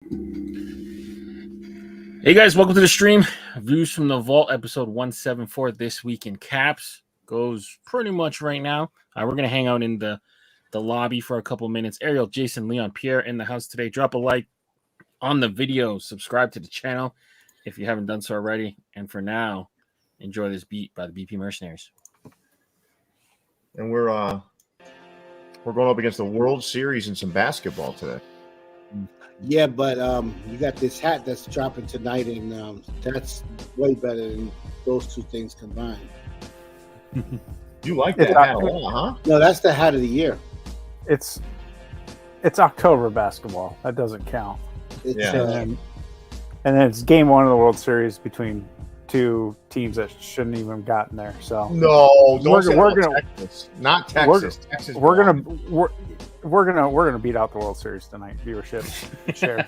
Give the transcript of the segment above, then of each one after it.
Hey guys, welcome to the stream. Views from the Vault, episode 174. This week in Caps goes pretty much right now. We're gonna hang out in the lobby for a couple minutes. Ariel, Jason, Leon, Pierre in the house today. Drop a like on the video. Subscribe to the channel if you haven't done so already. And for now, enjoy this beat by the BP Mercenaries. And we're going up against the World Series in some basketball today. Yeah, but you got this hat that's dropping tonight, and that's way better than those two things combined. You like that hat a lot, huh? No, that's the hat of the year. It's October basketball. That doesn't count. And it's game one of the World Series between two teams that shouldn't even have gotten there. So no, we're gonna Texas, not Texas. We're gonna beat out the World Series tonight. Viewership share.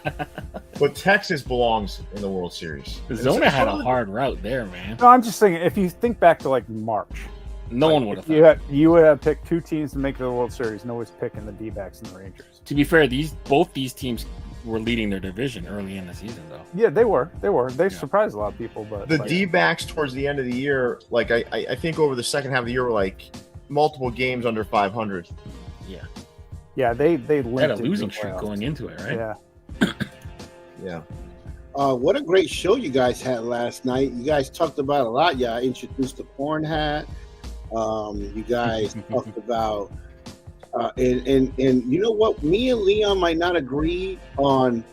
But Texas belongs in the World Series. Zona had a hard route there, man. No, I'm just thinking, if you think back to like March, no one would have. You would have picked two teams to make the World Series. Nobody's picking the D-backs and the Rangers. To be fair, both these teams were leading their division early in the season, though. Yeah, they were. They surprised a lot of people. But the D-backs towards the end of the year, like I think over the second half of the year, were like multiple games under 500. Yeah. Yeah, they had a losing streak going into it, right? Yeah. Yeah. What a great show you guys had last night. You guys talked about a lot. Yeah, I introduced the porn hat. You guys talked about and you know what? Me and Leon might not agree on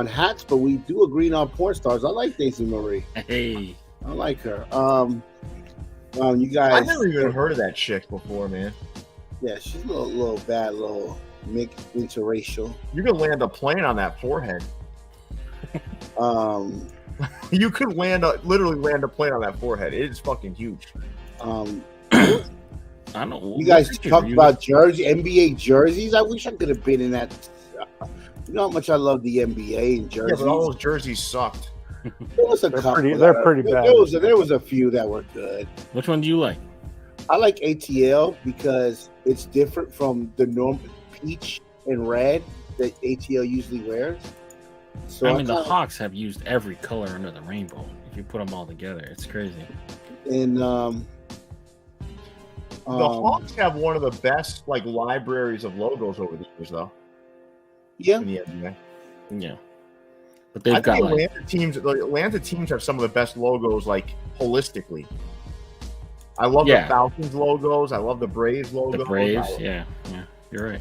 hats, but we do agree on porn stars. I like Daisy Marie. Hey, I like her. You guys. I've never even heard of that chick before, man. Yeah, she's a little bad, little interracial. You could land a plane on that forehead. You could literally land a plane on that forehead. It is fucking huge. I don't know. You guys talked about NBA jerseys. I wish I could have been in that. You know how much I love the NBA and jerseys. Yeah, but all those jerseys sucked. There was a couple. They're pretty bad. There was a few that were good. Which one do you like? I like ATL because it's different from the normal peach and red that ATL usually wears. So I mean, the Hawks have used every color under the rainbow. If you put them all together, it's crazy. And the Hawks have one of the best like libraries of logos over the years, though. Yeah. In the NBA. Yeah. But they've got Atlanta teams have some of the best logos, like holistically. I love the Falcons logos. I love the Braves logos. The Braves, yeah, you're right.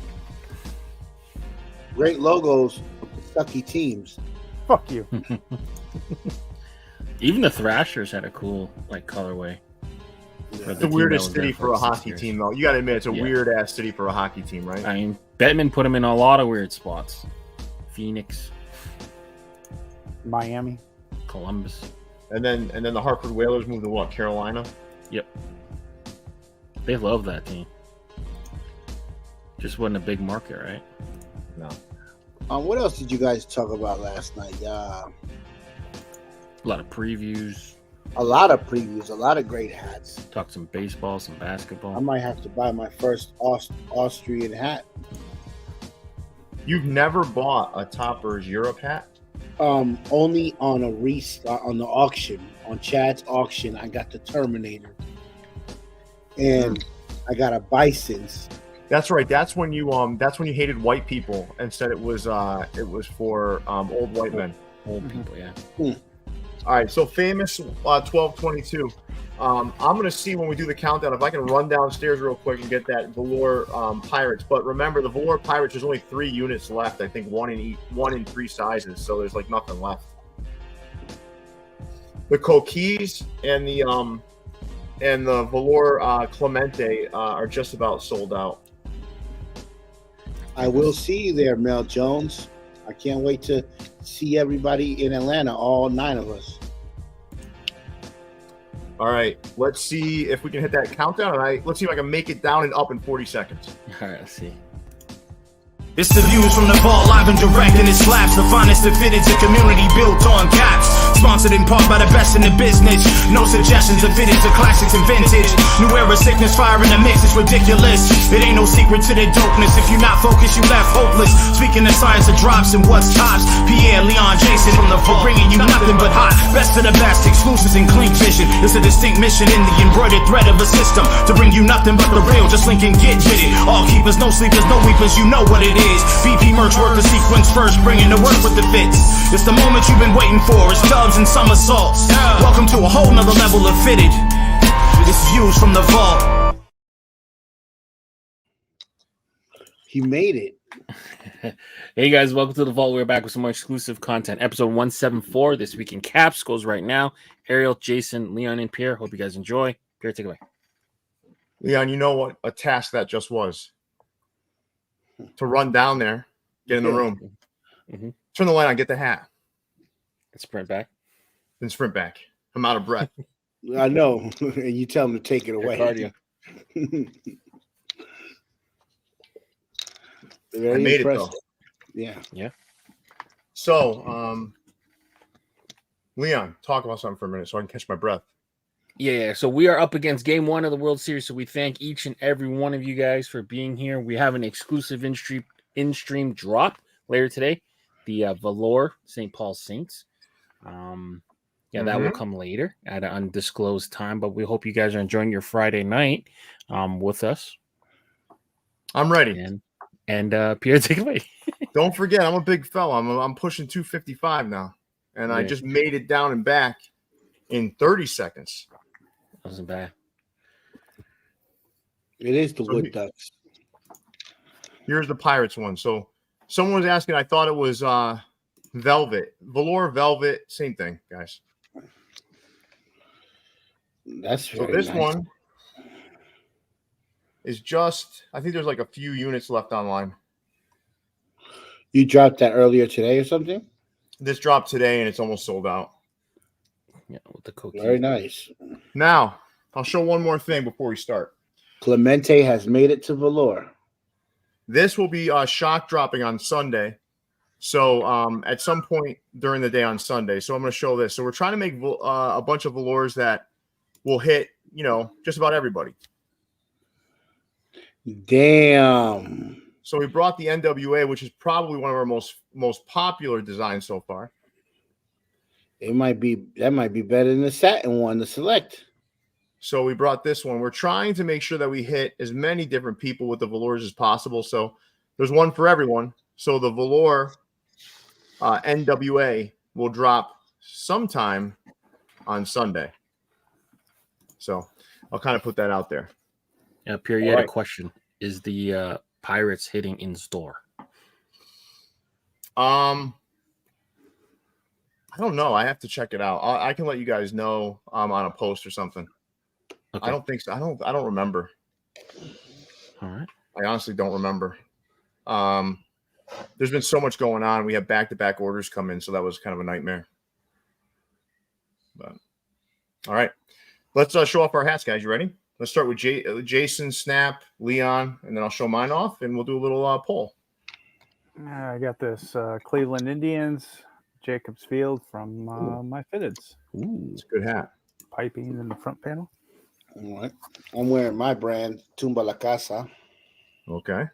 Great logos, sucky teams. Fuck you. Even the Thrashers had a cool colorway. It's the weirdest city for a hockey team, though. You got to admit, it's a weird ass city for a hockey team, right? I mean, Bettman put them in a lot of weird spots. Phoenix, Miami, Columbus, and then the Hartford Whalers moved to what? Carolina. Yep. They love that team. Just wasn't a big market, right? No. What else did you guys talk about last night? A lot of previews. A lot of previews. A lot of great hats. Talked some baseball, some basketball. I might have to buy my first Austrian hat. You've never bought a Toppers Europe hat? Only on on the auction. On Chad's auction, I got the Terminator, and I got a Bison's. That's right. That's when you hated white people and said it was for old white men. Old people, yeah. All right. So famous 1222. I'm gonna see when we do the countdown if I can run downstairs real quick and get that velour Pirates. But remember, the velour Pirates, there's only 3 units left. I think one in 3 sizes. So there's like nothing left. The Coquilles and the velour Clemente are just about sold out. I will see you there, Mel Jones. I can't wait to see everybody in Atlanta, all 9 of us. All right, let's see if we can hit that countdown. Let's see if I can make it down and up in 40 seconds. All right, let's see. It's the views from the vault, live and direct, and it slaps. The finest affinity community built on caps. Sponsored in part by the best in the business. No suggestions of fitteds or classics and vintage. New era sickness, fire in the mix, it's ridiculous. It ain't no secret to the dopeness. If you're not focused, you left hopeless. Speaking of science of drops and what's tops, Pierre, Leon, Jason from the vault, bringing you nothing but hot. Best of the best, exclusives and clink vision. It's a distinct mission in the embroidered thread of a system to bring you nothing but the real. Just link and get with it. All keepers, no sleepers, no weepers. You know what it is. BP Mercs work the sequence first, bringing the work with the fits. It's the moment you've been waiting for. It's dubs and somersaults. Welcome to a whole nother level of fitted. This views from the vault. He made it. Hey guys, welcome to the vault. We're back with some more exclusive content. Episode 174 this week in Caps goes right now. Ariel, Jason, Leon, and Pierre. Hope you guys enjoy. Pierre, take it away. Leon, you know what a task that just was? To run down there, get in the room, turn the light on, get the hat, and sprint back. Then sprint back. I'm out of breath. I know. And you tell him to take it away. Cardio. Very I made impressive. it though. Yeah. So, Leon, talk about something for a minute so I can catch my breath. Yeah. So we are up against Game 1 of the World Series. So we thank each and every one of you guys for being here. We have an exclusive in-stream drop later today. The velour St. Paul Saints. That will come later at an undisclosed time. But we hope you guys are enjoying your Friday night with us. I'm ready. And Pierre, take it away. Don't forget, I'm a big fella. I'm pushing 255 now, and I just made it down and back in 30 seconds. That wasn't bad. It is the Wood Ducks. Here's the Pirates one. So someone was asking, I thought it was velvet. Velour, velvet, same thing, guys. That's so this one is just, I think there's like a few units left online. You dropped that earlier today or something? This dropped today and it's almost sold out. Yeah, with the cookie. Very nice. Now, I'll show one more thing before we start. Clemente has made it to velour. This will be shock dropping on Sunday. So at some point during the day on Sunday. So I'm going to show this. So we're trying to make a bunch of velours that will hit, just about everybody. Damn. So we brought the NWA, which is probably one of our most popular designs so far. That might be better than the satin one, the select. So we brought this one. We're trying to make sure that we hit as many different people with the velours as possible. So there's one for everyone. So the velour NWA will drop sometime on Sunday. So I'll kind of put that out there. Yeah, Pierre, you had a question. Is the Pirates hitting in store? I don't know. I have to check it out. I can let you guys know on a post or something. Okay. I don't think so. I don't remember. All right. I honestly don't remember. There's been so much going on. We have back-to-back orders come in, so that was kind of a nightmare. But all right. Let's show off our hats, guys. You ready? Let's start with Jason, Snap, Leon, and then I'll show mine off, and we'll do a little poll. I got this Cleveland Indians, Jacobs Field from my fitteds. Ooh, it's a good hat. Piping in the front panel. All right. I'm wearing my brand, Tumba La Casa. Okay.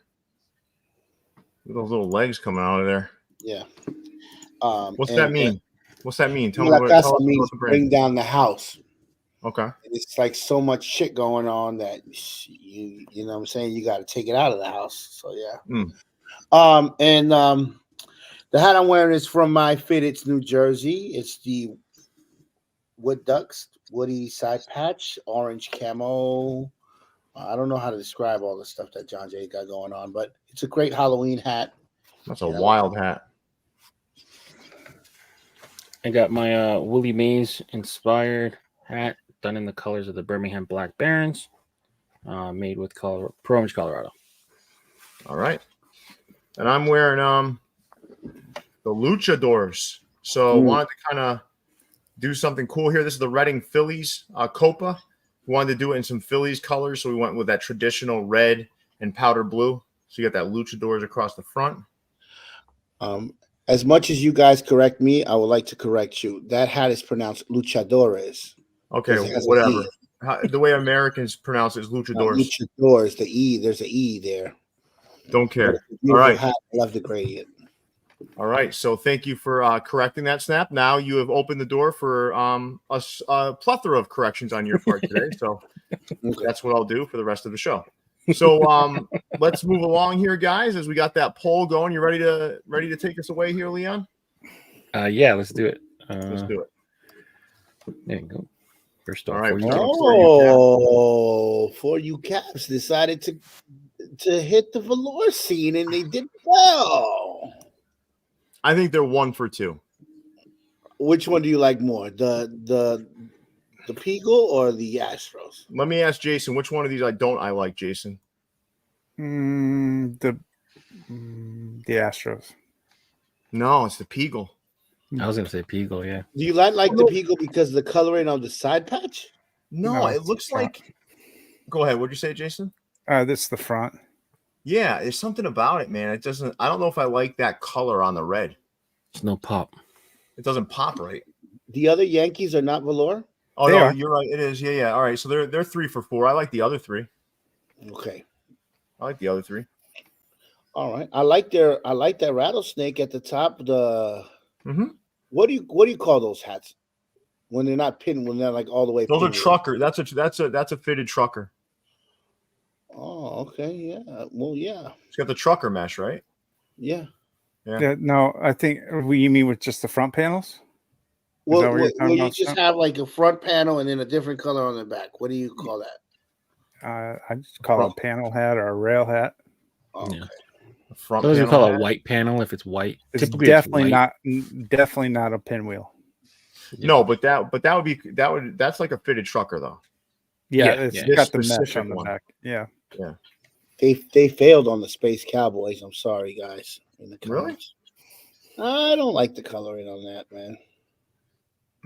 Those little legs coming out of there. Yeah. What's that mean? What's that mean? Tumba La Casa means bring down the house. Okay. It's like so much shit going on that you know what I'm saying, you got to take it out of the house. So yeah. The hat I'm wearing is from my fitteds, New Jersey. It's the Wood Ducks Woody side patch, orange camo. I don't know how to describe all the stuff that John Jay got going on, but it's a great Halloween hat. That's a wild hat. I got my Willie Mays inspired hat done in the colors of the Birmingham Black Barons, made with Pro Image Colorado. All right. And I'm wearing the Luchadors. So wanted to kind of do something cool here. This is the Reading Phillies Copa. We wanted to do it in some Phillies colors, so we went with that traditional red and powder blue. So you got that Luchadors across the front. As much as you guys correct me, I would like to correct you. That hat is pronounced luchadores. Okay, 'Cause it has an whatever. E. The way Americans pronounce it is luchadors. Luchadores, the E. There's an E there. Don't But care. it's a beautiful All right. hat. I love the gradient. All right. So thank you for correcting that, Snap. Now you have opened the door for a plethora of corrections on your part today. So that's what I'll do for the rest of the show. So let's move along here, guys, as we got that poll going. You ready to take us away here, Leon? Yeah, let's do it. Let's do it. There you go. First off, All right. for you. Oh, for you Caps decided to hit the velour scene, and they did well. I think they're 1 for 2. Which one do you like more, the Peagle or the Astros? Let me ask Jason, which one of these I like, Jason? The Astros. No, it's the Peagle. I was gonna say Peagle, yeah. Do you like the Peagle because of the coloring on the side patch? No, it looks like. Go ahead. What'd you say, Jason? This is the front. Yeah, there's something about it, man. It doesn't. I don't know if I like that color on the red. There's no pop. It doesn't pop right. The other Yankees are not velour? Oh They no, are. you're right. It is. Yeah. All right. So they're 3 for 4. I like the other 3. Okay. I like the other 3. All right. I like that rattlesnake at the top. Mm-hmm. What do you call those hats when they're not pinned? When they're like all the way. Those are pinned? trucker. That's a fitted trucker. Oh, okay. Yeah. Well, yeah. It's got the trucker mesh, right? Yeah. Yeah. No, I think you mean with just the front panels. Well, that what you're talking you about, just Sam? have like a front panel and then a different color on the back. What do you call that? I just call it a panel hat or a rail hat. Oh, Yeah. okay. Front Those are panel called hat. a white panel if it's white. It's Typically, definitely white. definitely not a pinwheel. Yeah. No, but that's like a fitted trucker though. Yeah, Yeah, it's yeah. got the This mesh specific on the one. back. Yeah. They failed on the Space Cowboys. I'm sorry, guys. In the Really? comments. I don't like the coloring on that, man.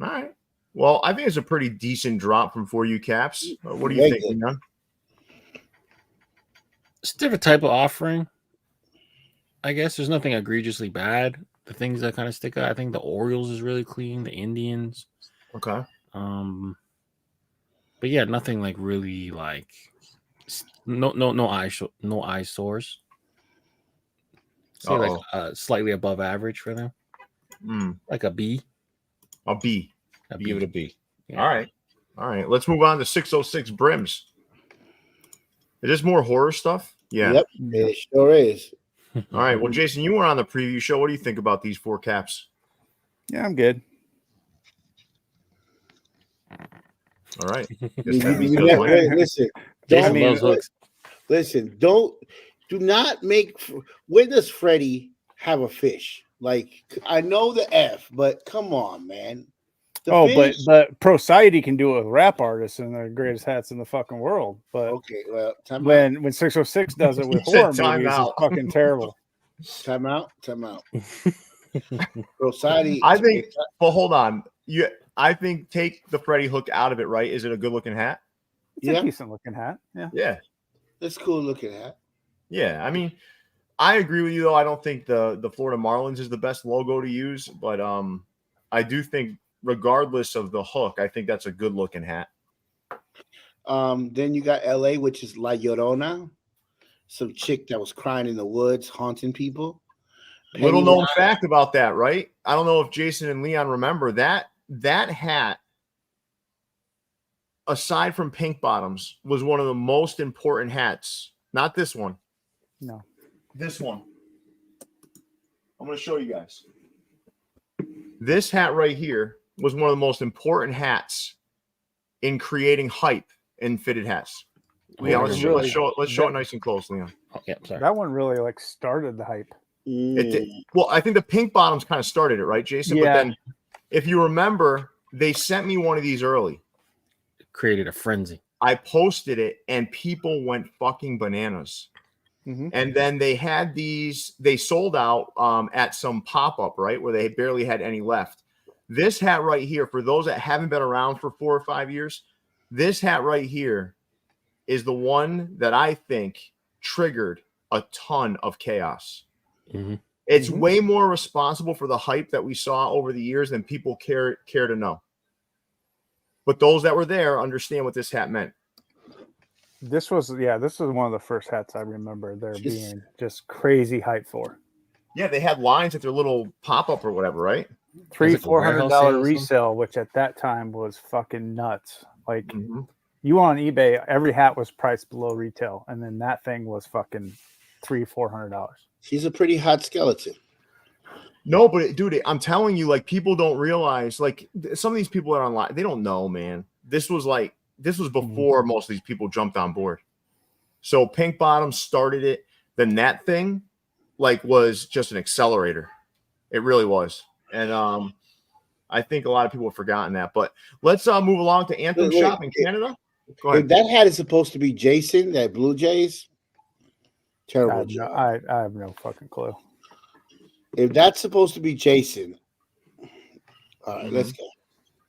All right. Well, I think it's a pretty decent drop from 4U Caps. What do you Very think, good. Leon? It's a different type of offering. I guess there's nothing egregiously bad. The things that kind of stick out, I think the Orioles is really clean. The Indians, Okay. but yeah, nothing like really like no eyesores. Say like slightly above average for them, like a B. A B. A Give it a B. Yeah. All right. Let's move on to 606 brims. Is this more horror stuff? Yeah. Yep, it sure is. All right. Well, Jason, you were on the preview show. What do you think about these 4 caps? Yeah, I'm good. All right. Listen, Jason don't- loves hooks. listen, do not make. Where does Freddie have a fish? Like, I know the F, but come on, man. The fish- but Procide can do it with rap artists and the greatest hats in the fucking world. But okay, well, time out. when 606 does it with He said horror time movies, out. it's fucking terrible. Time out. Procide. I think. Well, hold on. I think take the Freddy hook out of it. Right? Is it a good looking hat? It's Yeah. a decent looking hat. Yeah. Yeah. That's cool looking at. Yeah. I mean, I agree with you though. I don't think the Florida Marlins is the best logo to use, but I do think regardless of the hook, I think that's a good looking hat. Then you got LA, which is La Llorona, some chick that was crying in the woods, haunting people. Little known Pennywise- fact about that, right? I don't know if Jason and Leon remember that hat, aside from pink bottoms, was one of the most important hats. Not this one. No. This one. I'm going to show you guys. This hat right here was one of the most important hats in creating hype in fitted hats. Leon, let's show it nice and close, Leon. Oh, yeah, sorry. That one really like started the hype. It did. Well, I think the pink bottoms kind of started it, right, Jason? Yeah. But then, if you remember, they sent me one of these early. Created a frenzy. I posted it, and people went fucking bananas. Mhm. And then they had these. They sold out at some pop up, right, where they barely had any left. This hat right here, for those that haven't been around for 4 or 5 years, this hat right here is the one that I think triggered a ton of chaos. Mm-hmm. It's way more responsible for the hype that we saw over the years than people care to know. But those that were there understand what this hat meant. This was one of the first hats I remember there being just crazy hype for. Yeah, they had lines at their little pop-up or whatever, right? $300-$400 resale, which at that time was fucking nuts. Like you on eBay, every hat was priced below retail, and then that thing was fucking $300-$400. She's a pretty hot skeleton. No, but dude, I'm telling you, like, people don't realize, like, some of these people that are online, they don't know, man. This was before most of these people jumped on board. So Pink Bottom started it. Then that thing, like, was just an accelerator. It really was. And I think a lot of people have forgotten that. But let's move along to Anthem Shop in Canada. Go ahead. If that hat is supposed to be Jason, that Blue Jays, terrible job. I have no fucking clue. If that's supposed to be Jason, all right, let's go.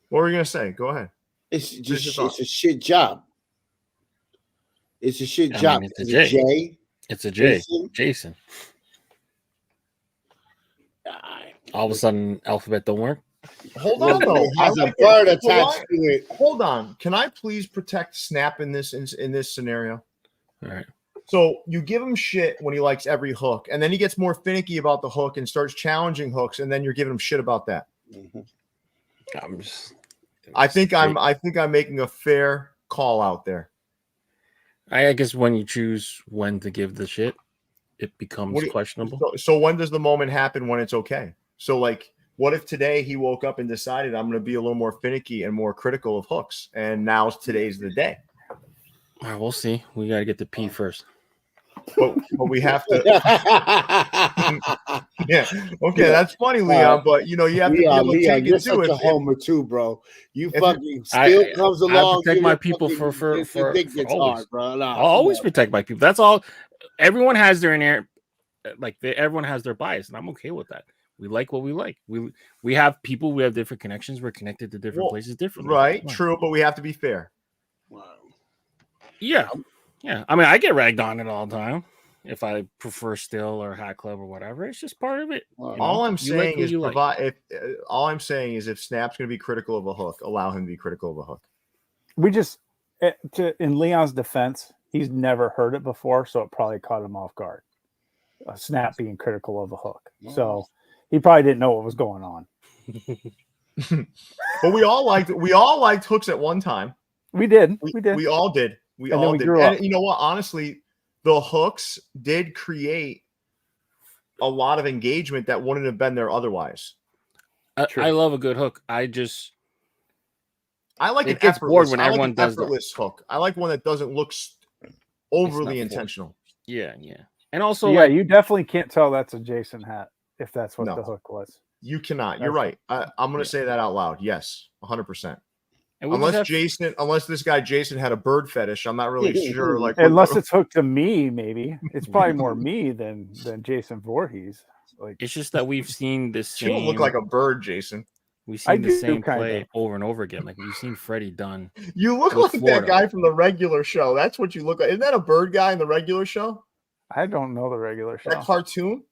What were you gonna say? Go ahead. It's a shit job. It's a shit job. It's a J. It's a J. Jason. All of a sudden, alphabet don't work. Hold on, though. It has a bird attached to it. Hold on. Can I please protect Snap in this scenario? All right. So you give him shit when he likes every hook, and then he gets more finicky about the hook and starts challenging hooks, and then you're giving him shit about that. I think I'm making a fair call out there. I guess when you choose when to give the shit, it becomes questionable. So when does the moment happen when it's okay? So, like, what if today he woke up and decided I'm going to be a little more finicky and more critical of hooks, and now today's the day? All right, we'll see. We got to get the P first. But we have to. Yeah. Okay, that's funny, Leon. But you have to be able to take you're it too. Such a homer too, bro. You fucking still comes along. I protect my people for always. Hard, bro. Nah, I'll always protect my people. That's all. Everyone has their inherent, everyone has their bias, and I'm okay with that. We like what we like. We have people. We have different connections. We're connected to different places differently. Right. True, but we have to be fair. Wow. Yeah. I mean, I get ragged on it all the time. If I prefer still or Hat Club or whatever, it's just part of it. All I'm saying is all I'm saying is if Snap's going to be critical of a hook, allow him to be critical of a hook. We just, in Leon's defense, he's never heard it before, so it probably caught him off guard. A Snap being critical of a hook, so he probably didn't know what was going on. But we all liked hooks at one time. We did. We all did. We all did. And you know what? Honestly, the hooks did create a lot of engagement that wouldn't have been there otherwise. I love a good hook. I like it. It gets bored when everyone does effortless hook. I like one that doesn't look overly intentional. Yeah. And also, you definitely can't tell that's a Jason hat if that's what the hook was. You cannot. You're right. I'm going to say that out loud. Yes, 100%. Unless this guy Jason had a bird fetish, I'm not really sure. Like, unless it's hooked to me, maybe it's probably more me than Jason Voorhees. Like, it's just that we've seen this. You don't look like a bird, Jason. We've seen the same play over and over again. Like we've seen Freddie done. You look like that guy from the regular show. That's what you look like. Isn't that a bird guy in the regular show? I don't know the regular show. That cartoon?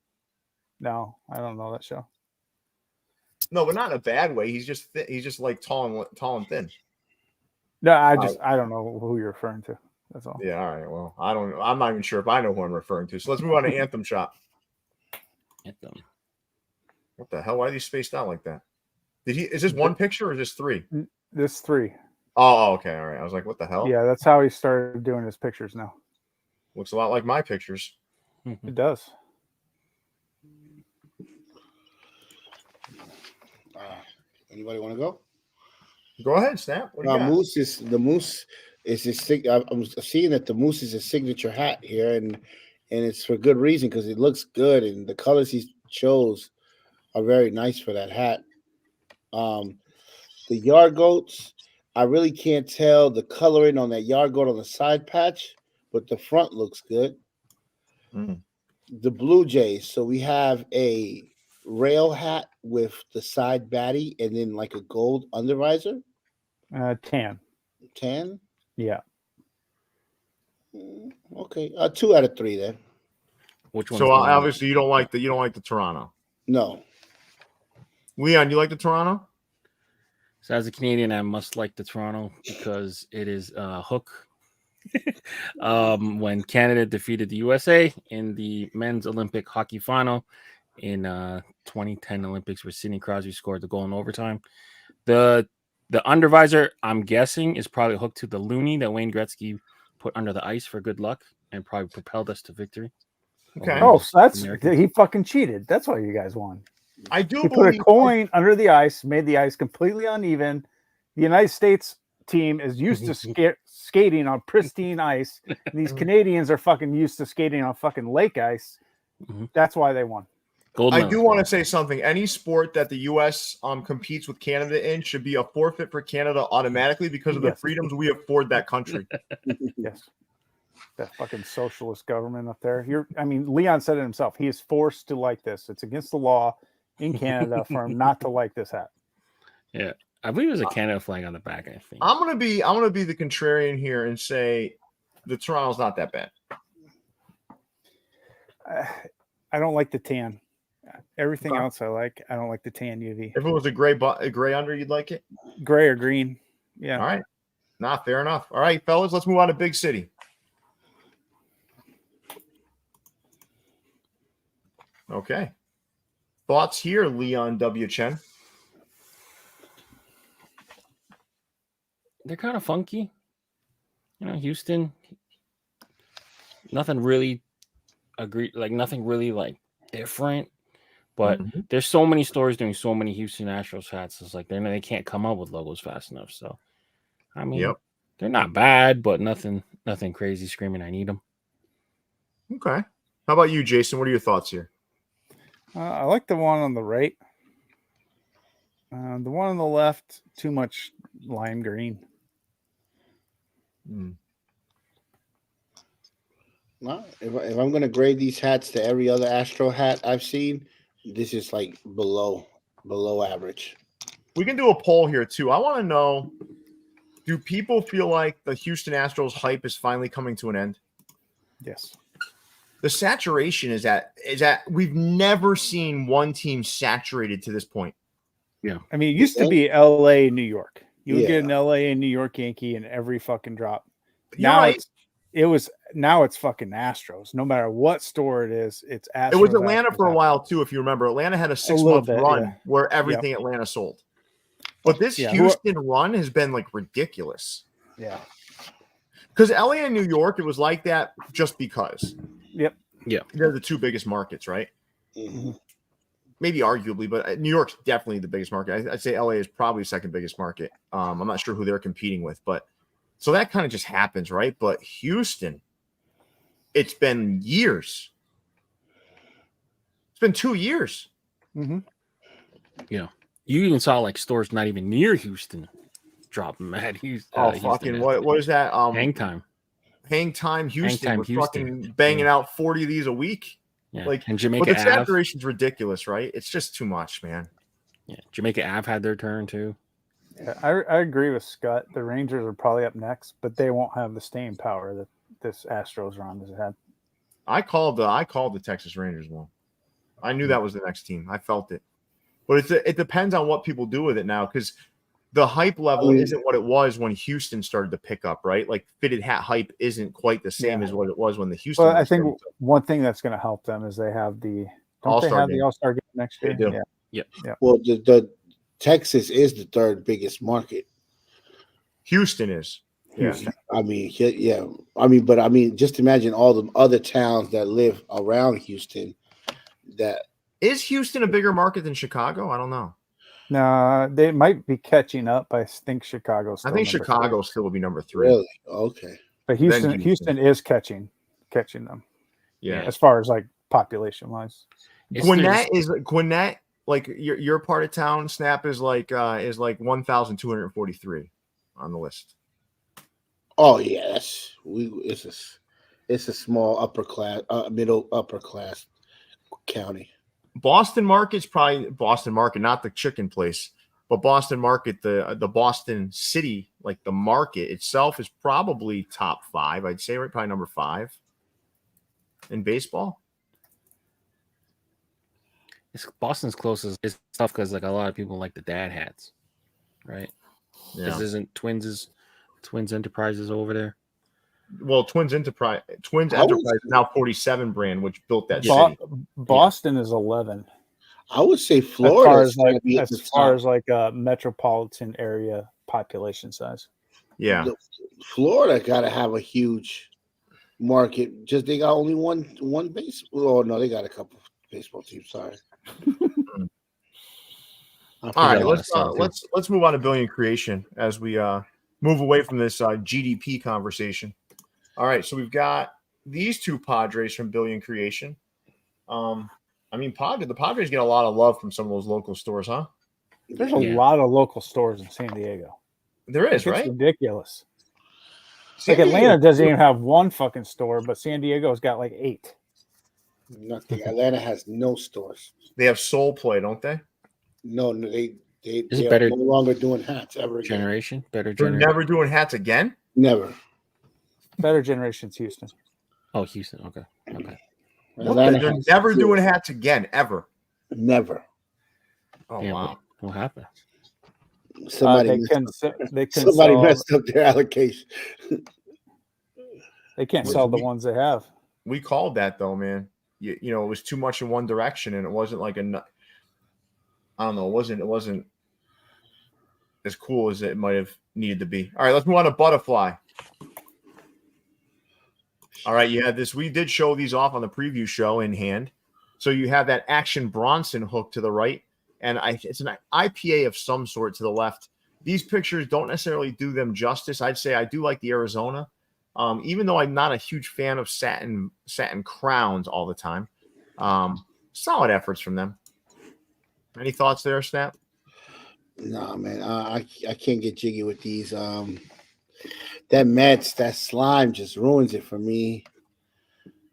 No, I don't know that show. No, but not in a bad way. He's just like tall and thin. No, I don't know who you're referring to. That's all. Yeah, all right. Well, I'm not even sure if I know who I'm referring to. So let's move on to Anthem Shop. Anthem. What the hell? Why are these spaced out like that? Is this one picture or is this three? This three. Oh, okay. All right. I was like, what the hell? Yeah, that's how he started doing his pictures now. Looks a lot like my pictures. It does. Anybody want to go? Go ahead, Snap. The moose is his. I'm seeing that the moose is a signature hat here, and it's for good reason because it looks good, and the colors he chose are very nice for that hat. The yard goats, I really can't tell the coloring on that yard goat on the side patch, but the front looks good. The Blue Jays, so we have a rail hat with the side batty and then like a gold undervisor. Tan. Tan? Yeah. Okay. 2 out of 3 then. Which one? So obviously you don't like the Toronto. No. Leon, you like the Toronto? So as a Canadian, I must like the Toronto because it is hook. When Canada defeated the USA in the men's Olympic hockey final in 2010 Olympics, where Sidney Crosby scored the goal in overtime. The undervisor, I'm guessing, is probably hooked to the loonie that Wayne Gretzky put under the ice for good luck and probably propelled us to victory. Okay. Oh, so he fucking cheated. That's why you guys won. I do He put a coin under the ice, made the ice completely uneven. The United States team is used to skating on pristine ice. And these Canadians are fucking used to skating on fucking lake ice. That's why they won. I do want to say something. Any sport that the U.S. Competes with Canada in should be a forfeit for Canada automatically because of the freedoms we afford that country. Yes. That fucking socialist government up there. Leon said it himself. He is forced to like this. It's against the law in Canada for him not to like this hat. Yeah. I believe there's a Canada flag on the back, I think. I'm gonna be the contrarian here and say the Toronto's not that bad. I don't like the tan. Everything else I like. I don't like the tan UV. If it was a gray under, you'd like it? Gray or green. Yeah. All right. Not fair enough. All right, fellas, let's move on to Big City. Okay. Thoughts here, Leon W. Chen? They're kind of funky. Houston, nothing really different. But there's so many stores doing so many Houston Astros hats. It's like they can't come up with logos fast enough. So, they're not bad, but nothing crazy screaming I need them. Okay. How about you, Jason? What are your thoughts here? I like the one on the right. The one on the left, too much lime green. Well, if I'm going to grade these hats to every other Astro hat I've seen, this is like below average. We can do a poll here too. I want to know, do people feel like the Houston Astros hype is finally coming to an end? Yes. The saturation is at we've never seen one team saturated to this point. Yeah. I mean, it used to be LA, New York. You would get an LA and New York Yankee in every fucking drop. Now it's fucking Astros. No matter what store it is, it's Astros. It was Atlanta for a while too, if you remember. Atlanta had a 6-month run where everything Atlanta sold. But this Houston run has been like ridiculous. Yeah. Because LA and New York, it was like that just because. Yep. Yeah. They're the two biggest markets, right? Mm-hmm. Maybe arguably, but New York's definitely the biggest market. I'd say LA is probably the second biggest market. I'm not sure who they're competing with, but so that kind of just happens, right? But Houston, it's been years. It's been 2 years. Mm-hmm. Yeah. You even saw like stores not even near Houston drop them at Houston. Fucking what is that? Hang Time. Hang Time Houston. Hang Time We're fucking banging out 40 of these a week. Yeah. Like, and Jamaica but the saturation's ridiculous, right? It's just too much, man. Yeah. Jamaica Ave had their turn too. Yeah, I agree with Scott. The Rangers are probably up next, but they won't have the staying power that this Astros run has had. I called the Texas Rangers one. I knew that was the next team. I felt it. But it depends on what people do with it now, because the hype level isn't what it was when Houston started to pick up, right? Like fitted hat hype isn't quite the same as what it was when the Houston. Well, I think one thing that's going to help them is they have the All-Star game next year. They do. Yeah. Well, the Texas is the third biggest market. Houston is. Houston. Yeah. I mean, just imagine all the other towns that live around Houston. Is Houston a bigger market than Chicago? I don't know. No, they might be catching up. I think Chicago's still Chicago still will be number 3. Really? Okay. But Houston is catching them. Yeah. As far as like population wise. Gwinnett, like your part of town, Snap is like 1,243 on the list. Oh yeah, it's a small upper class, middle upper class county. Boston Market's probably Boston Market, not the chicken place, but Boston Market, the Boston city, like the market itself is probably top 5. I'd say, right? Probably number 5 in baseball. Boston's closest is tough because like a lot of people like the dad hats, right? This isn't Twins Enterprises over there. Well, Twins Enterprise is now 47 brand, which built that Bo- city. Boston is 11. I would say Florida as far as like a metropolitan area population size. Yeah, Florida got to have a huge market. Just they got only one baseball. Oh no, they got a couple baseball teams. Sorry. All right, let's move on to billion creation as we move away from this GDP conversation. All right, so we've got these two Padres from billion creation. I mean, the Padres get a lot of love from some of those local stores, huh? There's a lot of local stores in San Diego. There is, right? It's ridiculous. Like Atlanta doesn't even have one fucking store, but San Diego's got like 8. Nothing. Atlanta has no stores. They have Soul Play, don't they? No, they're better no longer doing hats ever again. Better They're generation. never doing hats again? Never. Better Generation's Houston. Oh, Houston. Okay. They're never doing hats again, ever. Never. Oh, yeah, wow. What happened? Somebody messed up their allocation. They can't sell the ones they have. We called that though, man. You know, it was too much in one direction, and it wasn't like I don't know. It wasn't as cool as it might have needed to be. All right, let's move on to Butterfly. All right, you had this. We did show these off on the preview show in hand. So you have that Action Bronson hook to the right, and it's an IPA of some sort to the left. These pictures don't necessarily do them justice. I'd say I do like the Arizona, even though I'm not a huge fan of satin crowns all the time. Solid efforts from them. Any thoughts there, Snap? No, man. I can't get jiggy with these. That Mets, that slime just ruins it for me.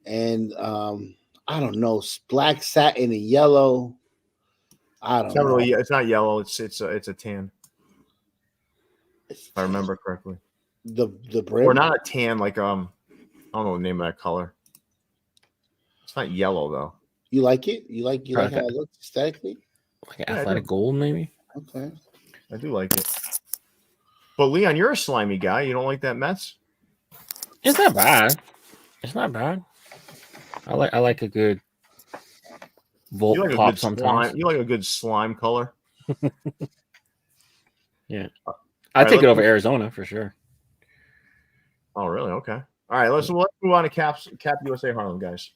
And I don't know, black satin and yellow. I don't know. Really, it's not yellow. It's a tan. If I remember correctly. The brim? Or not a tan, like I don't know the name of that color. It's not yellow though. You like it? You like how it looks aesthetically? Like an athletic gold, maybe. Okay. I do like it. But Leon, you're a slimy guy. You don't like that Mets? It's not bad. I like a good volt pop sometimes. You like a good slime color. Yeah. I take it over Arizona for sure. Oh, really? Okay. All right. Let's move on to Cap USA Harlem, guys.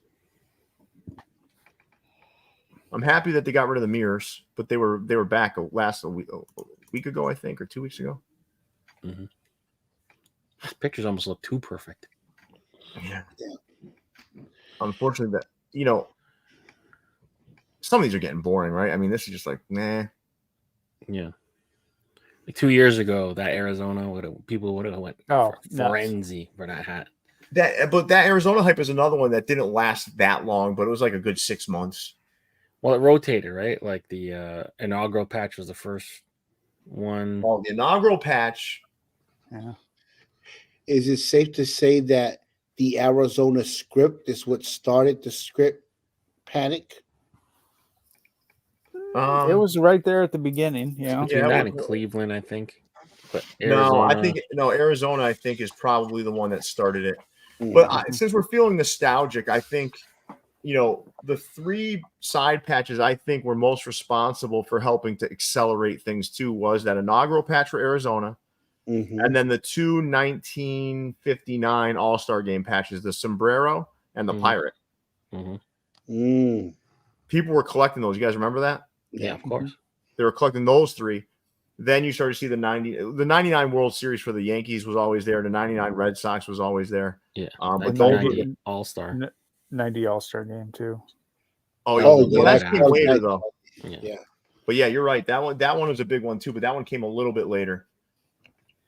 I'm happy that they got rid of the mirrors, but they were back a week ago, I think, or 2 weeks ago. Mm-hmm. These pictures almost look too perfect. Yeah. Unfortunately, some of these are getting boring, right? I mean, this is just like, nah. Yeah. Like 2 years ago, that Arizona people would have went frenzy for that hat. But that Arizona hype is another one that didn't last that long, but it was like a good 6 months. Well, it rotated, right? Like the inaugural patch was the first one. Oh, the inaugural patch. Yeah. Is it safe to say that the Arizona script is what started the script panic? It was right there at the beginning. Yeah, that in Cleveland, I think. But Arizona, I think, is probably the one that started it. Mm-hmm. But since we're feeling nostalgic, I think, the 3 side patches I think were most responsible for helping to accelerate things too was that inaugural patch for Arizona, and then the 2 1959 All-Star Game patches, the sombrero and the pirate. Mm-hmm. People were collecting those. You guys remember that? Yeah, of course. They were collecting those 3. Then you started to see the 99 World Series for the Yankees was always there. The 99 Red Sox was always there. Yeah. But those were All-Star. 90 All-Star game too. That came later though. Yeah. But yeah, you're right. That one was a big one too, but that one came a little bit later.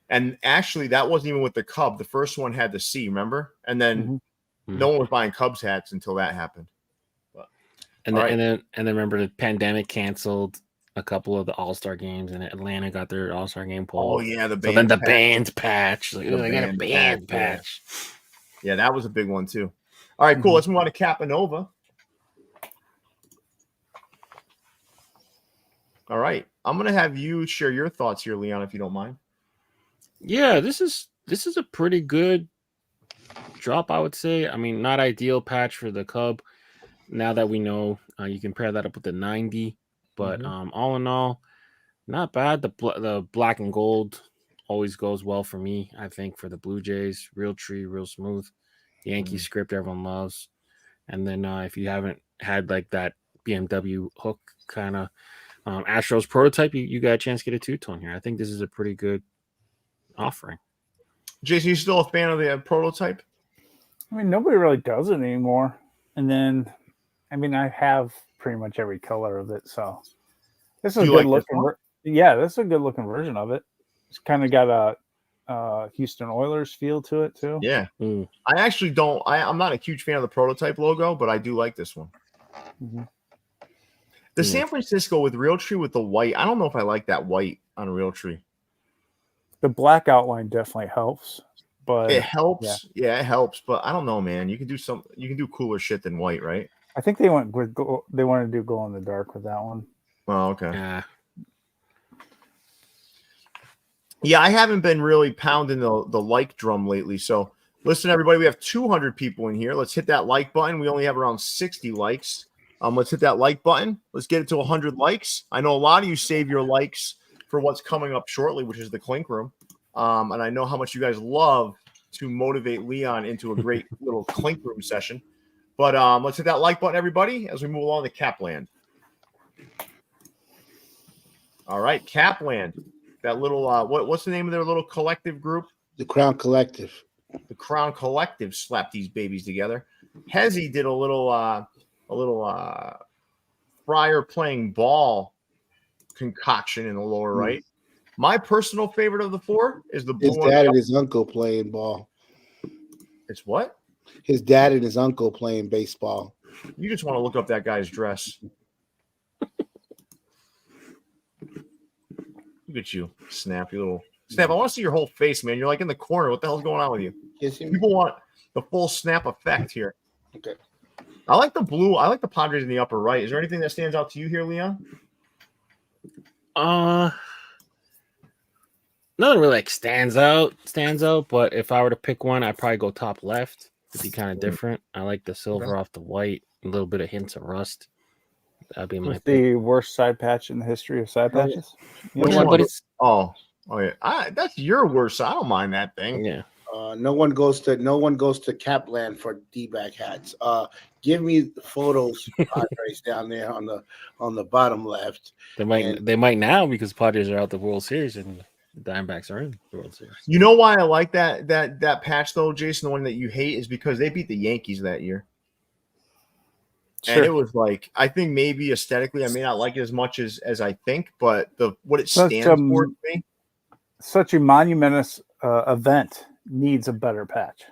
And actually, that wasn't even with the Cub. The first one had the C, remember? And then no one was buying Cubs hats until that happened. And then remember the pandemic canceled a couple of the All-Star games, and Atlanta got their All-Star game pulled. Oh yeah, the band patch. Like, they got a band patch. Yeah, that was a big one too. All right, cool. Let's move on to Capanova. All right. I'm going to have you share your thoughts here, Leon, if you don't mind. Yeah, this is a pretty good drop, I would say. I mean, not ideal patch for the Cub. Now that we know, you can pair that up with the 90, but all in all, not bad. The black and gold always goes well for me. I think for the Blue Jays, real tree, real smooth. Yankee script everyone loves, and then if you haven't had like that BMW hook kind of Astros prototype, you got a chance to get a two-tone here. I think this is a pretty good offering. Jason, you still a fan of the prototype? I mean, nobody really does it anymore. And then, I mean, I have pretty much every color of it, so this is a good looking. Yeah, this is a good looking version of it. It's kind of got a Houston Oilers feel to it too. Yeah, I actually don't. I'm not a huge fan of the prototype logo, but I do like this one. The San Francisco with Realtree with the white. I don't know if I like that white on a Realtree. The black outline definitely helps, but it helps. Yeah, it helps. But I don't know, man. You can do cooler shit than white, right? I think they went with they wanted to do glow in the dark with that one. Oh, okay. Yeah, I haven't been really pounding the like drum lately. So listen, everybody, we have 200 people in here. Let's hit that like button. We only have around 60 likes. Let's hit that like button. Let's get it to 100 likes. I know a lot of you save your likes for what's coming up shortly, which is the Clink Room. And I know how much you guys love to motivate Leon into a great little Clink Room session. But let's hit that like button, everybody, as we move along to Capland. All right, Capland. That little what's the name of their little collective group? The Crown Collective. The Crown Collective slapped these babies together. Hezzy did a little Friar playing ball concoction in the lower right. My personal favorite of the four is the blue his dad and his uncle playing ball. It's what? His dad and his uncle playing baseball. You just want to look up that guy's dress. Look at you, Snap, you little Snap. I want to see your whole face, man. You're like in the corner. What the hell's going on with you? People want the full Snap effect here. Okay. I like the blue. I like the Padres in the upper right. Is there anything that stands out to you here, Leon? Nothing really like stands out. But if I were to pick one, I'd probably go top left. It'd be kind of different. I like the silver off the white, a little bit of hints of rust. That'd be my the worst side patch in the history of side patches. Yeah, but it's yeah. That's your worst. I don't mind that thing. Yeah. No one goes to Capland for D-back hats. Give me the photos, Padres down there on the bottom left. They might now because Padres are out the World Series and the Diamondbacks are in the World Series. You know why I like that patch though, Jason? The one that you hate is because they beat the Yankees that year. Sure. And it was like, I think maybe aesthetically I may not like it as much as I think, but what it stands for to me. Such a monumentous event needs a better patch.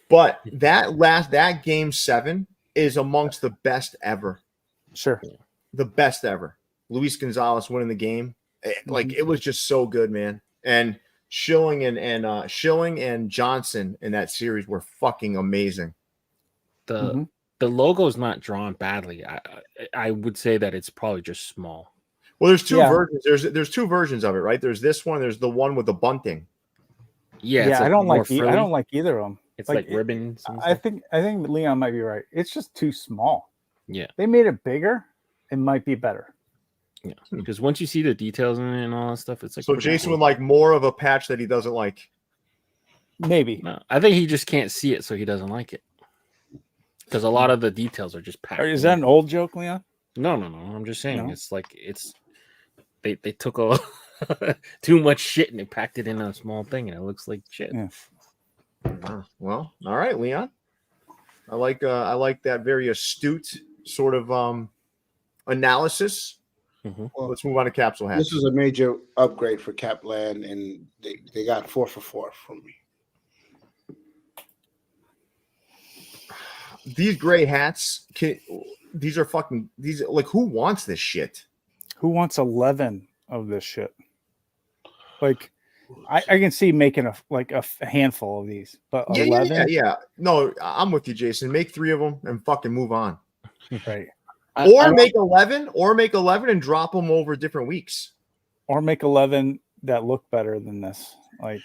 But that game 7 is amongst the best ever. Sure. The best ever. Luis Gonzalez winning the game. Like it was just so good, man. And Schilling and Johnson in that series were fucking amazing. The logo is not drawn badly. I would say that it's probably just small. Well, there's two versions. There's two versions of it, right? There's this one. There's the one with the bunting. Yeah, I don't like either of them. It's like ribbons. I think Leon might be right. It's just too small. Yeah, they made it bigger. It might be better. Yeah, because once you see the details in it and all that stuff, it's like. So Jason would like more of a patch that he doesn't like. Maybe. No, I think he just can't see it, so he doesn't like it. Because a lot of the details are just packed. Is that an old joke, Leon? No. I'm just saying it's like they took too much shit and they packed it in a small thing and it looks like shit. Yeah. Well, all right, Leon. I like that very astute sort of analysis. Well, let's move on to capsule hats. This is a major upgrade for Capland, and they got 4 for 4 from me. These gray hats, these are like, who wants this shit? Who wants 11 of this shit? Like, I can see making a handful of these, but 11? Yeah. No, I'm with you, Jason. Make 3 of them and fucking move on. Right. Or make 11 and drop them over different weeks. Or make 11 that look better than this. Like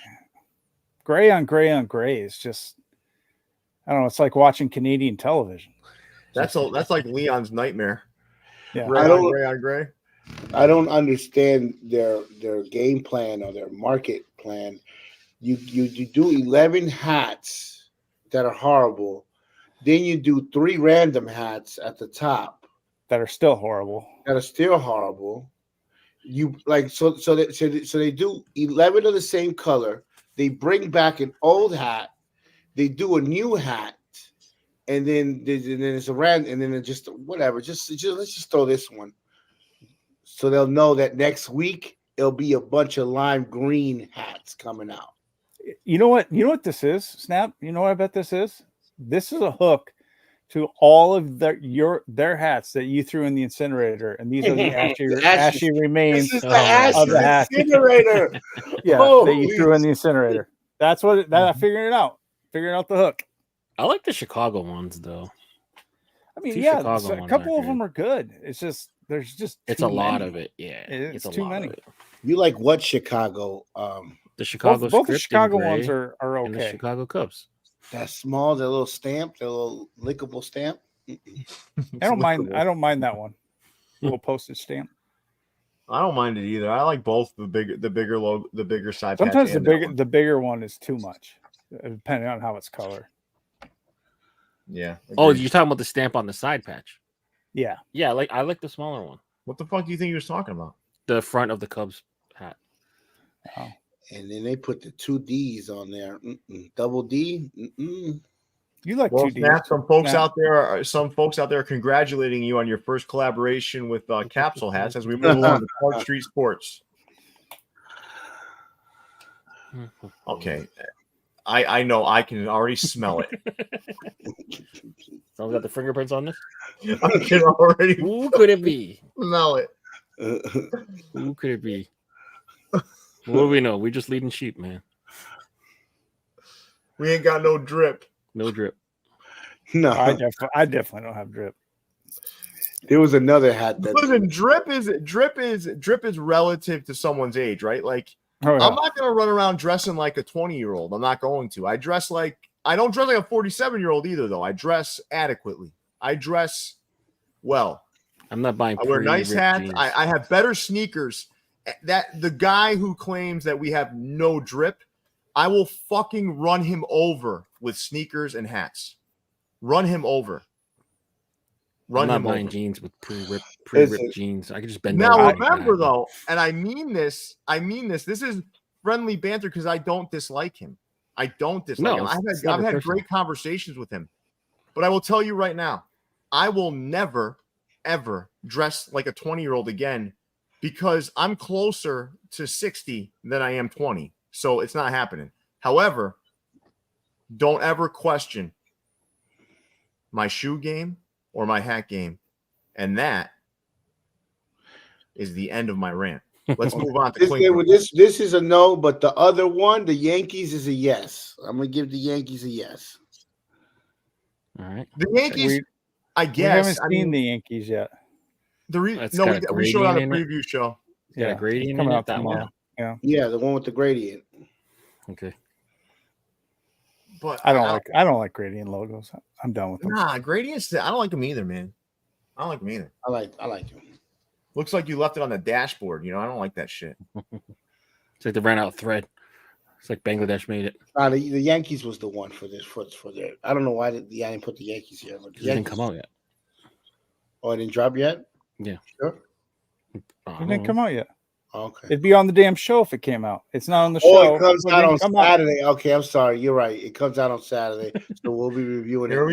gray on gray is just, I don't know. It's like watching Canadian television. That's like Leon's nightmare. Yeah. Gray on gray. I don't understand their game plan or their market plan. You do 11 hats that are horrible. Then you do 3 random hats at the top that are still horrible. You like so they do 11 of the same color. They bring back an old hat. They do a new hat, and then it's a random, and then it's just whatever. Just let's just throw this one, so they'll know that next week it'll be a bunch of lime green hats coming out. You know what? You know what this is, Snap? You know what I bet this is? This is a hook to all of their hats that you threw in the incinerator, and these are the ashy remains of the hat. Incinerator. Yeah, that you threw in the incinerator. That's what I figured it out. Figuring out the hook. I like the Chicago ones though. I mean, a couple of them are good. It's just it's a lot of it. Yeah, it's too many. You like what Chicago? The Chicago both the Chicago ones are okay. And the Chicago Cubs. That small, the little stamp, the little lickable stamp. I don't mind that one. Little postage stamp. I don't mind it either. I like both the bigger logo, the bigger side. Sometimes the bigger one is too much, depending on how it's colored. Yeah. Oh, you're talking about the stamp on the side patch? Yeah. Yeah, I like the smaller one. What the fuck do you think he was talking about? The front of the Cubs hat. Oh. And then they put the 2 Ds on there. Double D. You like 2 Ds? Some folks out there are congratulating you on your first collaboration with Capsule Hats as we move on to Park Street Sports. Okay. I know. I can already smell it. Someone got the fingerprints on this? I can already. Who could it be? Smell it. Who could it be? What do we know? We just leading sheep, man. We ain't got no drip. No drip. No, I definitely don't have drip. There was another hat that. Listen, drip is relative to someone's age, right? Like, I'm not gonna run around dressing like a 20-year-old. I'm not going to. I don't dress like a 47-year-old either, though. I dress adequately. I dress well. I'm not buying. I wear nice hats. I have better sneakers. That the guy who claims that we have no drip, I will fucking run him over with sneakers and hats. Run him over. I'm not buying jeans with pre-ripped jeans. I can just bend. Now remember though, and I mean this. This is friendly banter because I don't dislike him. I don't dislike him. I've had great conversations with him, but I will tell you right now, I will never ever dress like a 20-year-old again. Because I'm closer to 60 than I am 20. So it's not happening. However, don't ever question my shoe game or my hat game. And that is the end of my rant. Let's move on to clink. This is a no, but the other one, the Yankees, is a yes. I'm going to give the Yankees a yes. All right. The Yankees, I guess. We haven't seen the Yankees yet. We showed on the preview show. Yeah, gradient coming out that one. Yeah, the one with the gradient. Okay. But I don't like gradient logos. I'm done with them. Nah, gradients. I don't like them either, man. I don't like them either. I like them. Looks like you left it on the dashboard. I don't like that shit. It's like they ran out thread. It's like Bangladesh made it. The Yankees was the one for this for their. I don't know why I didn't put the Yankees here. But It didn't come out yet. Oh, it didn't drop yet? Yeah. Sure. It didn't come out yet. Okay. It'd be on the damn show if it came out. It's not on the show. Oh, it comes out on Saturday. Okay, I'm sorry. You're right. It comes out on Saturday. So we'll be reviewing it. Here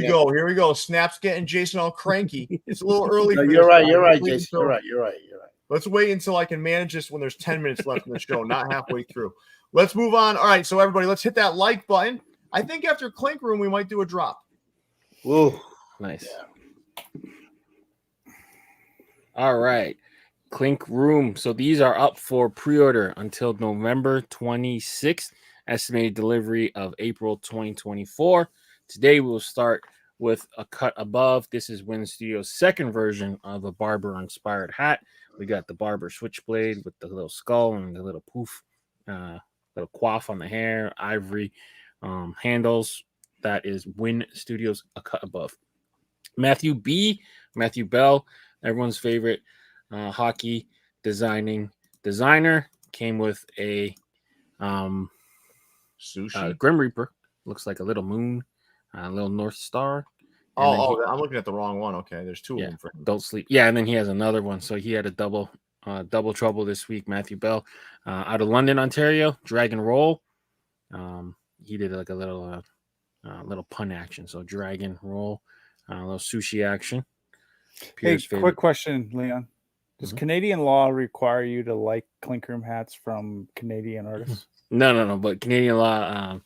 we go. Snap's getting Jason all cranky. It's a little early. No, you're right, Jason. You're right. Let's wait until I can manage this when there's 10 minutes left in the show, not halfway through. Let's move on. All right, so everybody, let's hit that like button. I think after Clink Room, we might do a drop. Whoa. Nice. Yeah. All right. Clink Room. So these are up for pre-order until November 26th. Estimated delivery of April 2024. Today we'll start with a cut above. This is Win Studios' second version of a barber-inspired hat. We got the barber switchblade with the little skull and the little poof, little coif on the hair, ivory handles. That is Win Studios, a cut above. Matthew Bell, everyone's favorite hockey designer, came with a Sushi. Grim Reaper. Looks like a little moon, a little North Star. I'm looking at the wrong one. Okay, there's two of them for him. Don't sleep. Yeah, and then he has another one. So he had a double trouble this week. Matthew Bell, out of London, Ontario, Dragon Roll. He did like a little pun action. So Dragon Roll, a little sushi action. Pierre's quick question, Leon. Does Canadian law require you to like clink room hats from Canadian artists? No. But Canadian law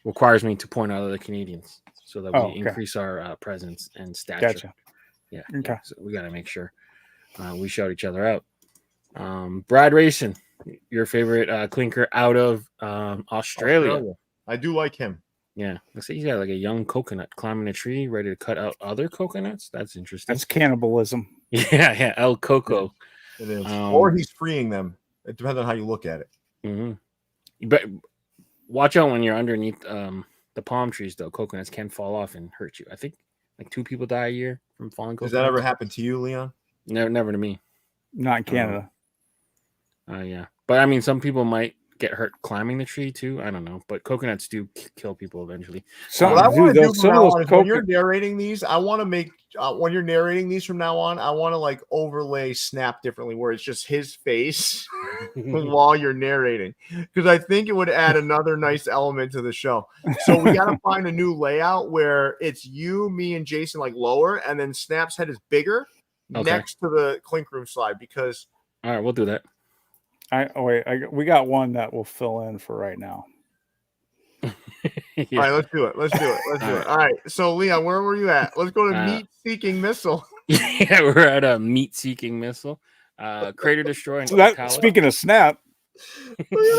requires me to point out other Canadians so that we increase our presence and stature. Gotcha. Yeah. Okay. Yeah. So we got to make sure we shout each other out. Brad Racing, your favorite clinker out of Australia. I do like him. Yeah. Looks like he's got like a young coconut climbing a tree, ready to cut out other coconuts. That's interesting. That's cannibalism. Yeah. El Coco. It is. Or he's freeing them. It depends on how you look at it. Mm-hmm. But watch out when you're underneath the palm trees, though. Coconuts can fall off and hurt you. I think like 2 people die a year from falling coconuts. Does that ever happen to you, Leon? Never to me. Not in Canada. Yeah. But I mean, some people might get hurt climbing the tree too. I don't know. But coconuts do kill people eventually. So what I want to do from now on is when you're narrating these, I want to make when you're narrating these from now on, I want to like overlay Snap differently, where it's just his face while you're narrating, because I think it would add another nice element to the show. So we got to find a new layout where it's you, me, and Jason like lower, and then Snap's head is bigger next to the clink room slide. Because all right, we'll do that. We got one that will fill in for right now. Yeah. All right, let's do it. All right. So, Leon, where were you at? Let's go to Meat Seeking Missile. Yeah, we're at a Meat Seeking Missile. Crater Destroy. Speaking of Snap. Speaking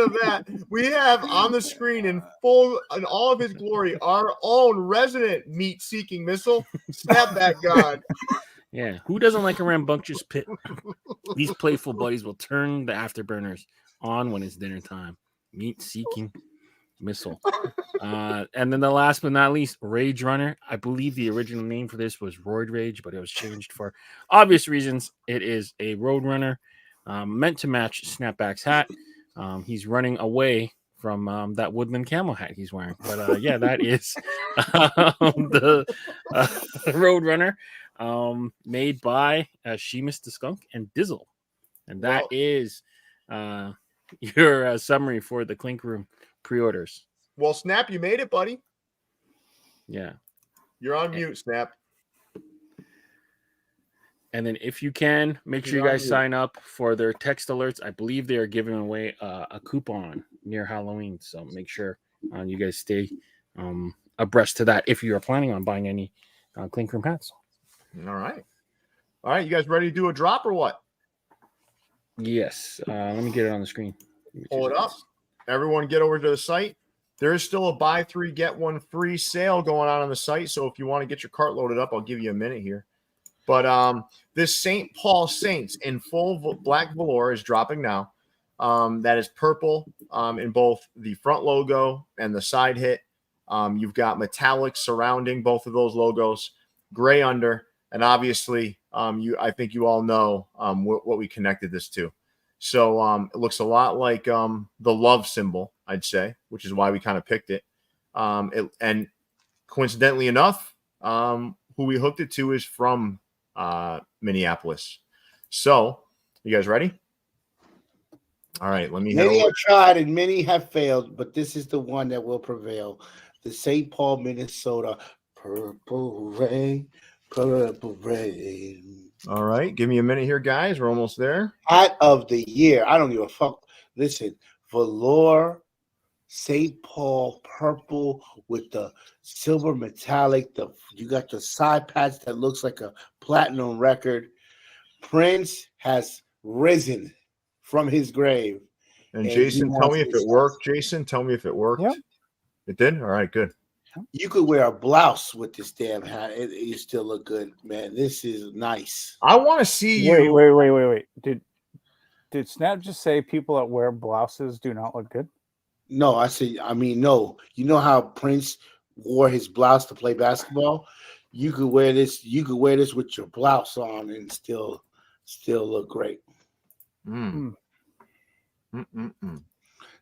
of that, we have on the screen in all of his glory our own resident Meat Seeking Missile, Snapback God. Yeah, who doesn't like a rambunctious pit? These playful buddies will turn the afterburners on when it's dinner time. Meat Seeking Missile. And then the last but not least, Rage Runner. I believe the original name for this was Roid Rage, but it was changed for obvious reasons. It is a Road Runner meant to match Snapback's hat. He's running away from that woodland camel hat he's wearing. But yeah, that is the Road Runner. Made by Sheamus the Skunk and Dizzle. And that is your summary for the Clink Room pre-orders. Well, Snap, you made it, buddy. Yeah. You're on mute, Snap. And then if you can, make sure you guys sign up for their text alerts. I believe they are giving away a coupon near Halloween. So make sure you guys stay abreast to that if you are planning on buying any Clink Room hats. All right. You guys ready to do a drop or what? Yes. Let me get it on the screen. Pull it up. Everyone get over to the site. There is still a buy 3, get 1 free sale going on the site. So if you want to get your cart loaded up, I'll give you a minute here. But this St. Paul Saints in full black velour is dropping now. That is purple in both the front logo and the side hit. You've got metallic surrounding both of those logos, gray under. And obviously, I think you all know what we connected this to. So it looks a lot like the love symbol, I'd say, which is why we kind of picked it. And coincidentally enough, who we hooked it to is from Minneapolis. So, you guys ready? All right, let me. Many have tried and many have failed, but this is the one that will prevail. The St. Paul, Minnesota Purple Rain. Purple Rain. All right, give me a minute here, guys. We're almost there. Hat of the year. I don't give a fuck. Listen, velour, St. Paul purple with the silver metallic. You got the side patch that looks like a platinum record. Prince has risen from his grave. And And Jason, he tell wants me if his it worked. Jason, tell me if it worked. Yep. It did? All right, good. You could wear a blouse with this damn hat. You still look good, man. This is nice. I want to see you. Wait. Did Snap just say people that wear blouses do not look good? No, no. You know how Prince wore his blouse to play basketball? You could wear this. You could wear this with your blouse on and still look great. Mm.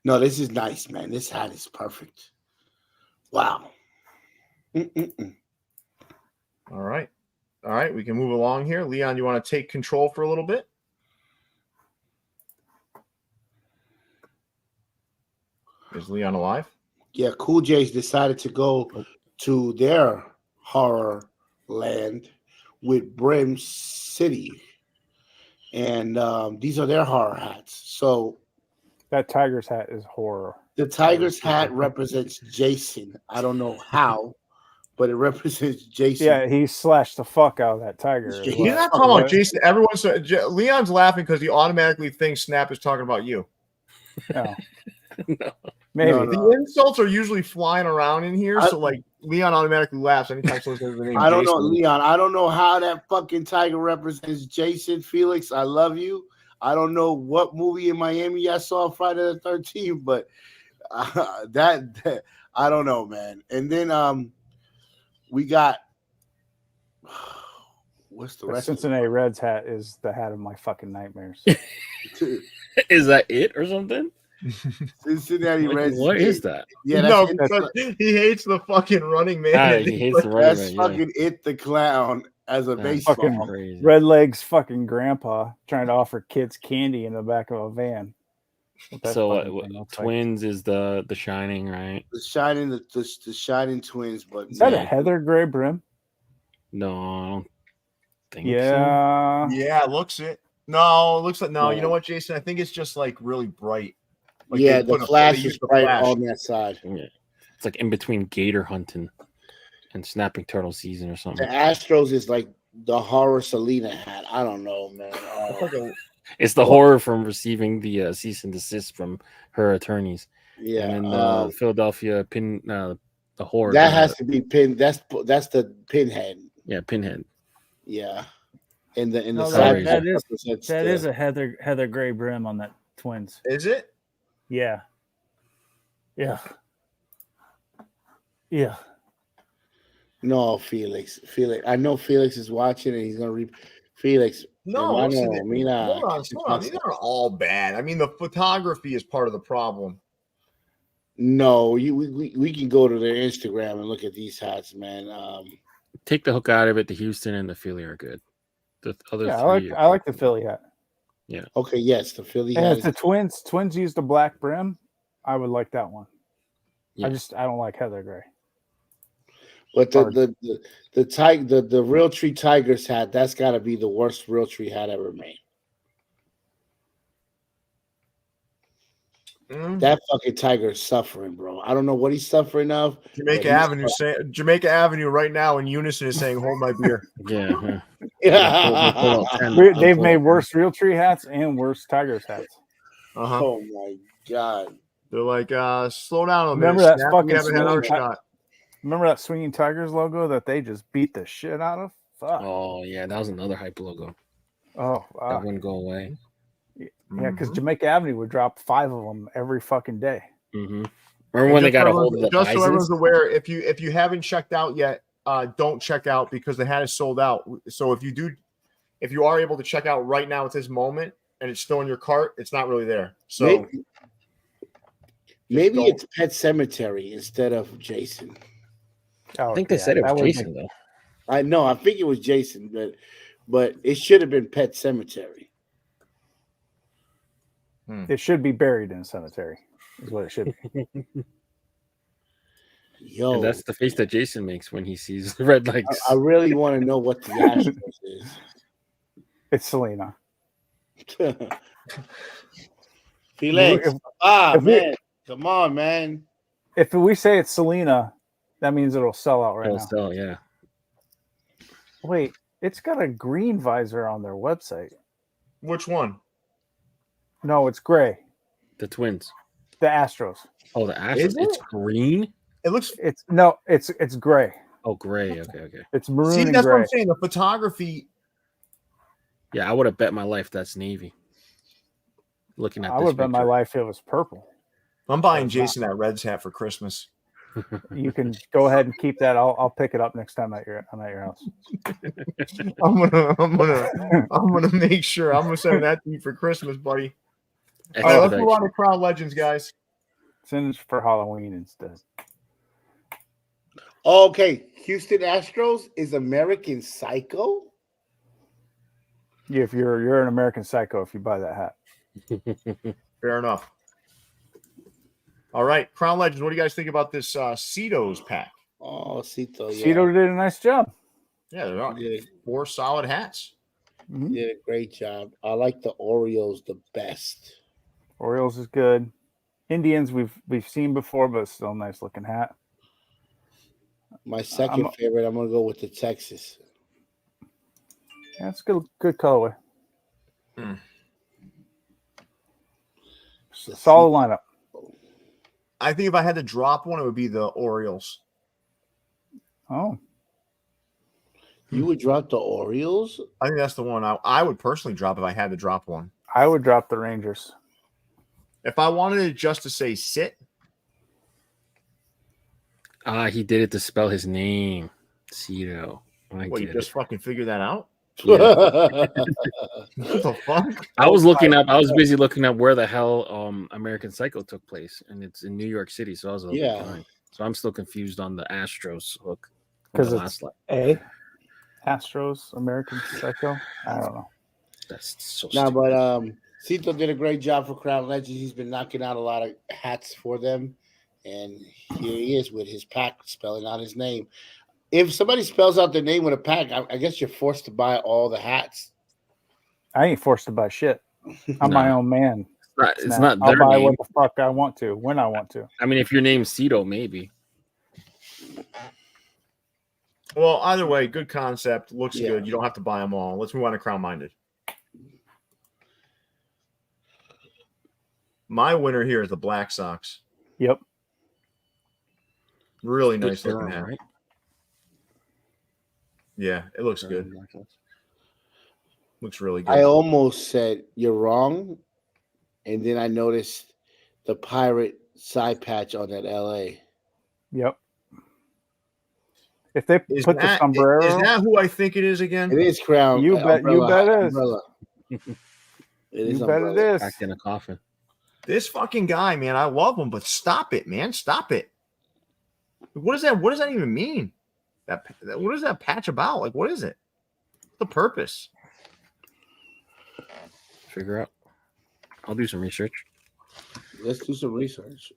No, this is nice, man. This hat is perfect. Wow. All right. We can move along here. Leon, you want to take control for a little bit? Is Leon alive? Yeah, Cool J's decided to go to their horror land with Brim City. And these are their horror hats. So That Tiger's hat is horror. the Tiger's hat represents Jason. I don't know how, but it represents Jason. Yeah, he slashed the fuck out of that tiger. He's He's not talking about Jason. Leon's laughing because he automatically thinks Snap is talking about you. No. No. Maybe. No. The insults are usually flying around in here, so like Leon automatically laughs anytime someone says the name. I don't know, Jason. Leon. I don't know how that fucking tiger represents Jason. Felix, I love you. I don't know what movie in Miami I saw Friday the 13th, but that I don't know, man. And then we got what's the The rest? Cincinnati Reds hat is the hat of my fucking nightmares. Is that it or something? Cincinnati Like, Reds. what is that? Yeah, no, that's because he hates the fucking running man. Ah, he hates the running that's man, yeah. fucking It the Clown as a That's baseball. fucking crazy. Red Leg's fucking grandpa trying to offer kids candy in the back of a van. What that So fucking thing looks like. Twins is the Shining, right? The Shining Twins, but Is that a man, heather gray brim? No, I don't think so. Yeah. Yeah, it looks it. No, it looks like no. No. You know what, Jason? I think it's just like really bright. Like yeah, they the put flash they is use the bright flash. on that side. Yeah. It's like in between gator hunting and snapping turtle season or The something. Astros is like the horror Selena hat. I don't know, man. It's the horror from receiving the cease and desist from her attorneys. Yeah, And then Philadelphia the horror. that has to be pinned. That's the pinhead. Yeah, Pinhead. Yeah, in the No, side that is a heather gray brim on that Twins. Is it? Yeah. No, Felix. I know Felix is watching and he's gonna read. Felix. No, hermano, listen, mira, hold on. These aren't all bad. I mean, the photography is part of the problem. No, we can go to their Instagram and look at these hats, man. Take the hook out of it. The Houston and the Philly are good. The other three. I like the Philly hat. Okay, yes, the Philly And hat. if the Twins used a black brim, I would like that one. Yeah. I don't like heather gray. But the Realtree Tigers hat, that's got to be the worst Realtree hat ever made. That fucking tiger is suffering, bro. I don't know what he's suffering of. Jamaica Avenue right now in unison is saying, "Hold my beer." Yeah. They've made worse Realtree hats and worse Tigers hats. Uh-huh. Oh my god! They're like, slow down a minute. Remember that Snap, fucking we haven't had our swinging shot. Remember that Swinging Tigers logo that they just beat the shit out of? Fuck. Oh yeah, that was another hype logo. Oh, That wow. wouldn't go away. Yeah, because Jamaica Avenue would drop 5 of them every fucking day. Mm-hmm. Remember when they got a hold of the just so everyone's Bisons? aware, if you haven't checked out yet, don't check out because the hat is sold out. So if you are able to check out right now at this moment and it's still in your cart, it's not really there. So maybe it's Pet Cemetery instead of Jason. Oh, I think they said it was Jason though. I know. I think it was Jason, but it should have been Pet Cemetery. It should be buried in a cemetery, is what it should be. Yo, And that's the face that Jason makes when he sees the red legs. I really want to know what the Astros is. It's Selena. Felix, if we- man, come on, man. If we say it's Selena, that means it'll sell out right Oh, now. so, yeah. Wait, it's got a green visor on their website. which one? No, it's gray. The Twins. The Astros. Oh, the Astros. Is It's it? green. It looks. It's gray. Oh, gray. Okay. It's maroon See, and that's what gray. I'm saying. The photography. Yeah, I would have bet my life that's navy. Looking at I this would bet my picture. life it was purple. I'm buying That's Jason that Reds hat for Christmas. You can go ahead and keep that. I'll pick it up next time I'm at your house. I'm gonna make sure. I'm gonna send that to you for Christmas, buddy. All right, let's move on to Crown Legends, guys. Send it for Halloween instead. Okay, Houston Astros is American Psycho. Yeah, if you're an American Psycho if you buy that hat. Fair enough. All right, Crown Legends. What do you guys think about this Cetos pack? Oh, Cito, yeah. Cito did a nice job. Yeah, they're Yeah. 4 solid hats. Mhm. Did a great job. I like the Orioles the best. Orioles is good. Indians we've seen before, but still a nice looking hat. My second favorite, I'm gonna go with the Texas. That's good colorway. Solid lineup. I think if I had to drop one, it would be the Orioles. Oh, You would drop the Orioles? I think that's the one I would personally drop if I had to drop one. I would drop the Rangers. If I wanted it just to say sit, He did it to spell his name. Cito. what, you just fucking figured that out? Yeah. What the fuck? I was busy looking up where the hell American Psycho took place, and it's in New York City. So I was like, Yeah. fine. So I'm still confused on the Astros hook. Because the it's last line. A. Astros, American Psycho. I don't know. That's so No, stupid. but Cito did a great job for Crown Legends. He's been knocking out a lot of hats for them. And here he is with his pack spelling out his name. If somebody spells out their name with a pack, I guess you're forced to buy all the hats. I ain't forced to buy shit. I'm my own man. It's not I'll their buy name. what the fuck I want to when I want to. I mean, if your name's Cito, maybe. Well, either way, good concept. Looks Yeah. good. You don't have to buy them all. Let's move on to Crown Minded. My winner here is the Black Sox. Yep. Really nice looking hat. Right? Yeah, it looks good. Looks really good. I almost said you're wrong. And then I noticed the pirate side patch on that LA. Yep. If they Is put the that, sombrero, is that who I think it is again? It is Crown. You bet it is. Umbrella. It is you bet umbrella. it is. Packed in a coffin. This fucking guy, man, I love him, but stop it, man. Stop it. What is that? What does that even mean? What is that patch about? Like, what is it? What's the purpose? Figure out. I'll do some research. Let's do some research.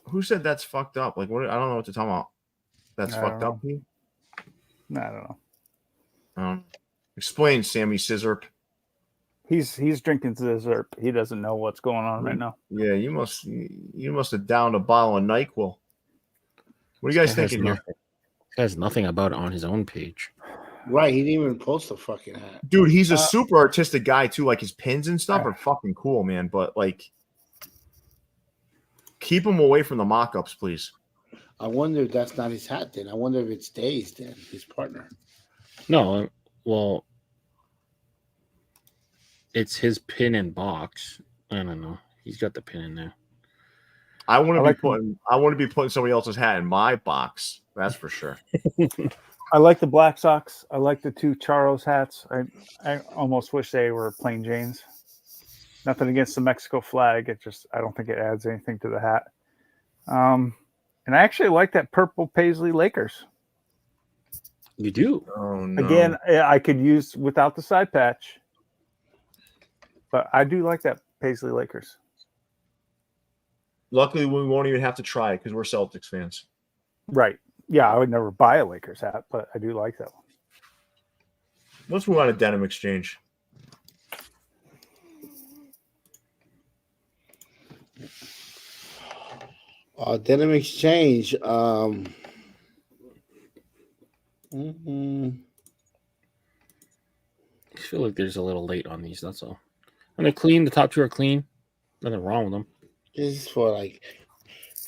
Who said that's fucked up? Like, what? I don't know what to talk about. That's I fucked don't up. Pete? No, I don't know. Explain, Sammy Scissorp. He's drinking dessert. He doesn't know what's going on right now. Yeah, you must have downed a bottle of NyQuil. What are you guys thinking here? He has nothing about it on his own page. Right, he didn't even post a fucking hat. Dude, he's a super artistic guy too. Like his pins and stuff are fucking cool, man. But like, keep him away from the mock-ups, please. I wonder if that's not his hat then. I wonder if it's Days then, his partner. No, well, it's his pin and box. I don't know. He's got the pin in there. I want to be putting somebody else's hat in my box. That's for sure. I like the Black Sox. I like the two Charos hats. I almost wish they were plain Janes. Nothing against the Mexico flag. I don't think it adds anything to the hat. And I actually like that purple Paisley Lakers. You do? Oh no. Again, I could use without the side patch, but I do like that Paisley Lakers. Luckily, we won't even have to try it because we're Celtics fans. Right. Yeah, I would never buy a Lakers hat, but I do like that one. Let's move on to Denim Exchange. Denim Exchange. I feel like there's a little late on these. That's all. And they're clean. The top two are clean. Nothing wrong with them. This is for like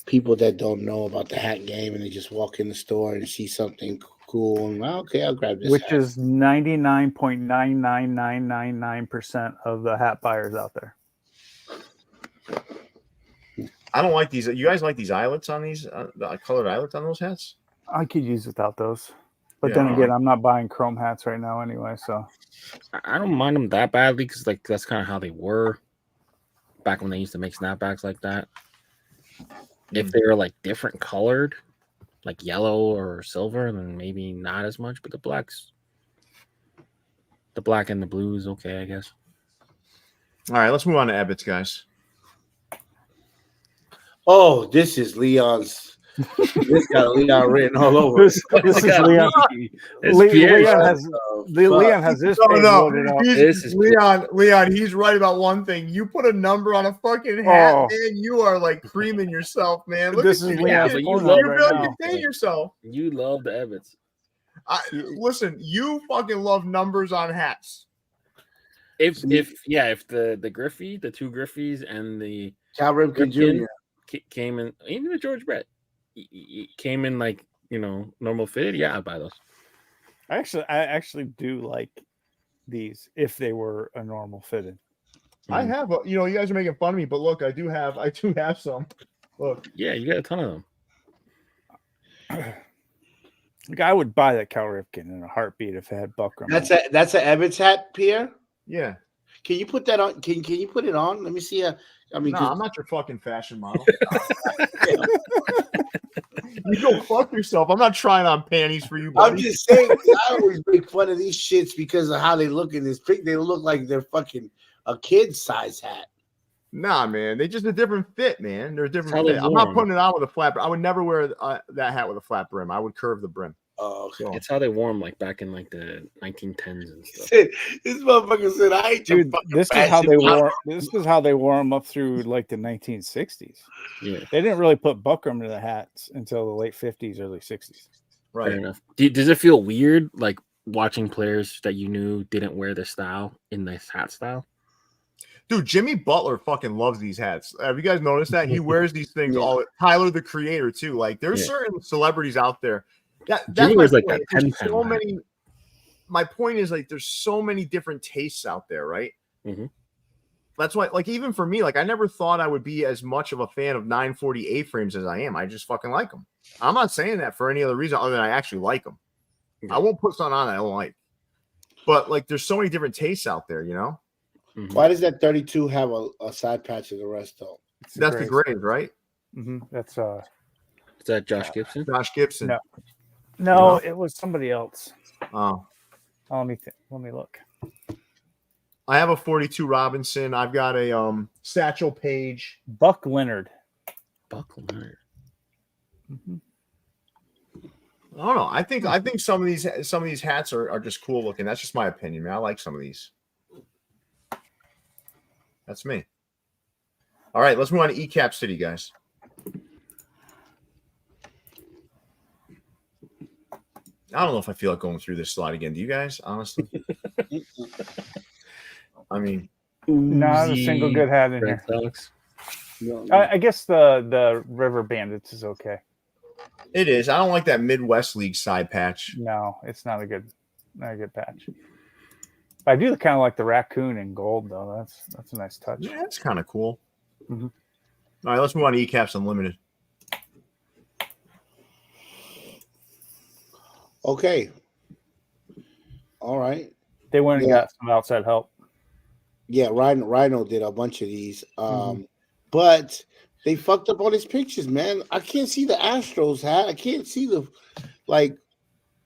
people that don't know about the hat game and they just walk in the store and see something cool and okay, I'll grab this. Which hat. is 99.99999% of the hat buyers out there. I don't like these. You guys like these eyelets on these the colored eyelets on those hats? I could use without those. But Yeah, then I again, like- I'm not buying chrome hats right now anyway, so I don't mind them that badly because like that's kind of how they were back when they used to make snapbacks like that. If they were like different colored, like yellow or silver, then maybe not as much. But the black and the blue is okay, I guess. All right, let's move on to Ebbets, guys. Oh, this is Leon's. This got Leon written all over. this is Leon. Leon has this page loaded up. Leon, he's right about one thing. You put a number on a fucking hat, man, you are like creaming yourself, man. Look This at is you. Leon's You phone really right now. contain yourself. You love the Ebbets. Listen, you fucking love numbers on hats. If the Griffey, the two Griffies, and the Cal Ripken Jr. came in, even the George Brett came in like normal fitted, yeah, I'd buy those. I actually do like these if they were a normal fitted. I have, you guys are making fun of me, but look, I do have some. Look, yeah, you got a ton of them. Like I would buy that Cal Ripken in a heartbeat if it had Buckram. That's an Ebbets hat, Pierre. yeah. Can you put that on? Can you put it on? Let me see. I mean, No, I'm not your fucking fashion model. You go fuck yourself. I'm not trying on panties for you, buddy. I'm just saying. I always make fun of these shits because of how they look in this pic. They look like they're fucking a kid's size hat. Nah, man. They just a different fit, man. They're a different How fit. they I'm not worn. putting it on with a flat brim. I would never wear that hat with a flat brim. I would curve the brim. Oh, okay. So, It's how they wore them like back in like the 1910s and stuff. This motherfucker said, "I ain't Dude, this is how they wore. wore." This is how they wore them up through like the 1960s. Yeah, They didn't really put Buckram to the hats until the late 50s, early 60s. right. fair enough. Does it feel weird like watching players that you knew didn't wear this style in this hat style? Dude, Jimmy Butler fucking loves these hats. Have you guys noticed that? He wears these things Yeah. all. Tyler, the creator, too. Like, there's Yeah. certain celebrities out there. That's Jimmy my wears like point. that There's 10 so pound hat. many. My point is, like, there's so many different tastes out there, right? Mhm. That's why, like, even for me, like, I never thought I would be as much of a fan of 940 A-frames as I am. I just fucking like them. I'm not saying that for any other reason other than I actually like them. Yeah. I won't put something on that I don't like. But, like, there's so many different tastes out there, you know? Mhm. Why does that 32 have a side patch of the rest though? That's the grades, right? That's Is that Josh Gibson? Josh Gibson. No. No, it was somebody else. Oh. Oh, let me look. I have a 42 Robinson. I've got a Satchel Paige. Buck Leonard. Buck Leonard. I don't know. I think some of these hats are just cool looking. That's just my opinion, man. I like some of these. That's me. All right, let's move on to ECAP City, guys. I don't know if I feel like going through this slide again. Do you guys, honestly? I mean, Not a single good hat in Red here. Sox. No, I guess the River Bandits is okay. it is. I don't like that Midwest League side patch. No, it's not a good patch. But I do kind of like the raccoon in gold though. That's a nice touch. Yeah, that's kind of cool. Mhm. All right, let's move on to ECAPs Unlimited. Okay. All right. They went and Yeah. got some outside help. Yeah, Rhino did a bunch of these. But they fucked up all his pictures, man. I can't see the Astros hat. I can't see the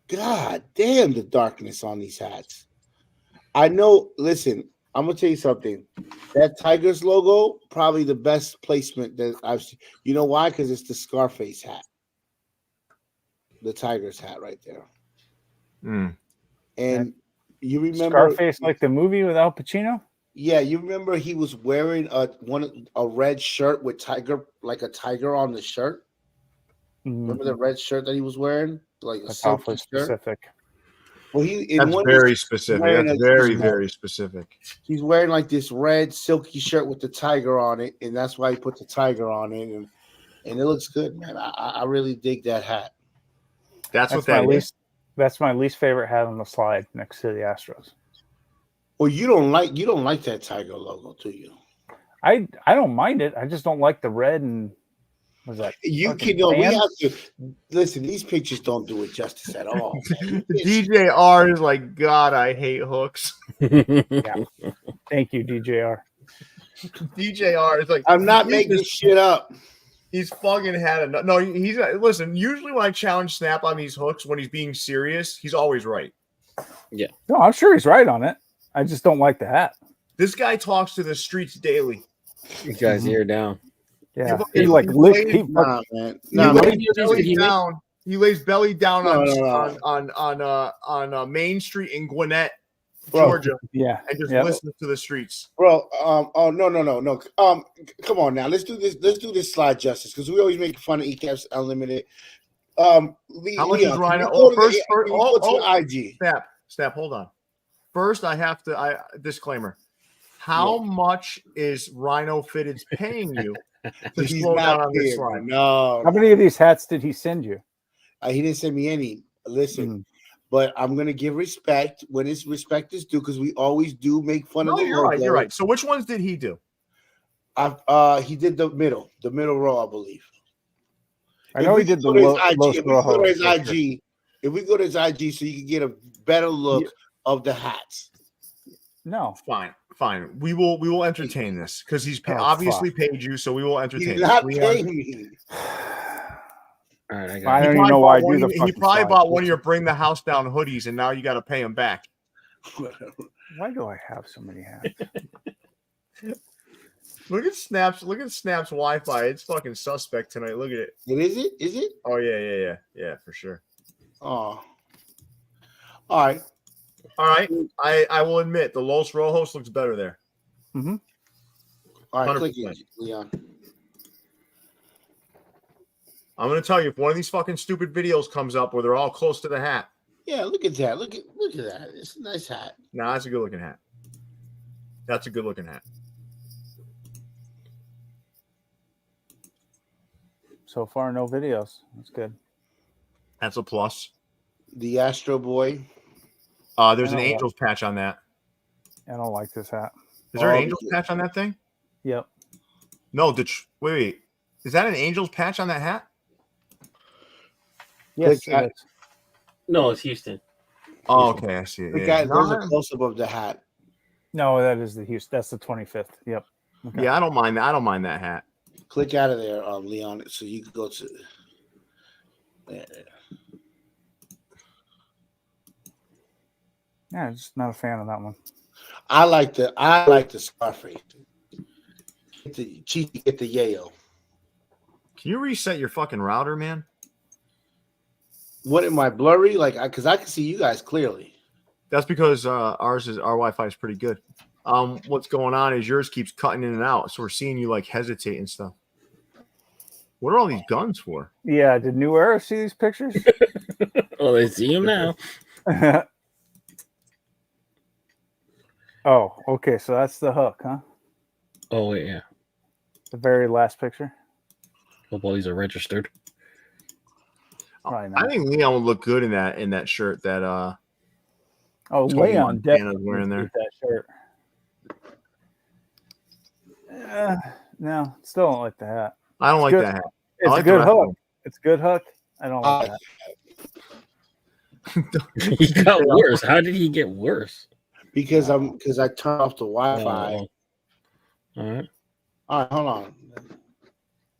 God damn the darkness on these hats. I know, listen, I'm gonna tell you something. That Tigers logo, probably the best placement that I've seen. You know why? Because it's the Scarface hat. The Tigers hat right there. And you remember Scarface, like the movie with Al Pacino? Yeah, you remember he was wearing a red shirt with a tiger on the shirt. Remember the red shirt that he was wearing, like a That's silky awfully shirt. specific. Well, he That's very specific. That's very specific. He's wearing like this red silky shirt with the tiger on it, and that's why he put the tiger on it, and it looks good, man. I really dig that hat. That's what that is. That's my least favorite hat on the slide next to the Astros. Well, you don't like that tiger logo, do you? I don't mind it. I just don't like the red and was that you can know we have to listen. These pictures don't do it justice at all. DJR is like, God, I hate hooks. Yeah. Thank you, DJR. DJR is like, I'm not making this shit up. He's fucking had enough. No, he's listen. Usually when I challenge Snap on these hooks, when he's being serious, he's always right. Yeah. No, I'm sure he's right on it. I just don't like the hat. This guy talks to the streets daily. You guys ear down. Yeah, he like lays belly down on Main Street in Gwinnett, Georgia. Yeah, and just listens to the streets, bro. No. Come on now. Let's do this. Let's do this slide justice because we always make fun of ECAPS Unlimited. How much is Rhino? IG. Snap. Hold on. First, I have to. Disclaimer. How much is Rhino Fitteds paying you to slow down on this slide? No. How many of these hats did he send you? He didn't send me any. Listen, but I'm gonna give respect when it's respect is due because we always do make fun of the you're right. You're right. So which ones did he do? He did the middle row, I believe. I know he did the low IG. If we go to his IG, so you can get a better look of the hats. No, fine. We will entertain this because he's obviously paid you, so we will entertain. He's not paying me. All right, I don't even know why I do the. He probably bought one of your bring the house down hoodies, and now you got to pay him back. Why do I have so many hats? Look at Snap's Wi-Fi. It's fucking suspect tonight. Look at it. Is it? Oh yeah, for sure. Oh, all right. I will admit the Los Rojos looks better there. Mm-hmm. All right, click it, Leon. I'm gonna tell you if one of these fucking stupid videos comes up where they're all close to the hat. Yeah, look at that. Look at that. It's a nice hat. Nah, that's a good looking hat. So far, no videos. That's good. That's a plus. The Astro Boy. There's an Angels patch on that. I don't like this hat. Is there an Angels patch on that thing? Yep. No, wait. Is that an Angels patch on that hat? Yes, it is. No, it's Houston. Oh, okay, I see it. There's a close-up of the hat. No, that is the Houston. That's the 25th. Yep. Okay. Yeah, I don't mind that. I don't mind that hat. Click out of there, Leon, so you can go to. Yeah, I'm just not a fan of that one. I like the Scarface. Get the yayo. Can you reset your fucking router, man? What am I blurry? Because I can see you guys clearly. That's because our Wi-Fi is pretty good. What's going on is yours keeps cutting in and out, so we're seeing you like hesitate and stuff. What are all these guns for? Yeah, did New Era see these pictures? Oh, they see him now. Oh, okay. So that's the hook, huh? Oh wait, yeah. The very last picture. Hope all these are registered. I think Leon would look good in that shirt that Leon definitely wearing there. That shirt. No, still don't like the hat. I don't like that hat. It's a good hook. It's a good hook. I don't like that. He got worse. How did he get worse? Because I turned off the Wi-Fi. All right, hold on.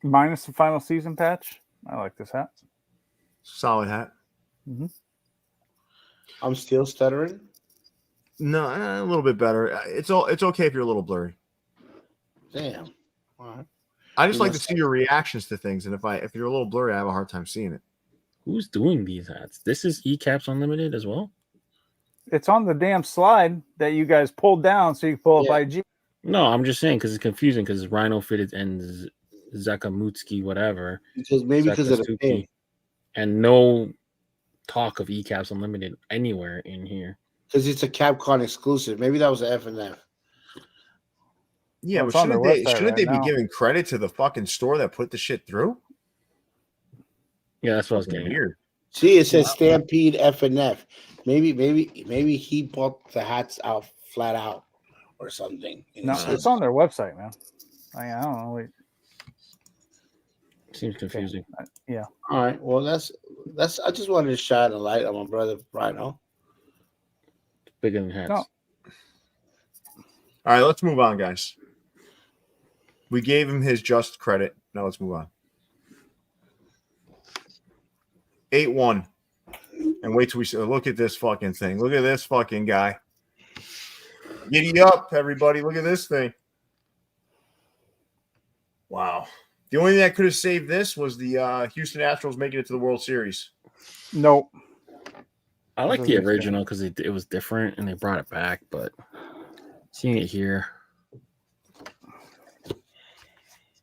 Minus the final season patch. I like this hat. Solid hat. Mm-hmm. I'm still stuttering. No, a little bit better. It's okay if you're a little blurry. Damn. All right. I just like to see your reactions to things, and if you're a little blurry, I have a hard time seeing it. Who's doing these hats? This is ECAPS Unlimited as well. It's on the damn slide that you guys pulled down so you can pull up IG. No, I'm just saying because it's confusing because it's Rhino Fitted and Zakamutski, whatever. Because of the pin. And no talk of eCaps Unlimited anywhere in here. Because it's a Capcom exclusive. Maybe that was an F&F. Yeah, Well, it's but on their shouldn't website they right be now. giving credit to the fucking store that put the shit through? Yeah, that's what I was getting. Weird. See, it says Stampede F&F. Maybe he bought the hats out flat out or something. And No, it's on their website, man. I don't know. Seems confusing. Yeah. All right. Well, that's. I just wanted to shine a light on my brother Rhino. Bigger than hats. No. All right, let's move on, guys. We gave him his just credit. Now let's move on. 8-1. And wait till we see. Look at this fucking thing. Look at this fucking guy. Giddy up, everybody. Look at this thing. Wow. The only thing that could have saved this was the Houston Astros making it to the World Series. Nope. I like the original because it was different and they brought it back, but seeing it here.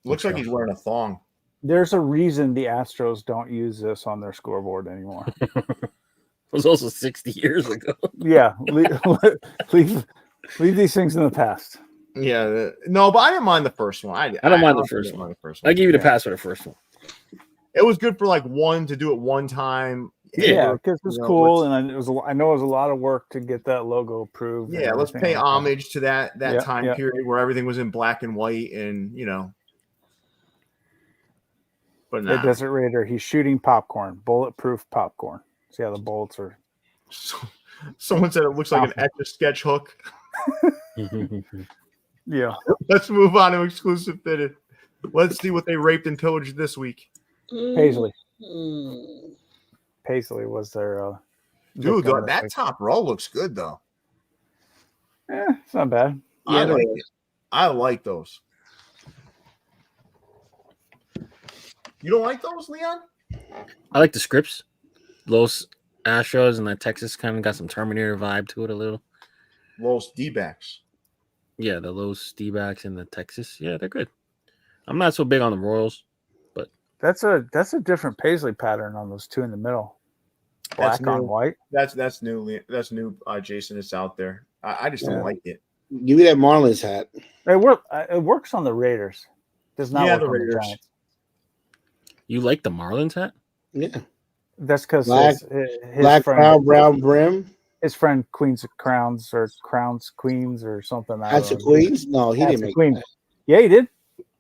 Looks like he's wearing a thong. There's a reason the Astros don't use this on their scoreboard anymore. It was also 60 years ago. Yeah. Leave these things in the past. Yeah. No, but I didn't mind the first one. I don't mind the first one. I give you the pass for the first one. It was good for like one to do it one time. Yeah, because it was cool, and I know it was a lot of work to get that logo approved. Yeah, let's pay homage to that time period where everything was in black and white, and But the Desert Raider, he's shooting popcorn, bulletproof popcorn. See how the bullets are. Someone said it looks like an Etch-a-Sketch hook. Yeah. Let's move on to exclusive fitted. Let's see what they raped and pillaged this week. Paisley. Paisley was their dude. That top row looks good though. Yeah, it's not bad. I like those. You don't like those, Leon? I like the scripts. Los Astros and the Texas kind of got some Terminator vibe to it a little. Los D-backs. Yeah, the Los D-backs and the Texas. Yeah, they're good. I'm not so big on the Royals, but that's a different Paisley pattern on those two in the middle. Black on white. That's new. That's new. Jason, it's out there. I just don't like it. Give me that Marlins hat. It works on the Raiders. Does not work the on Raiders. the Giants. You like the Marlins hat? Yeah. That's because his black friend, crown, brown brim. His friend Queens of Crowns or Crowns Queens or something. Hats of Queens? No, he didn't make Queens. that. Yeah, he did.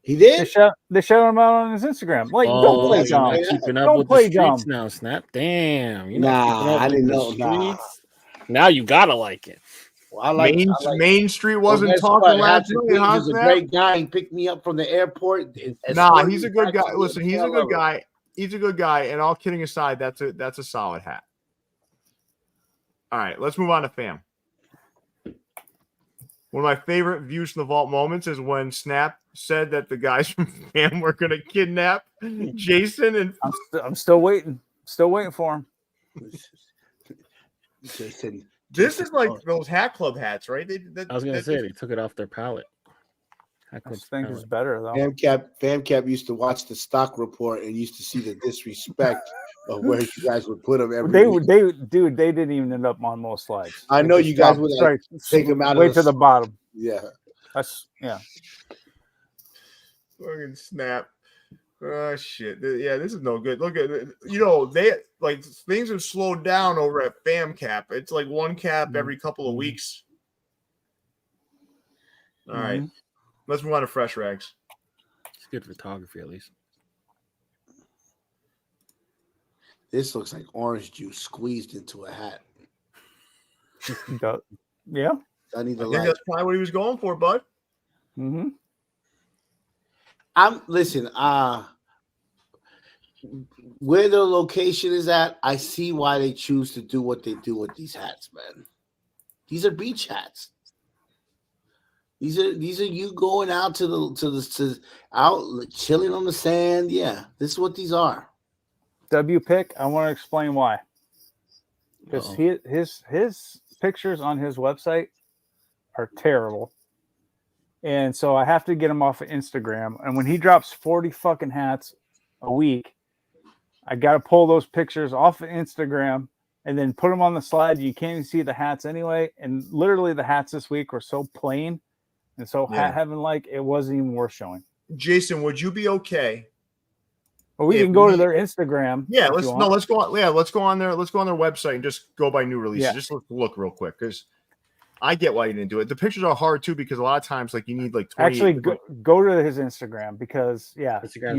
He did? They shouted him out on his Instagram. Like, don't play dumb. Keeping up Don't with play the streets dumb. now, Snap. Damn. I didn't know. Nah. Now you gotta like it. Well, Main Street wasn't talking last night, huh? He's a great guy. He picked me up from the airport. Nah, he's a good guy. Listen, he's a good guy. He's a good guy. And all kidding aside, that's a solid hat. All right, let's move on to Fam. One of my favorite views from the vault moments is when Snap said that the guys from Fam were going to kidnap Jason, and I'm still waiting. Still waiting for him. This is like those Hat Club hats, right? I was gonna say they took it off their palette. I think it's better though. FamCap used to watch the stock report and used to see the disrespect of where you guys would put them every week. They didn't even end up on most slides. I know you guys would take them out way to the bottom. Yeah. Yeah. Fucking Snap. Oh shit. Yeah, this is no good. Look at it. They like things have slowed down over at FamCap. It's like one cap every couple of weeks. All right. Let's move on to Fresh Rags. It's good photography, at least. This looks like orange juice squeezed into a hat. Yeah. I think that's probably what he was going for, bud. Mm-hmm. Listen, where the location is at, I see why they choose to do what they do with these hats, man. These are beach hats. These are you going out to out chilling on the sand. Yeah, this is what these are. W pick. I want to explain why. Because his pictures on his website are terrible, and so I have to get him off of Instagram. And when he drops 40 fucking hats a week, I got to pull those pictures off of Instagram and then put them on the slide. You can't even see the hats anyway. And literally the hats this week were so plain and so hat heaven-like, it wasn't even worth showing. Jason, would you be okay? But we can go to their Instagram. Yeah, let's go on. Yeah, let's go on there. Let's go on their website and just go by new releases. Yeah. Just look real quick because I get why you didn't do it. The pictures are hard too because a lot of times like you need like 20. Actually, go to his Instagram because you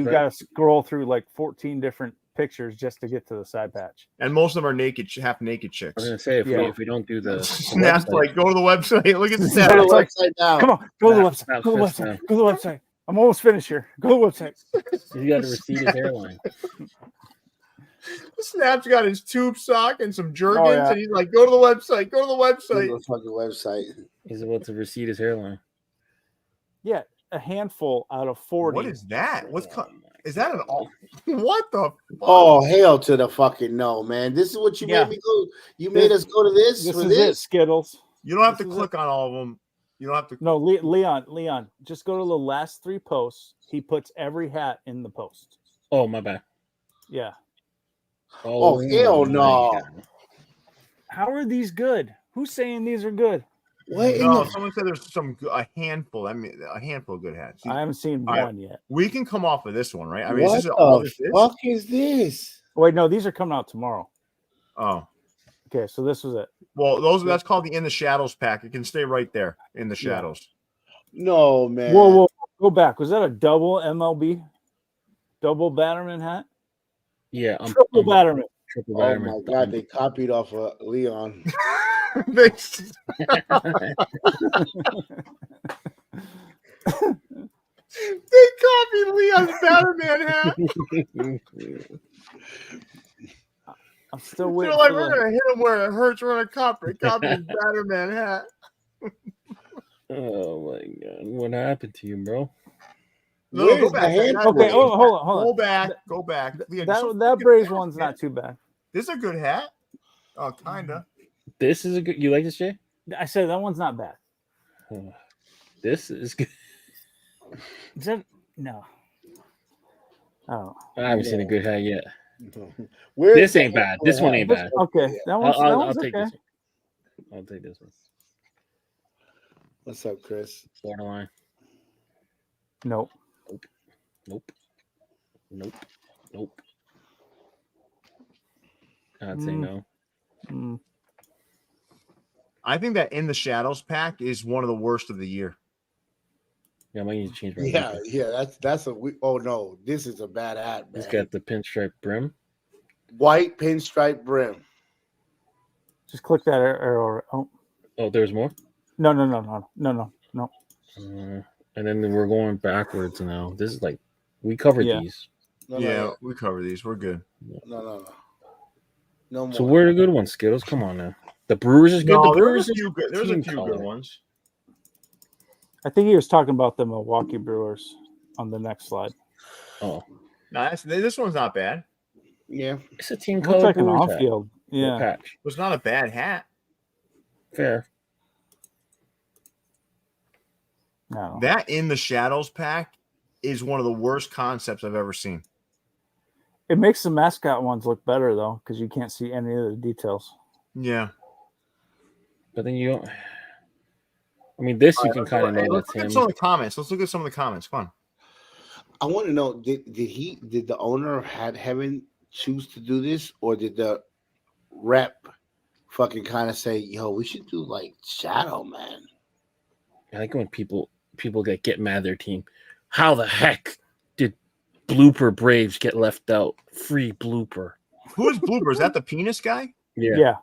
got to scroll through like 14 different pictures just to get to the side patch. And most of them are naked, half naked chicks. I was gonna say if we don't do the Snap's like go to the website. Look at the Go to the website now. Come on, go to the website. Go to the website. Go to the website. I'm almost finished here. Go to the website. You got to receipt his hairline. Snap's got his tube sock and some jergens, and he's like, "Go to the website. Go to the website." Go to the fucking website. He's about to receipt his hairline. Yeah, a handful out of 40. What is that? Is that an all? What the? Fuck? Oh, hell to the fucking no, man! This is what you made me go. You made us go to this. This is it, Skittles. You don't have to click on all of them. You don't have to. No, Leon, just go to the last 3 posts. He puts every hat in the post. Oh, my bad. Yeah. Oh hell no! How are these good? Who's saying these are good? What? No, someone said there's a handful. I mean, a handful of good hats. I haven't seen one yet. We can come off of this one, right? I mean, what is this all this the fuck is this? Wait, no, these are coming out tomorrow. Oh. Okay, so this was it. Well, that's called the In the Shadows pack. It can stay right there in the shadows. No, man. Whoa, go back. Was that a double MLB? Double Batterman hat? Yeah, triple Batterman. Triple Oh Batterman. my god, they copied off of Leon. They copied Leon's Batterman hat. I'm still waiting. They're like, we're gonna hit him where it hurts. We're gonna copy his Batterman hat. Oh my god, what happened to you, bro? No, go back. Okay, hold on. Go back. Leon, that Braves one's not too bad. This is a good hat. Oh, kinda. This is a good. You like this, Jay? I said that one's not bad. This is good. Is that no? Oh, I haven't seen a good hat yet. Where's This ain't bad. This one ain't bad. okay. That one's, I'll take okay. this one. I'll take this one. What's up, Chris? Borderline. Nope. Nope. I'd say no. I think that In the Shadows pack is one of the worst of the year. Yeah, I might need to change my Yeah. That's a. Oh no, this is a bad hat, man. It's got the pinstripe brim. White pinstripe brim. Just click that arrow. Oh, there's more. No. Mm-hmm. And then we're going backwards now. This is like we covered these. No, we cover these. We're good. No more. So where are the good ones, Skittles? Come on now. The Brewers is good. No, The Brewers there's a few good ones. I think he was talking about the Milwaukee Brewers on the next slide. Oh, No, this one's not bad. Yeah, it's a team Looks color. like an Brewers hat. off-field. Yeah. Patch. It's not a bad hat. Fair. No. That In the Shadows pack is one of the worst concepts I've ever seen. It makes the mascot ones look better though, because you can't see any of the details. Yeah. But then you don't. I mean, this you can kind of know Let's that's look him. at some of the comments. Let's look at some of the comments. Come on. I want to know: did the owner of Hat Heaven choose to do this, or did the rep fucking kind of say, "Yo, we should do like Shadow Man"? I like when people get mad at their team. How the heck did Blooper Braves get left out? Free Blooper. Who is Blooper? Is that the penis guy? Yeah.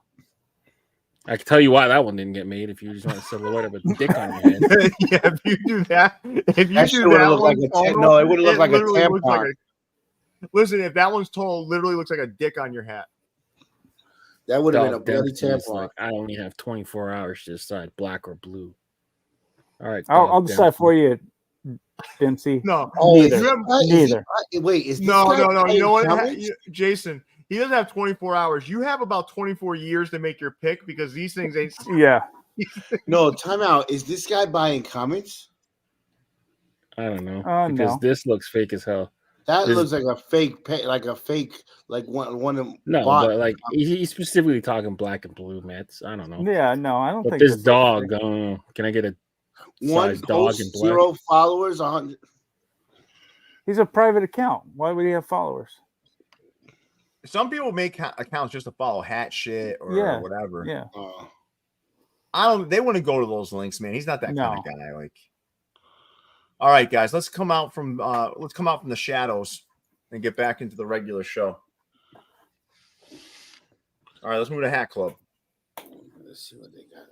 I can tell you why that one didn't get made if you just want a silhouette of a dick on your head. Yeah, if you do that, it would look like it would look like a tampon. Listen, if that one's tall, literally looks like a dick on your hat. That would have been a Dog bloody Dempsey is tampon. like, I only have 24 hours to decide black or blue. All right. I'll decide for you, Dempsey. No, Neither. Wait, is this no. guy You know what, comics? Jason? He doesn't have 24 hours. You have about 24 years to make your pick because these things ain't. Yeah. No, time out. Is this guy buying comments? I don't know Oh, because no. this looks fake as hell. That looks like a fake, like one of No, bought. but like he's specifically talking black and blue Mets. I don't know. Yeah, no, I don't But think this that's dog, can I get a One size dog in post, black? 0 followers, 100. He's a private account. Why would he have followers? Some people make accounts just to follow hat shit or whatever. Yeah. They wouldn't go to those links, man. He's not that kind of guy. Like, all right, guys, let's come out from the shadows and get back into the regular show. All right, let's move to Hat Club. Let's see what they got.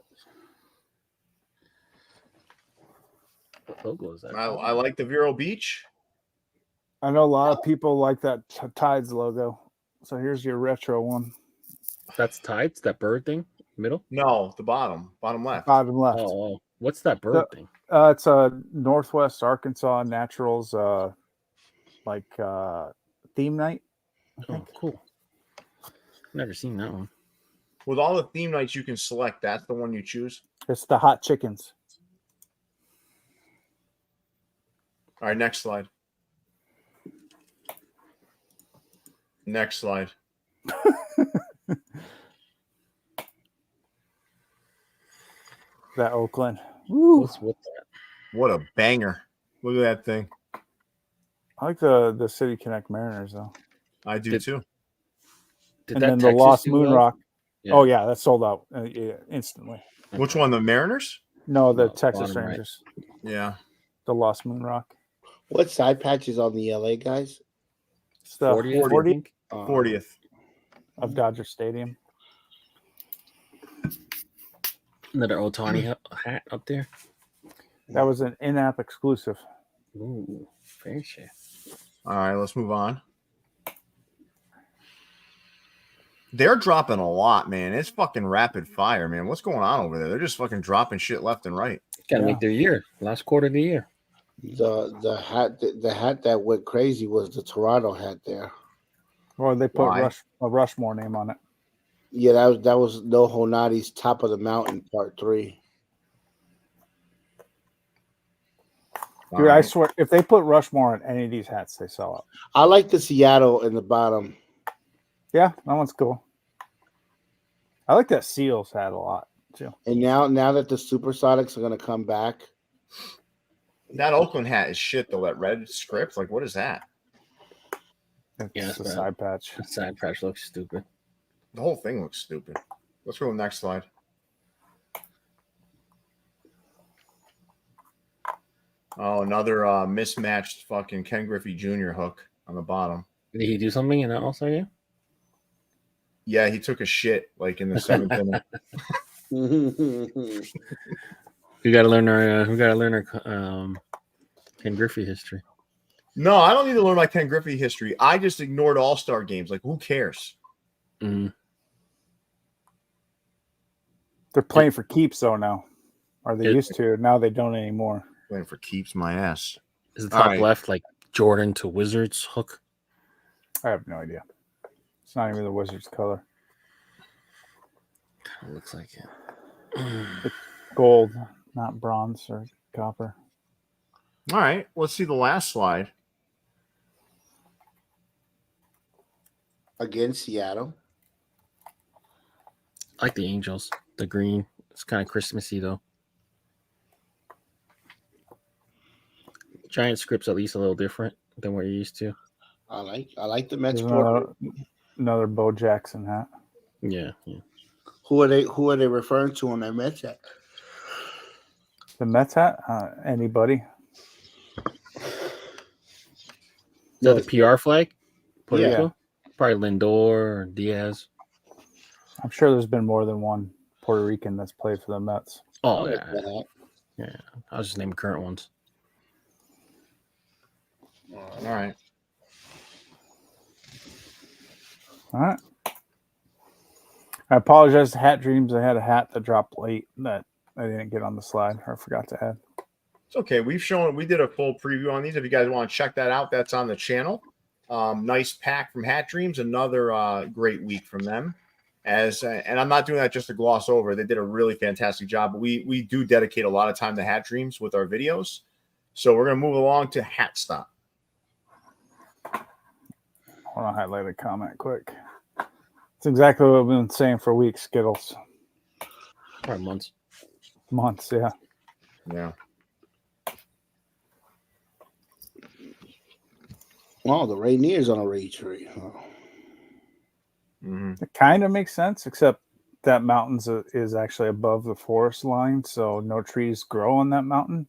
What logo is that? I like the Vero Beach. I know a lot of people like that Tides logo. So here's your retro one. That's Tides, that bird thing, middle? No, the bottom left. Bottom left. Oh, what's that bird thing? It's a Northwest Arkansas Naturals theme night. Oh, cool. Never seen that one. With all the theme nights you can select, that's the one you choose. It's the hot chickens. All right, next slide. Next slide. That Oakland. Woo. What's with that? What a banger. Look at that thing. I like the City Connect Mariners, though. I do too. Did And that then the Texas Lost do Moon well? Rock. Yeah. Oh, yeah, that sold out instantly. Which one? The Mariners? No, the No, Texas bottom right. Rangers. Yeah. The Lost Moon Rock. What side patches on the LA guys? It's the 40th, I 40 think? 40th. of Dodger Stadium. Another Otani hat up there. That was an in-app exclusive. Ooh, fair share. All right, let's move on. They're dropping a lot, man. It's fucking rapid fire, man. What's going on over there? They're just fucking dropping shit left and right. Gotta make their year. Last quarter of the year. The hat that went crazy was the Toronto hat there. Or they put Why? a Rushmore name on it. Yeah, that was No Honati's Top of the Mountain Part 3. All Dude, I right. swear, if they put Rushmore on any of these hats, they sell out. I like the Seattle in the bottom. Yeah, that one's cool. I like that Seals hat a lot, too. And now that the Supersonics are going to come back, That Oakland hat is shit, though. That red script. Like, what is that? It's Yeah, a it's side patch. The side patch looks stupid. The whole thing looks stupid. Let's go to the next slide. Oh, another mismatched fucking Ken Griffey Jr. hook on the bottom. Did he do something in that also again? Yeah, he took a shit like in the seventh inning. We gotta learn our Ken Griffey history. No, I don't need to learn my Ken Griffey history. I just ignored All-Star games. Like, who cares? Mm. They're playing for keeps, though, now. Or they used to. Now they don't anymore. Playing for keeps my ass. Is the top All right. left like Jordan to Wizards hook? I have no idea. It's not even the Wizards color. Kind of looks like it. Gold, not bronze or copper. All right, let's see the last slide. against Seattle. I like the Angels. The green. It's kind of Christmassy though. Giant script's at least a little different than what you're used to. I like the Mets. Another Bo Jackson hat. Yeah, yeah. Who are they referring to on that Mets hat? The Mets hat? Anybody. Is that the PR flag? Puerto Yeah. Rico? Probably Lindor or Diaz. I'm sure there's been more than one Puerto Rican that's played for the Mets. Oh, I like yeah. that hat. Yeah. I was just naming current ones. All right. All right. I apologize to Hat Dreams. I had a hat that dropped late that I didn't get on the slide or forgot to add. It's okay. We did a full preview on these. If you guys want to check that out, that's on the channel. Nice pack from Hat Dreams. Another great week from them. And I'm not doing that just to gloss over. They did a really fantastic job. But we do dedicate a lot of time to Hat Dreams with our videos. So we're going to move along to Hat Stop. want to highlight a comment quick. It's exactly what I've been saying for weeks, Skittles. Probably months. Months, yeah. Yeah. Oh, the Rainier's on a raid tree. Oh. Mm-hmm. It kind of makes sense, except that mountain's is actually above the forest line, so no trees grow on that mountain.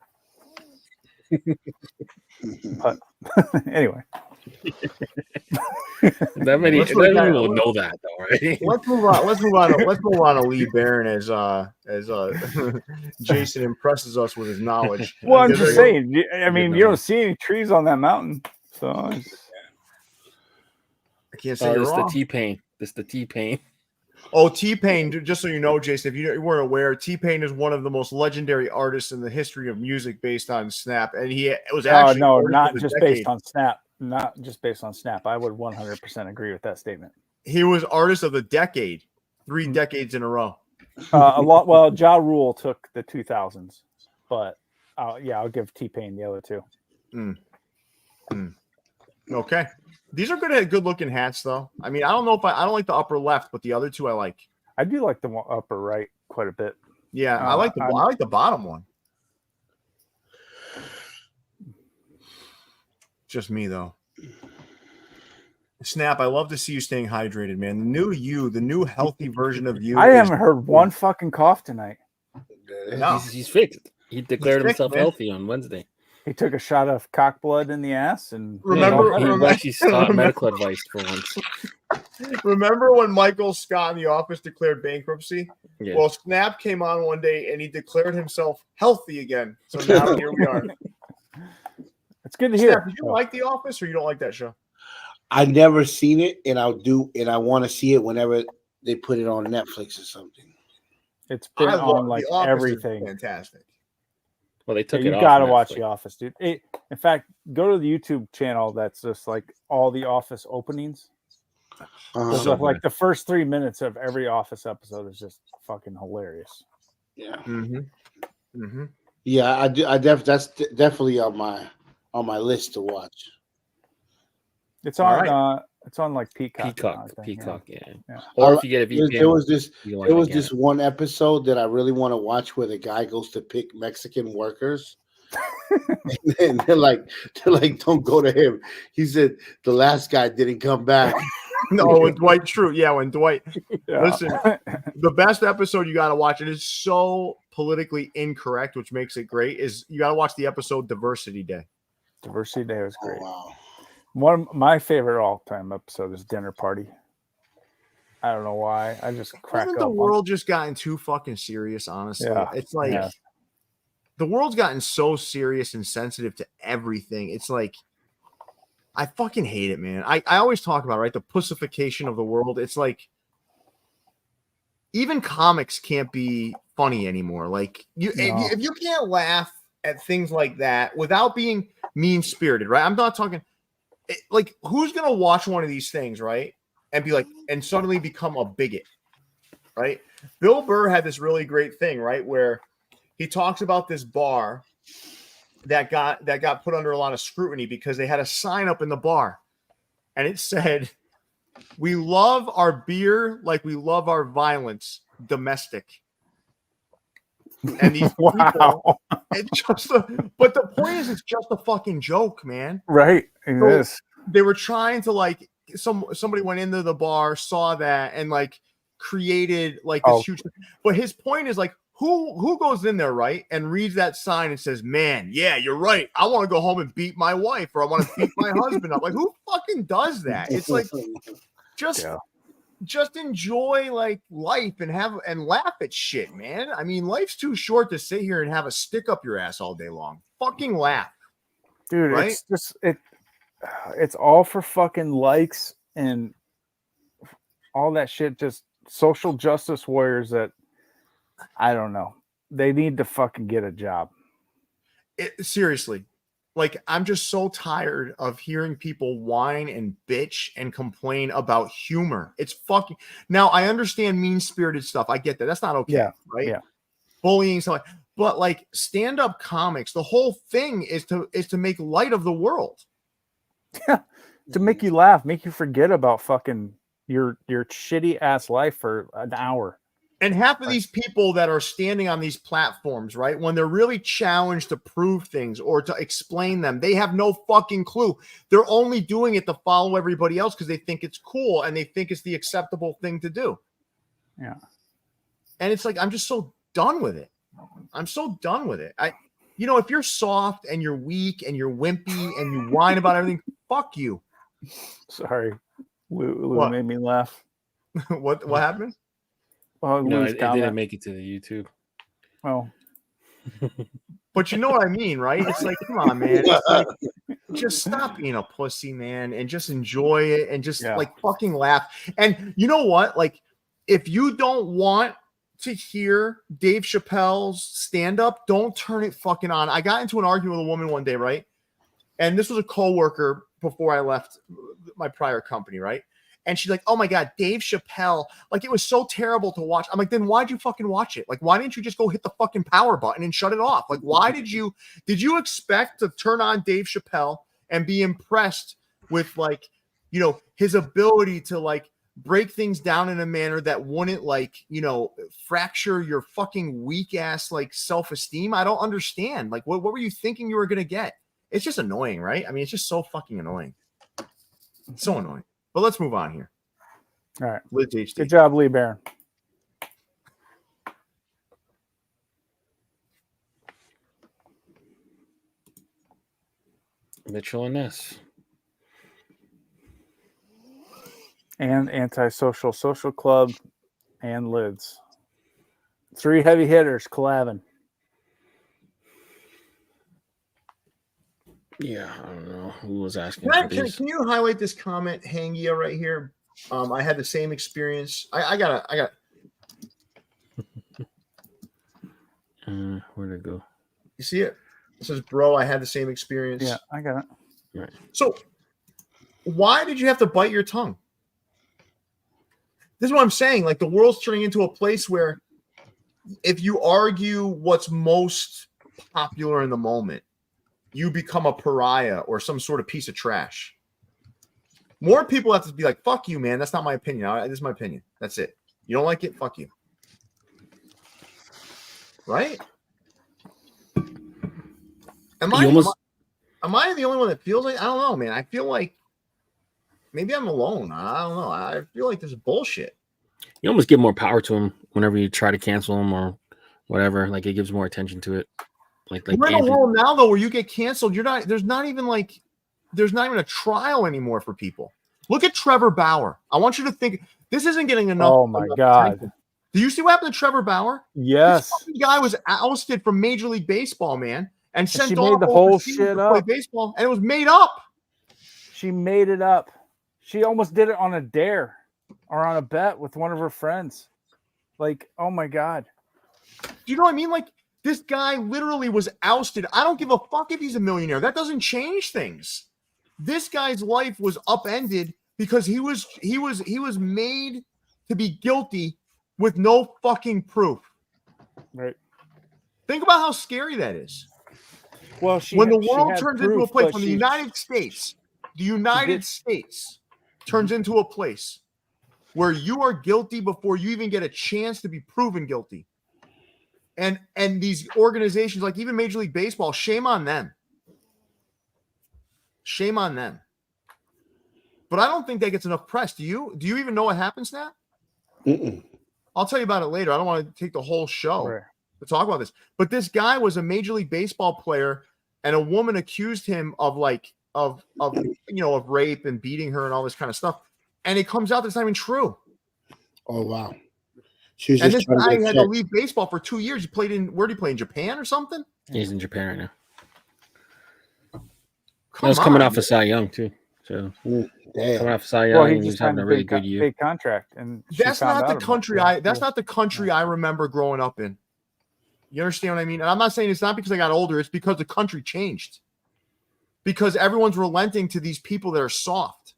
But anyway. That many Let's people look at- will know that though, right? Let's move on. Let's move on to Lee Barron as Jason impresses us with his knowledge. Well, I'm Because just saying. I mean, you don't see any trees on that mountain, so I can't say you're This wrong. the T-Pain. This the T-Pain. Oh, T-Pain, just so you know, Jason, if you weren't aware, T-Pain is one of the most legendary artists in the history of music based on Snap. And he was actually no, artist not of the just decade. based on Snap. Not just based on Snap. I would 100% agree with that statement. He was artist of the decade, 3 decades in a row. A lot. Well, Ja Rule took the 2000s, but I'll give T-Pain the other two. Okay. These are good looking hats, though. I mean, I don't know if I don't like the upper left, but the other two I like. I do like the upper right quite a bit. Yeah, I like the bottom one. Just me, though. Snap, I love to see you staying hydrated, man. The new healthy version of you. I haven't heard one fucking cough tonight. No. He's fixed. He declared He's fixed, himself man. healthy on Wednesday. He took a shot of cock blood in the ass and He actually sought medical advice for once. Remember when Michael Scott in The Office declared bankruptcy? Yeah. Well, Snap came on one day and he declared himself healthy again. So now here we are. It's good to hear. Snap, did you like The Office or you don't like that show? I never seen it, and I want to see it whenever they put it on Netflix or something. It's been on like The Office is everything. fantastic. Well, they took You it off. gotta Netflix. watch The Office, dude. In fact, go to the YouTube channel. That's just like all the Office openings. Uh-huh. Like the first 3 minutes of every Office episode is just fucking hilarious. Yeah. Mm-hmm. Yeah, I do. That's definitely on my list to watch. It's on. All It's on like Peacock. Peacock, yeah. Yeah. Or if you get a VPN, There was this you There was get this it. one episode that I really want to watch where the guy goes to pick Mexican workers. And they're like, don't go to him. He said the last guy didn't come back. No, when Dwight Schrute. Yeah, when Dwight. Yeah. Listen, the best episode you got to watch, it is so politically incorrect, which makes it great, is you got to watch the episode Diversity Day. Diversity Day was great. Oh, wow. One of my favorite all-time episode is Dinner Party. I don't know why. I just crack Hasn't up. the world just gotten too fucking serious, honestly? Yeah. It's like Yeah. the world's gotten so serious and sensitive to everything. It's like I fucking hate it, man. I always talk about, right, the pussification of the world. It's like even comics can't be funny anymore. Like if you can't laugh at things like that without being mean-spirited, right? I'm not talking like who's gonna watch one of these things, right? And be like, and suddenly become a bigot, right? Bill Burr had this really great thing, right? Where he talks about this bar that got put under a lot of scrutiny because they had a sign up in the bar and it said, "We love our beer like we love our violence, domestic." And these people, it's just but the point is, it's just a fucking joke, man. Right. It So is. they were trying to like somebody went into the bar, saw that, and like created like this huge. But his point is like, who goes in there, right, and reads that sign and says, "Man, yeah, you're right. I want to go home and beat my wife, or I want to beat my husband up." Like, who fucking does that? It's like just enjoy like life and laugh at shit, man. I mean, life's too short to sit here and have a stick up your ass all day long. Fucking laugh, Dude, right? it's just it's all for fucking likes and all that shit. Just social justice warriors that I don't know. They need to fucking get a job. Seriously, like I'm just so tired of hearing people whine and bitch and complain about humor. It's fucking. Now I understand mean-spirited stuff. I get that. That's not okay, right? Yeah. Bullying stuff, but like stand-up comics, the whole thing is to make light of the world. Yeah. to make you laugh, make you forget about fucking your shitty ass life for an hour. And half of these people that are standing on these platforms, right, when they're really challenged to prove things or to explain them, they have no fucking clue. They're only doing it to follow everybody else because they think it's cool and they think it's the acceptable thing to do. Yeah. And it's like, I'm just so done with it. I'm so done with it. If you're soft and you're weak and you're wimpy and you whine about everything, fuck you. Sorry. Lou made me laugh. What happened? Well, No, it didn't make it to the YouTube. Well, but you know what I mean, right? It's like, come on, man. It's like, just stop being a pussy, man, and just enjoy it and just like fucking laugh. And you know what? Like, if you don't want to hear Dave Chappelle's stand-up, don't turn it fucking on. I got into an argument with a woman one day, right? And this was a coworker before I left my prior company, right? And she's like, oh my God, Dave Chappelle. Like, it was so terrible to watch. I'm like, then why'd you fucking watch it? Like, why didn't you just go hit the fucking power button and shut it off? Like, why did you expect to turn on Dave Chappelle and be impressed with, like, his ability to, like, break things down in a manner that wouldn't, like, fracture your fucking weak ass, like, self-esteem? I don't understand. Like, what were you thinking you were going to get? It's just annoying, right? I mean, it's just so fucking annoying. It's so annoying. But let's move on here. All right. Liz HD. Good job, Lee Barron. Mitchell and Ness. And Antisocial Social Club and Lids. 3 heavy hitters collabing. Yeah, I don't know who was asking. Can you highlight this comment, Hangia, right here? I had the same experience. I got. Where'd it go? You see it? It says, "Bro, I had the same experience." Yeah, I got it. Right. So, why did you have to bite your tongue? This is what I'm saying. Like, the world's turning into a place where, if you argue what's most popular in the moment, you become a pariah or some sort of piece of trash. More people have to be like, fuck you, man. That's not my opinion. This is my opinion. That's it. You don't like it? Fuck you. Right? Am I the only one that feels like? I don't know, man. I feel like maybe I'm alone. I don't know. I feel like this is bullshit. You almost give more power to him whenever you try to cancel him or whatever. Like, it gives more attention to it. Like we're in a world now, though, where you get canceled. There's not even a trial anymore for people. Look at Trevor Bauer. I want you to think this isn't getting enough. Oh my God. Attention. Do you see what happened to Trevor Bauer? Yes. This guy was ousted from Major League Baseball, man, and sent she off made the whole to shit play up. baseball, and it was made up. She made it up. She almost did it on a dare or on a bet with one of her friends. Like, oh my God. Do you know what I mean? Like, this guy literally was ousted. I don't give a fuck if he's a millionaire. That doesn't change things. This guy's life was upended because he was made to be guilty with no fucking proof. Right. Think about how scary that is. Well, when the world turns proof, into a place, when the United States turns into a place where you are guilty before you even get a chance to be proven guilty. And these organizations, like even Major League Baseball, shame on them. Shame on them. But I don't think that gets enough press. Do you even know what happens now? I'll tell you about it later. I don't want to take the whole show to talk about this. But this guy was a Major League Baseball player, and a woman accused him of rape and beating her and all this kind of stuff. And it comes out that's not even true. Oh wow. And this guy had to leave baseball for 2 years. He played where did he play, in Japan or something? He's in Japan right now. He's coming off of Cy Young too. So coming off of Cy Young, well, he's having a really good year. Big contract, and that's not the country. That's not the country I remember growing up in. You understand what I mean? And I'm not saying it's not because I got older. It's because the country changed. Because everyone's relenting to these people that are soft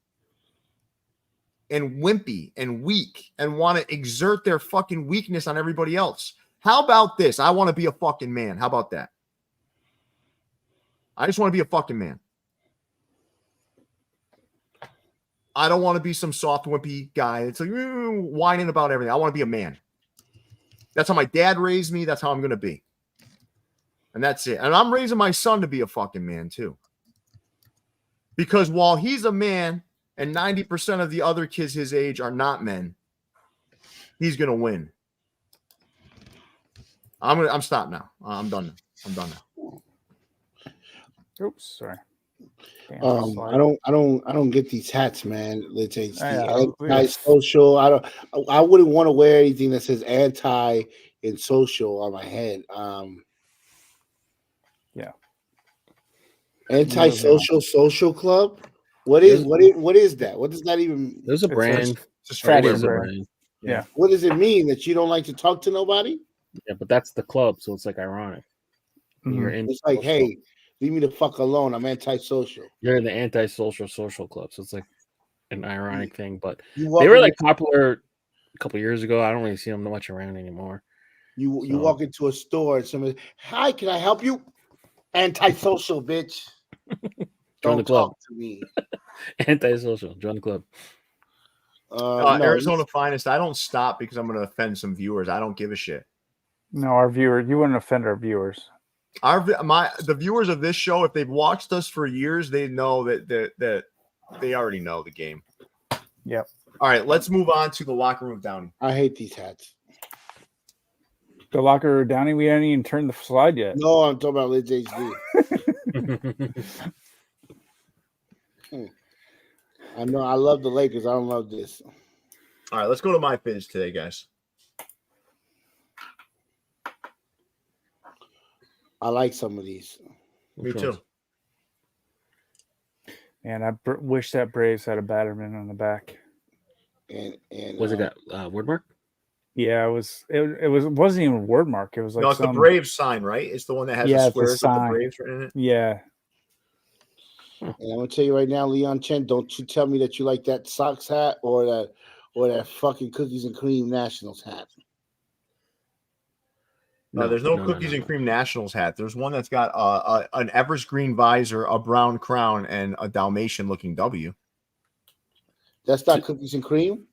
and wimpy and weak and want to exert their fucking weakness on everybody else. How about this? I want to be a fucking man. How about that? I just want to be a fucking man. I don't want to be some soft, wimpy guy. It's like whining about everything. I want to be a man. That's how my dad raised me. That's how I'm going to be. And that's it. And I'm raising my son to be a fucking man too. Because while he's a man and 90% of the other kids his age are not men, he's going to win. I'm stopped now. I'm done now. Oops, sorry. Damn, I don't get these hats, man. Let's say it's Yeah, the anti-social. I wouldn't want to wear anything that says anti and social on my head. Yeah. Anti-social social club. What is that? What does that even? There's a brand. It's fashion There's a brand. brand. Yeah. What does it mean that you don't like to talk to nobody? Yeah, but that's the club, so it's like ironic. You're in. It's like, hey, leave me the fuck alone. I'm antisocial. You're in the anti-social social club, so it's like an ironic thing. But You they were walk like popular a couple years ago. I don't really see them much around anymore. You So- walk into a store and somebody, hi, can I help you? Antisocial, bitch. Join Don't the club. talk to me. Anti-social. Join the club. No, Arizona Finest. I don't stop because I'm going to offend some viewers. I don't give a shit. No, our viewer, you wouldn't offend our viewers. The viewers of this show, if they've watched us for years, they know that they already know the game. Yep. All right, let's move on to the locker room down. I hate these hats. The locker Downey, we haven't even turned the slide yet. No, I'm talking about Lids HD. I know I love the Lakers. I don't love this. All right, let's go to my fizz today, guys. I like some of these. Me too. And I wish that Braves had a Batterman on the back. And Was it got Woodmark? Yeah, it wasn't even a word mark. It was like No, it's the Braves sign, right? It's the one that has the squares with the Braves written in it. Yeah. And I'm gonna tell you right now, Leon Chen, don't you tell me that you like that Sox hat or that fucking cookies and cream Nationals hat. There's no cookies and cream Nationals hat. There's one that's got an Everest green visor, a brown crown, and a Dalmatian looking W. That's not cookies and cream.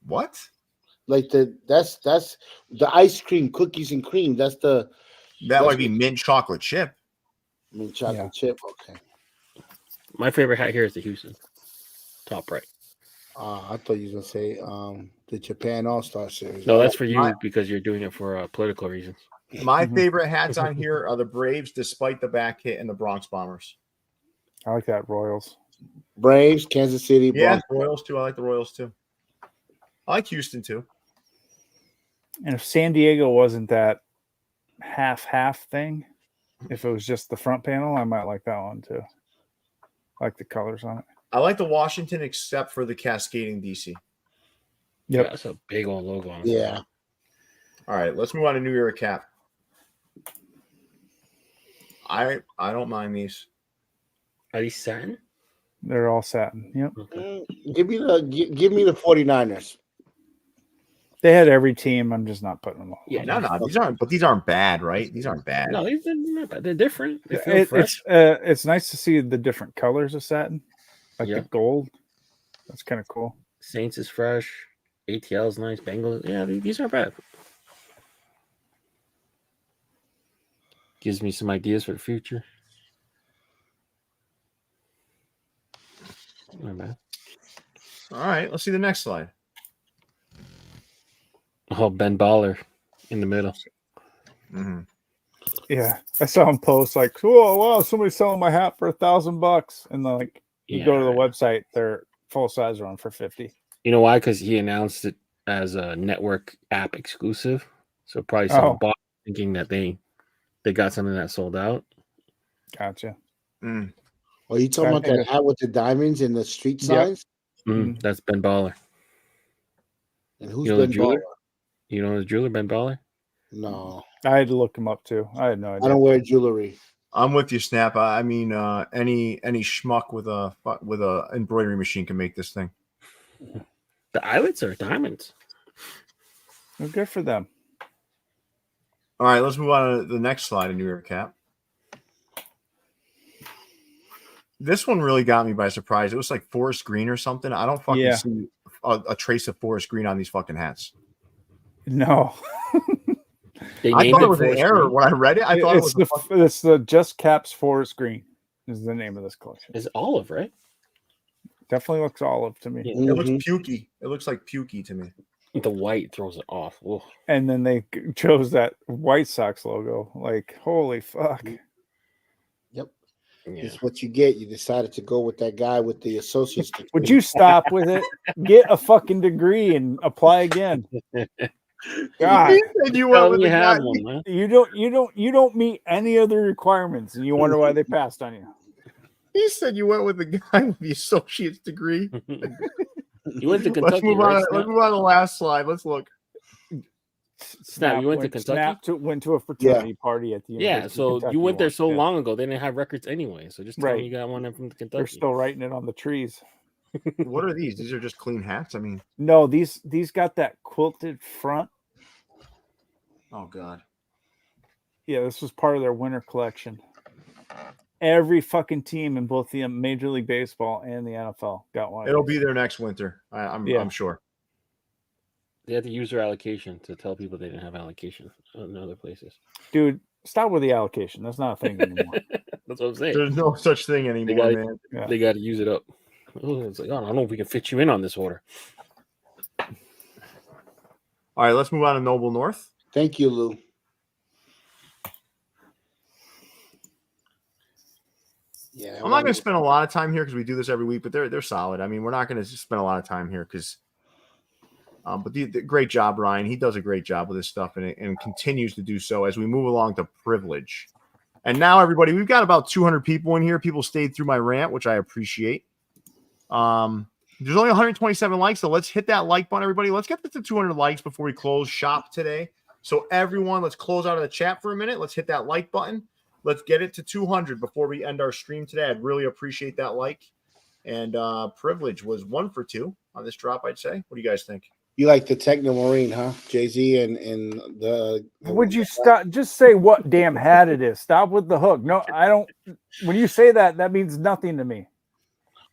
What? Like that's the ice cream, cookies and cream. That might be mint chocolate chip. Mint chocolate chip. Okay. My favorite hat here is the Houston. Top right. I thought you were gonna say the Japan All-Star Series. No, that's for you because you're doing it for political reasons. My favorite hats on here are the Braves, despite the back hit, and the Bronx Bombers. I like that Royals. Braves, Kansas City. Yeah, Royals too. I like the Royals too. I like Houston too. And if San Diego wasn't that half thing, if it was just the front panel, I might like that one too. I like the colors on it. I like the Washington except for the cascading DC. Yep. Yeah, that's a big old logo on it. Yeah. All right, let's move on to New Era cap. I don't mind these. Are these satin? They're all satin. Yep. Okay. Give me the 49ers. They had every team. I'm just not putting them all. Yeah, No, these aren't bad, right? These aren't bad. No, they're not bad. They're different. They feel fresh. It's nice to see the different colors of satin, like the gold. That's kind of cool. Saints is fresh. ATL is nice. Bengals, yeah, these aren't bad. Gives me some ideas for the future. Not bad. All right, let's see the next slide. Oh, Ben Baller in the middle. Mm-hmm. Yeah, I saw him post like, "Oh wow, somebody's selling my hat for $1,000," and like you go to the website, they're full size one for $50. You know why? Because he announced it as a network app exclusive. So probably someone bought thinking that they got something that sold out. Gotcha. Mm. Are you talking about that hat with the diamonds and the street signs? That's Ben Baller. And who's Ben Baller? You know the jeweler, Ben Baller? No. I had to look him up too. I had no idea. I don't wear jewelry. I'm with you, Snap. I mean, any schmuck with a embroidery machine can make this thing. The eyelets are diamonds. Well, good for them. All right, let's move on to the next slide in New York cap. This one really got me by surprise. It was like forest green or something. I don't fucking see a trace of forest green on these fucking hats. No. I thought it was an error when I read it. I thought it's the Just Caps Forest Green is the name of this collection. It's olive, right? Definitely looks olive to me. It looks pukey. It looks like pukey to me. The white throws it off. Ugh. And then they chose that White Sox logo. Like, holy fuck. Yep. Yeah. It's what you get. You decided to go with that guy with the associate's degree. Would you stop with it? Get a fucking degree and apply again. God, He said you went with the guy. one, man. you don't meet any other requirements, and you wonder why they passed on you. He said you went with the guy with the associate's degree. You went to Kentucky. Let's move on. Let's move on to the last slide. Let's look. Snap, you went to Kentucky? Snap went to a fraternity party at the Yeah, University so of Kentucky you went there once, so long ago, they didn't have records anyway. So just tell me you got one from Kentucky. They're still writing it on the trees. What are these? These are just clean hats. I mean, no, these got that quilted front. Oh God. Yeah, this was part of their winter collection. Every fucking team in both the Major League Baseball and the NFL got one. It'll be there next winter. I'm sure. They had to use their allocation to tell people they didn't have allocation in other places. Dude, stop with the allocation. That's not a thing anymore. That's what I'm saying. There's no such thing anymore, man. Yeah. They got to use it up. It's like, I don't know if we can fit you in on this order. All right, let's move on to Noble North. Thank you, Lou. Yeah, I'm not going to spend a lot of time here because we do this every week, but they're solid. I mean, we're not going to spend a lot of time here because, but the great job, Ryan. He does a great job with this stuff and continues to do so as we move along to Privilege. And now, everybody, we've got about 200 people in here. People stayed through my rant, which I appreciate. There's only 127 likes, so let's hit that like button, everybody. Let's get to 200 likes before we close shop today. So everyone, let's close out of the chat for a minute. Let's hit that like button. Let's get it to 200 before we end our stream today. I'd really appreciate that like. And Privilege was 1 for 2 on this drop, I'd say. What do you guys think? You like the Techno Marine, huh? Jay-Z and the Would you stop? Just say what damn hat it is. Stop with the hook. No, I don't. When you say that, that means nothing to me.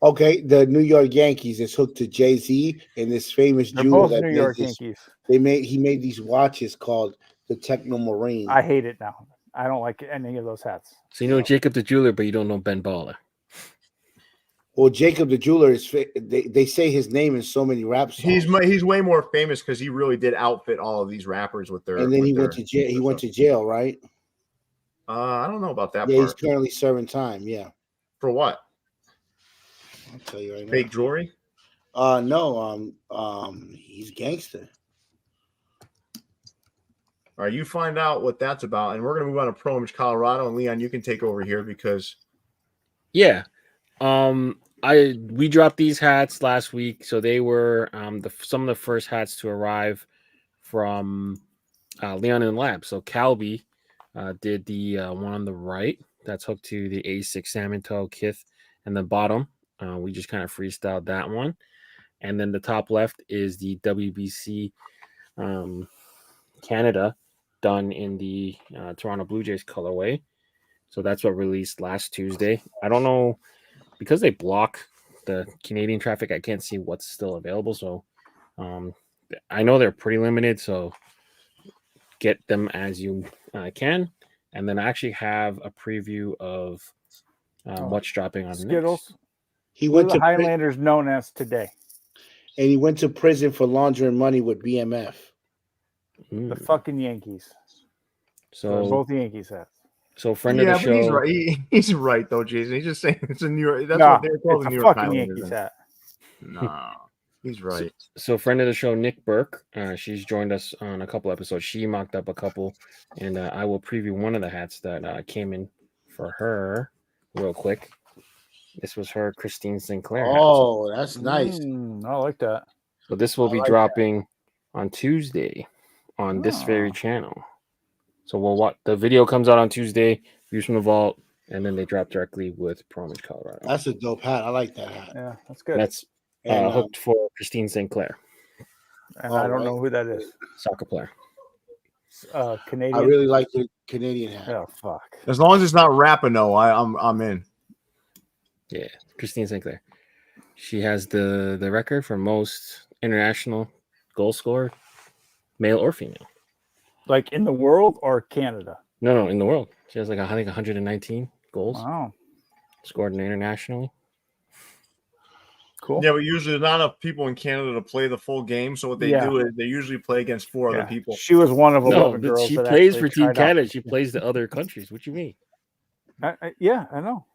Okay, the New York Yankees is hooked to Jay-Z and this famous They're jeweler both that New made York this, Yankees. he made these watches called the Techno Marine. I hate it now. I don't like any of those hats. So you know Jacob the jeweler, but you don't know Ben Baller. Well, Jacob the jeweler is they say his name in so many rap songs. He's way more famous because he really did outfit all of these rappers with their. And then he went to jail. He went to jail, right? I don't know about that. Yeah, part. He's currently serving time. Yeah. For what? I'll tell you right now. Fake jewelry? No. He's gangster. All right, you find out what that's about, and we're gonna move on to Pro Image Colorado. And Leon, you can take over here because. Yeah. We dropped these hats last week, so they were some of the first hats to arrive from Leon and Lab. So Calby did the one on the right that's hooked to the A6 salmon toe kith, and the bottom we just kind of freestyled that one, and then the top left is the WBC Canada done in the Toronto Blue Jays colorway. So that's what released last Tuesday. I don't know. Because they block the Canadian traffic, I can't see what's still available. So I know they're pretty limited. So get them as you can. And then I actually have a preview of what's dropping on Skittles. next. He went to Highlanders known as today. And he went to prison for laundering money with BMF. The fucking Yankees. So both the Yankees hats. So friend of the show. He's right. He's right though, Jason. He's just saying it's a New York. That's no, what they're called. It's the New a York fucking Highlanders. Yankees hat. No, he's right. So friend of the show, Nick Burke. She's joined us on a couple episodes. She mocked up a couple, and I will preview one of the hats that came in for her real quick. This was her Christine Sinclair hat. Oh, that's nice. I like that. So this will be dropping on Tuesday on this very channel. So what the video comes out on Tuesday, views from the vault, and then they drop directly with Pro Image Colorado. That's a dope hat. I like that hat. Yeah, that's good. That's hooked for Christine Sinclair. And I don't know who that is. Soccer player. Canadian. I really like the Canadian hat. Oh fuck. As long as it's not Rapinoe, I'm in. Yeah, Christine Sinclair. She has the record for most international goal scorer, male or female. Like in the world or Canada? No, in the world. She has like I think 119 goals Wow, scored internationally. cool. Yeah, but usually there's not enough people in Canada to play the full game. So what they do is they usually play against four other people. She was one of 11 No, girls she that plays actually for Team tried out. Canada. She plays the other countries. What you mean? Yeah, I know.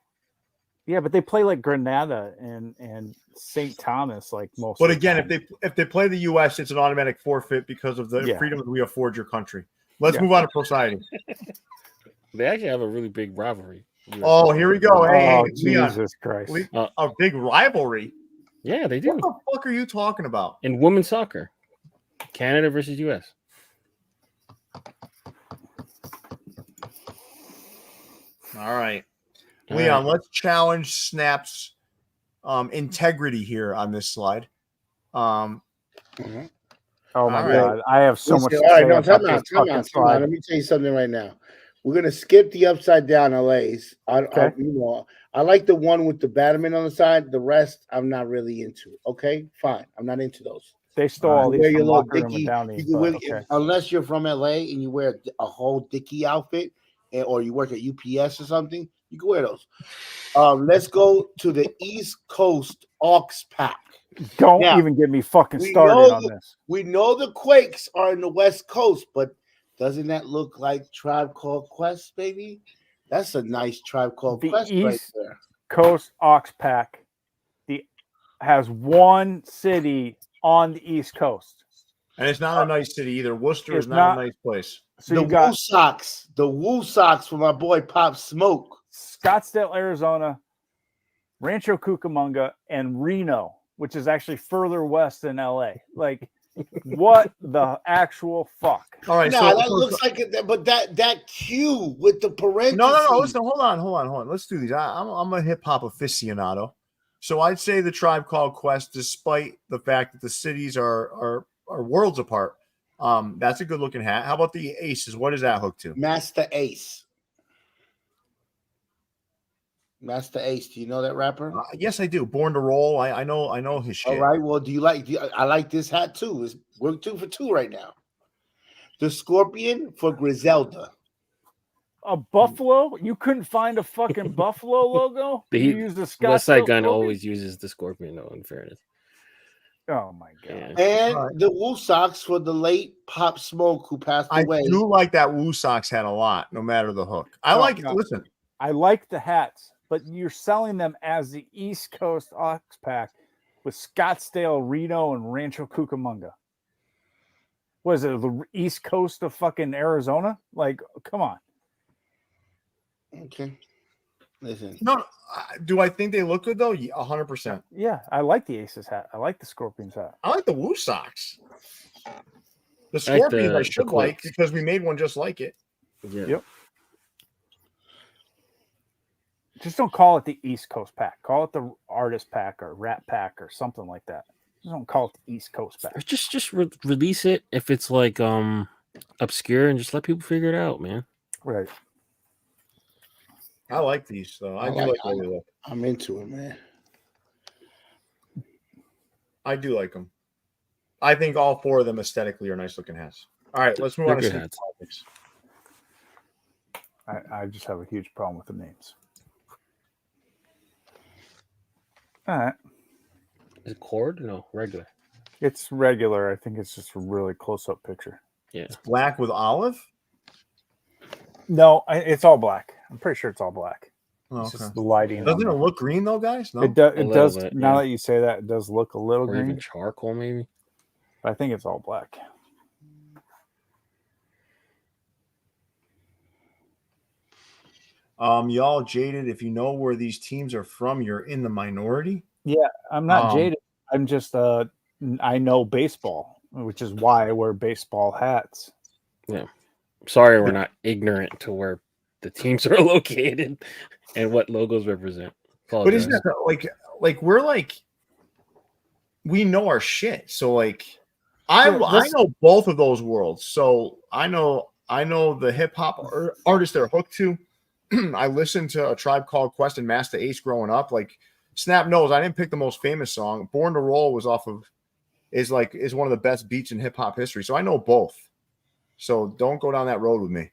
Yeah, but they play like Grenada and St. Thomas like most. But of the again, time. if they play the U.S., it's an automatic forfeit because of the freedom that we afford your country. Let's move on to Society. They actually have a really big rivalry. Oh, here we go. Hey, Leon, Jesus Christ. A big rivalry. Yeah, they do. What the fuck are you talking about? In women's soccer, Canada versus U.S. All right. Leon, let's challenge Snap's integrity here on this slide. Oh my right. God, I have so much to All say right, no, about time this fucking out. slide. Let me tell you something right now. We're gonna skip the upside down LAs. I like the one with the Batman on the side. The rest, I'm not really into. Okay, fine. I'm not into those. They stole all these wear your from little Locker Room and dicky. Downey, You but can unless you're from LA and you wear a whole dicky outfit, or you work at UPS or something, you can wear those. Let's go to the East Coast Aux Pack. Don't even get me fucking started on this. We know the Quakes are in the West Coast, but doesn't that look like Tribe Called Quest, baby? That's a nice Tribe Called Quest right there. Coast Aux Pack has one city on the East Coast. And it's not a nice city either. Worcester is not a nice place. So the you got the Woo Sox for my boy Pop Smoke. Scottsdale, Arizona, Rancho Cucamonga, and Reno, which is actually further west than LA. Like, what the actual fuck? All right, that looks like it, but that Q with the parentheses. No. Listen, hold on. Let's do these. I'm a hip hop aficionado, so I'd say the Tribe Called Quest, despite the fact that the cities are worlds apart. That's a good looking hat. How about the Aces? What is that hooked to? Master Ace. Master Ace. Do you know that rapper? Yes, I do. Born to Roll. I know his shit. All right. Well, I like this hat too. We're 2 for 2 right now. The Scorpion for Griselda. A buffalo? You couldn't find a fucking buffalo logo? You used the Scottsdale West Side Gun Scorpion? always uses the Scorpion, though, in fairness. Oh my God. And the Woo Sox for the late Pop Smoke who passed away. I do like that Woo Sox hat a lot, no matter the hook. Listen. I like the hats, but you're selling them as the East Coast Aux Pack with Scottsdale, Reno, and Rancho Cucamonga. What is it, the East Coast of fucking Arizona? Like, come on. Okay. Listen. No, do I think they look good though? 100%. Yeah, I like the Aces hat. I like the Scorpions hat. I like the Woo Sox. The Scorpions I should like because we made one just like it. Yeah. Yep. Just don't call it the East Coast Pack. Call it the Artist Pack or Rat Pack or something like that. Just don't call it the East Coast Pack. Just release it if it's like obscure and just let people figure it out, man. Right. I like these though. I do like the way they look. I'm into it, man. I do like them. I think all 4 of them aesthetically are nice looking hats. All right, let's move on to hats. topics. I just have a huge problem with the names. All right. Is it cord? No, regular. It's regular. I think it's just a really close-up picture. Yeah. It's black with olive? No, it's all black. I'm pretty sure it's all black. Oh, It's okay. just the lighting. Doesn't it look green though, guys? No. It does. Bit, now that you say that, it does look a little or green. even charcoal, maybe. But I think it's all black. Y'all jaded. If you know where these teams are from, you're in the minority. Yeah, I'm not jaded. I'm just I know baseball, which is why I wear baseball hats. Yeah. Sorry, we're not ignorant to where the teams are located and what logos represent. But isn't that like we're like we know our shit. So like I know both of those worlds. So I know the hip hop artists they're hooked to. I listened to A Tribe Called Quest and Master Ace growing up. Like Snap knows, I didn't pick the most famous song. Born to Roll was is one of the best beats in hip hop history. So I know both. So don't go down that road with me.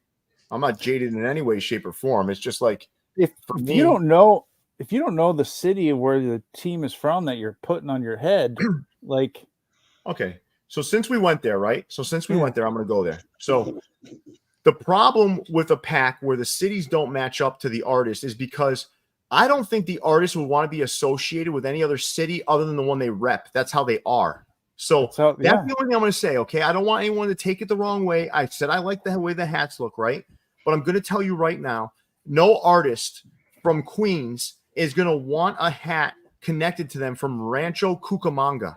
I'm not jaded in any way, shape, or form. It's just like if you don't know the city where the team is from that you're putting on your head, like okay. So since we went there, right? So since we went there, I'm going to go there. So the problem with a pack where the cities don't match up to the artist is because I don't think the artist would want to be associated with any other city other than the one they rep. That's how they are. So that's the only thing I'm going to say, okay? I don't want anyone to take it the wrong way. I said I like the way the hats look, right? But I'm going to tell you right now, no artist from Queens is going to want a hat connected to them from Rancho Cucamonga,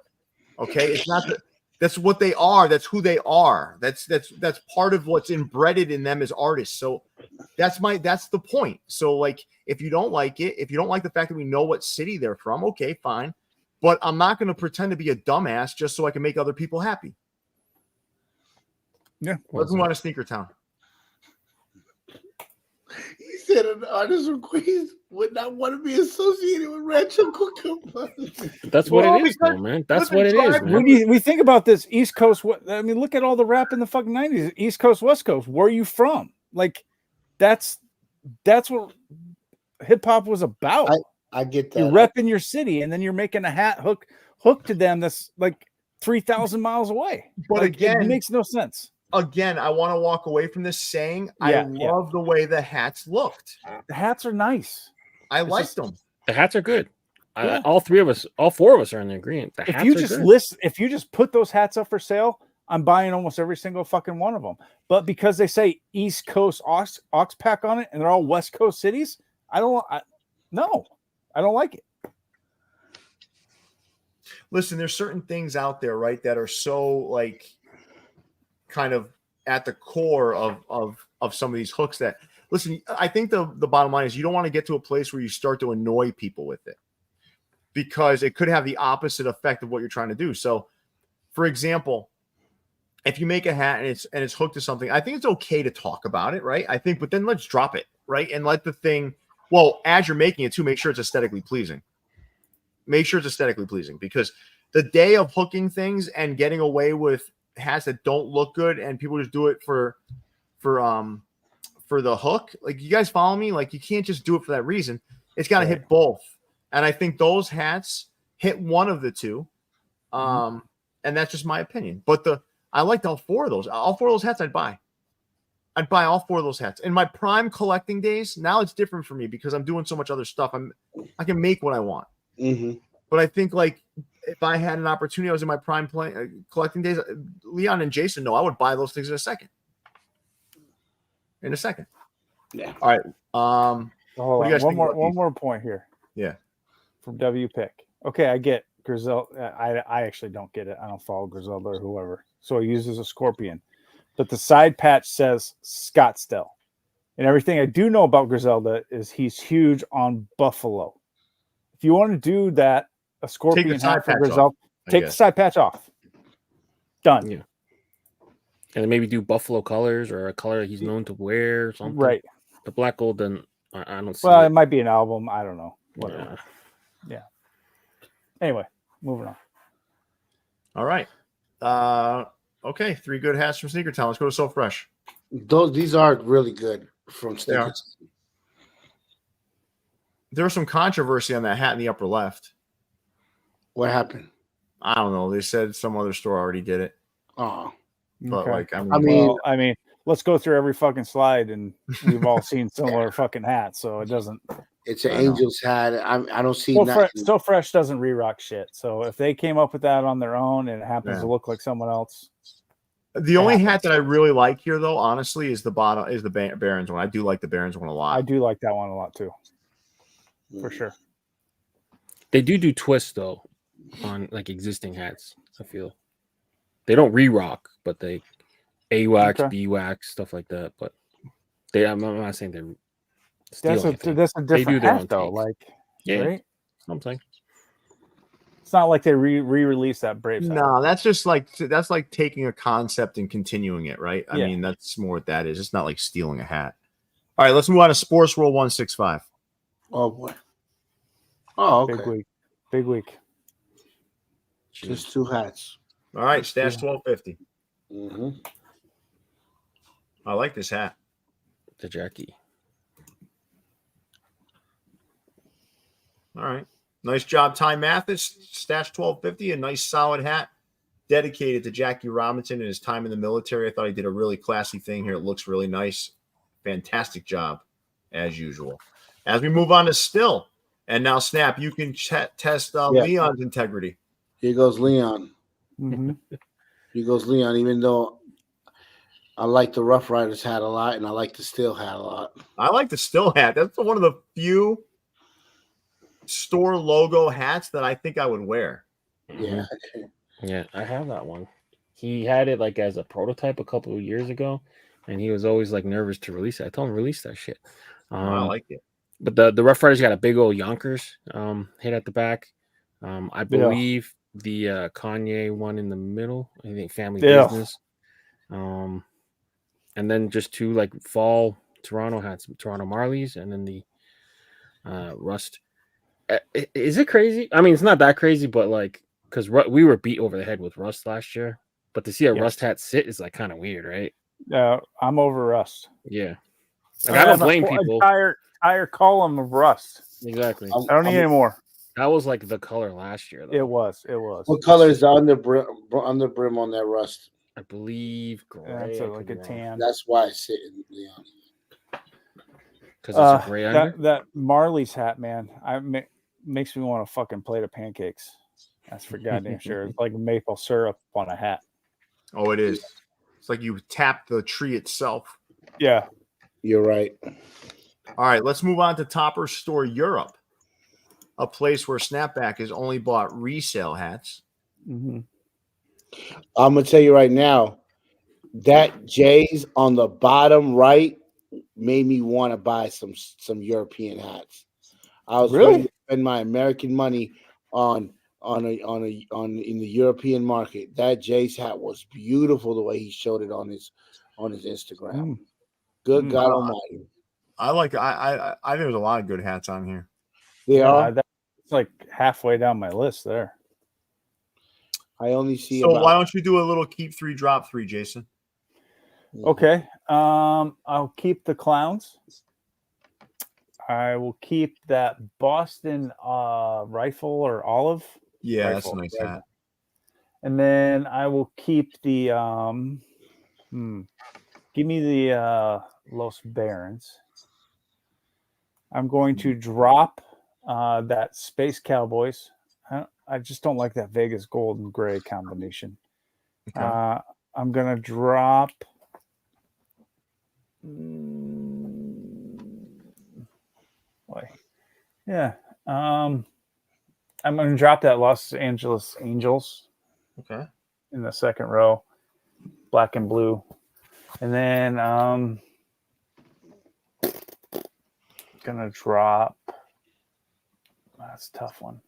okay? It's not that's what they are. That's who they are. That's part of what's embedded in them as artists. So that's the point. So like, if you don't like it, if you don't like the fact that we know what city they're from, okay, fine. But I'm not going to pretend to be a dumbass just so I can make other people happy. Yeah. Let's move on to Sneaker Town. He said an artist from Queens would not want to be associated with Rancho Cucamonga. That's what it is, though, man. That's what it is, man. We think about this East Coast. I mean, look at all the rap in the fucking 90s. East Coast, West Coast. Where are you from? Like, that's what hip hop was about. I get that. You're repping your city, and then you're making a hat hook to them that's like 3,000 miles away. But like, again, it makes no sense. Again, I want to walk away from this saying I love the way the hats looked. The hats are nice. I liked them. The hats are good. Yeah. All four of us are in agreement. The hats are good. If you just put those hats up for sale, I'm buying almost every single fucking one of them. But because they say East Coast Ox Pack on it and they're all West Coast cities, I don't like it. Listen, there's certain things out there, right, that are so like kind of at the core of some of these hooks that listen, I think the bottom line is you don't want to get to a place where you start to annoy people with it because it could have the opposite effect of what you're trying to do. So for example, if you make a hat and it's hooked to something, I think it's okay to talk about it, right? I think, but then let's drop it, right? And let the thing, well, as you're making it too, make sure it's aesthetically pleasing. Make sure it's aesthetically pleasing because the day of hooking things and getting away with hats that don't look good and people just do it for the hook, like you guys follow me, like you can't just do it for that reason. It's got to hit both, and I think those hats hit one of the two, and that's just my opinion. But I liked all four of those hats. I'd buy all four of those hats in my prime collecting days. Now it's different for me because I'm doing so much other stuff. I can make what I want. But I think like if I had an opportunity, I was in my prime collecting days. Leon and Jason know I would buy those things in a second. Yeah. All right. Hold on. One more point here. Yeah. From W Pick. Okay, I get Griselda. I actually don't get it. I don't follow Griselda or whoever. So he uses a scorpion. But the side patch says Scottsdale. And everything I do know about Griselda is he's huge on Buffalo. If you want to do that, a scorpion hat for Griselda, take the side patch off. Done. Yeah. And then maybe do Buffalo colors or a color he's known to wear or something. Right. The black gold, then I don't see. Well, it might be an album. I don't know. Whatever. Yeah. Anyway, moving on. All right. Okay. 3 good hats from Sneaker Town. Let's go to So Fresh. These are really good from Sneaker Town. There was some controversy on that hat in the upper left. What happened? I don't know. They said some other store already did it. Oh. But okay. I mean, let's go through every fucking slide, and we've all seen similar fucking hats, so it doesn't. It's an Angels hat. I don't see So Fresh doesn't re-rock shit. So if they came up with that on their own and it happens to look like someone else, the only hat that I really like here, though, honestly, is the Barons one. I do like the Barons one a lot. I do like that one a lot too, for sure. They do twists though on like existing hats. I feel they don't re-rock, but they A-wax, B-wax, stuff like that. But I'm not saying they're stealing. That's a different hat though. Like, right? Something. It's not like they re-release that Braves. No, that's just like taking a concept and continuing it, right? I mean, that's more what that is. It's not like stealing a hat. All right, let's move on to Sports Roll 165. Oh boy. Oh, okay. Big week. Just 2 hats. All right, stash 1250. Mm-hmm. I like this hat. The Jackie. All right. Nice job, Ty Mathis. Stash 1250, a nice solid hat dedicated to Jackie Robinson and his time in the military. I thought he did a really classy thing here. It looks really nice. Fantastic job, as usual. As we move on to Still, and now Snap, you can test Leon's integrity. Here goes Leon. Mm-hmm. Here goes Leon, even though I like the Rough Riders hat a lot and I like the Still hat a lot. I like the Still hat. That's one of the few store logo hats that I think I would wear. Yeah. Yeah, I have that one. He had it like as a prototype a couple of years ago, and he was always like nervous to release it. I told him release that shit. I like it. But the Rough Riders got a big old Yonkers hit at the back. I believe the Kanye one in the middle. I think Family Business. And then just 2 like fall Toronto hats, Toronto Marlies, and then the Rust. Is it crazy? I mean, it's not that crazy, but like, because we were beat over the head with Rust last year, but to see a Rust hat sit is like kind of weird, right? I'm over Rust. Yeah, like, I don't blame people. Entire column of Rust. Exactly. I don't need any more. That was like the color last year, though. It was. What color is the underbrim on that Rust? I believe gray. That's like a tan. That's why I sit in Leon. Because it's a gray under. That Marley's hat, man, makes me want a fucking plate of pancakes. That's for goddamn sure. It's like maple syrup on a hat. Oh, it is. It's like you tap the tree itself. Yeah. You're right. All right, let's move on to Topper Store Europe, a place where Snapback has only bought resale hats. Mm-hmm. I'm going to tell you right now, that J's on the bottom right made me want to buy some European hats. I was ready to spend my American money in the European market. That Jay's hat was beautiful the way he showed it on his Instagram. Good God Almighty! I think there's a lot of good hats on here. It's like halfway down my list there. I only see. So why don't you do a little keep 3, drop 3, Jason? Okay. I'll keep the clowns. I will keep that Boston rifle or olive. Yeah, rifle, that's a nice hat. And then I will keep the give me the Los Barons. I'm going to drop that Space Cowboys. I just don't like that Vegas gold and gray combination. Okay. I'm going to drop I'm going to drop that Los Angeles Angels. Okay. In the second row, black and blue. And then gonna drop. That's a tough one.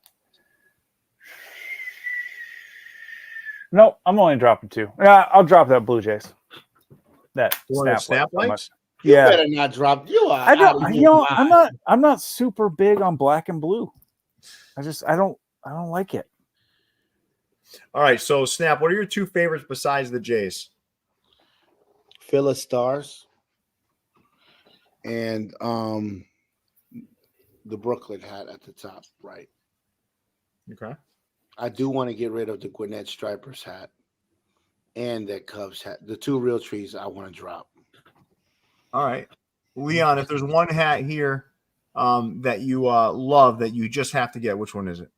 No, I'm only dropping 2. Yeah, I'll drop that Blue Jays. That snap lights. You better not drop. I'm not super big on black and blue. I don't like it. All right, so Snap, what are your 2 favorites besides the Jays? Phyllis Stars and the Brooklyn hat at the top right. Okay. I do want to get rid of the Gwinnett Stripers hat and that Cubs hat. The 2 real trees I want to drop. All right. Leon, if there's one hat here that you love that you just have to get, which one is it?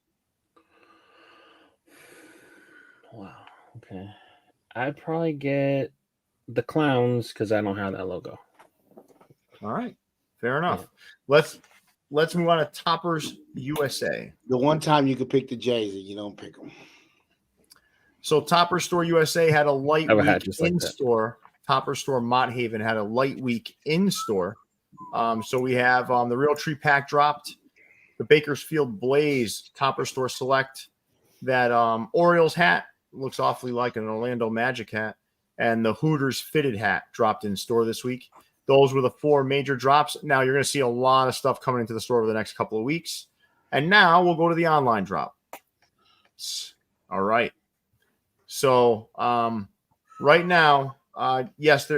Wow. Okay. I'd probably get the clowns because I don't have that logo. All right. Fair enough. Yeah. Let's move on to Toppers USA. The one time you could pick the Jays and you don't pick them. So Topper Store USA had a light week in store. Topper Store Mott Haven had a light week in store. So we have the Real Tree Pack dropped, the Bakersfield Blaze Topper Store Select, that Orioles hat looks awfully like an Orlando Magic hat, and the Hooters fitted hat dropped in store this week. Those were the 4 major drops. Now you're going to see a lot of stuff coming into the store over the next couple of weeks. And now we'll go to the online drop. All right. So right now, yes,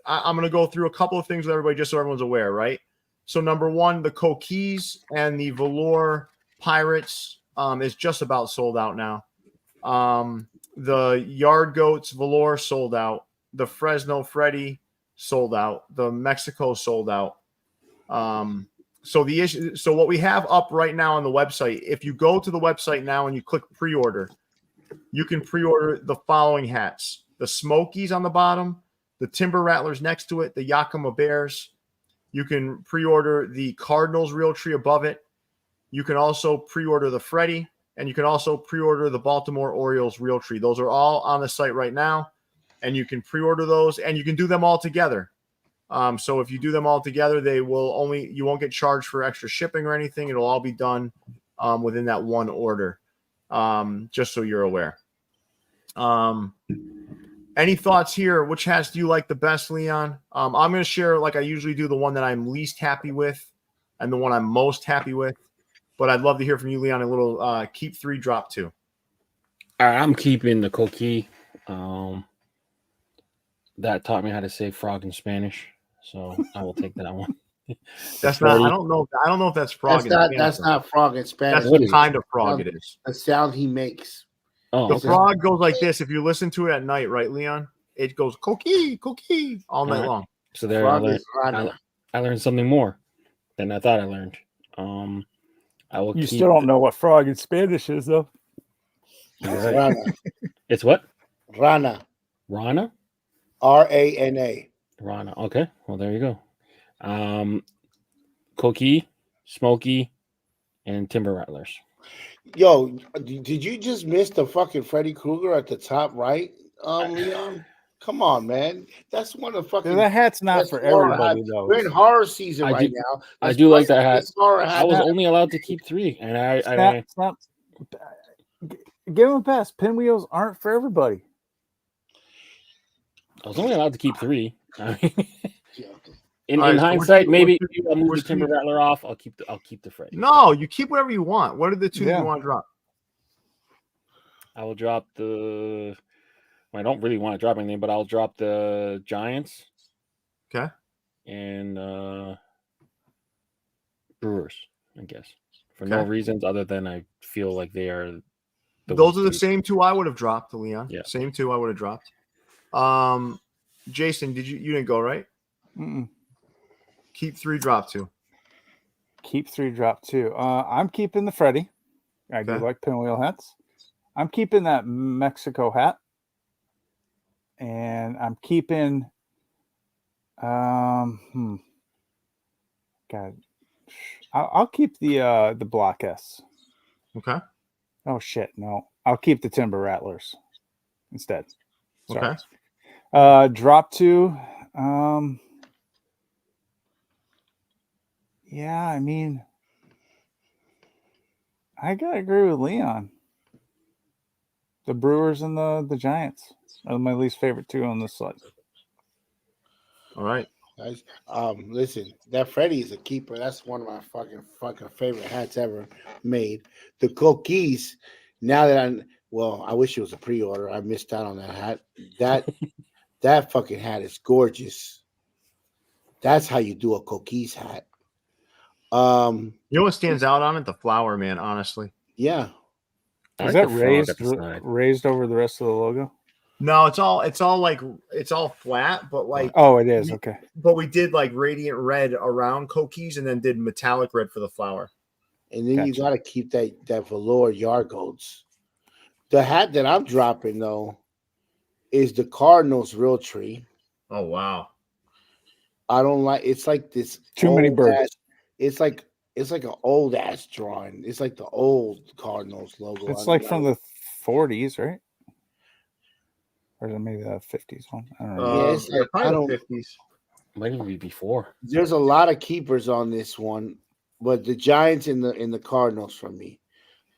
I'm going to go through a couple of things with everybody just so everyone's aware, right? So number 1, the Coquis and the Velour Pirates is just about sold out now. The Yard Goats Velour sold out. The Fresno Freddy sold out. The Mexico sold out. So what we have up right now on the website, if you go to the website now and you click pre-order, you can pre-order the following hats: the Smokies on the bottom, the Timber Rattlers next to it, the Yakima Bears. You can pre-order the Cardinals Realtree above it. You can also pre-order the Freddy, and you can also pre-order the Baltimore Orioles Realtree. Those are all on the site right now, and you can pre-order those, and you can do them all together. So if you do them all together, you won't get charged for extra shipping or anything. It'll all be done within that one order, just so you're aware. Any thoughts here? Which hats do you like the best, Leon? I'm going to share, like I usually do, the one that I'm least happy with and the one I'm most happy with. But I'd love to hear from you, Leon, a little keep 3, drop 2. All right, I'm keeping the Coquis. That taught me how to say frog in Spanish, so I will take that one. That's not. I don't know. I don't know if that's frog. That's not frog in Spanish. That's what kind of frog it is. The sound he makes. Oh, the frog goes like this. If you listen to it at night, right, Leon? It goes Coquis, Coquis all night long. So there, I learned something more than I thought I learned. I will. You still don't know what frog in Spanish is, though. Right. Rana. It's what? Rana. Rana. Rana. Rana. Okay. Well, there you go. Coquis, Smokey, and Timber Rattlers. Yo, did you just miss the fucking Freddy Krueger at the top right, Leon? Come on, man. That's one of the fucking. That hat's not for everybody, though. We're in horror season right now. I do like that hat. I was only allowed to keep 3, and it's not. Give them a pass. Pinwheels aren't for everybody. I was only allowed to keep 3. I mean, in Right, hindsight, maybe I'll move the Timber Rattler off. I'll keep the Freddy. No, you keep whatever you want. What are the 2 that you want to drop? I will drop the. I don't really want to drop anything, but I'll drop the Giants. Okay. And Brewers, I guess, for no reasons other than I feel like they are. Those are the same 2 I would have dropped, Leon. Yeah. Same 2 I would have dropped. Jason, you didn't go, right? Mm-mm. Keep 3, drop 2. Keep 3, drop 2. I'm keeping the Freddy. I do like pinwheel hats. I'm keeping that Mexico hat. And I'm keeping God. I'll keep the Block S. Okay. Oh shit, no. I'll keep the Timber Rattlers instead. Sorry. Okay. Drop 2. Yeah, I mean, I gotta agree with Leon. The Brewers and the Giants are my least favorite 2 on this slide. All right. Guys, listen, that Freddy is a keeper. That's one of my fucking favorite hats ever made. The Coquis, now that I wish it was a pre-order. I missed out on that hat. That fucking hat is gorgeous. That's how you do a Coquis hat. You know what stands out on it? The flower, man, honestly. Yeah. Is that raised over the rest of the logo? No, it's all flat, but like it is okay. But we did like radiant red around Coquis and then did metallic red for the flower. And then you gotta keep that velour Yard Goats. The hat that I'm dropping though is the Cardinals Realtree. Oh wow. I don't like it's like this too many birds. It's like an old ass drawing. It's like the old Cardinals logo. It's like from the 40s, right? Or is it maybe the 50s one? I don't know. Yeah, it's like, probably the 50s. Might even be before. There's a lot of keepers on this one, but the Giants and the Cardinals for me.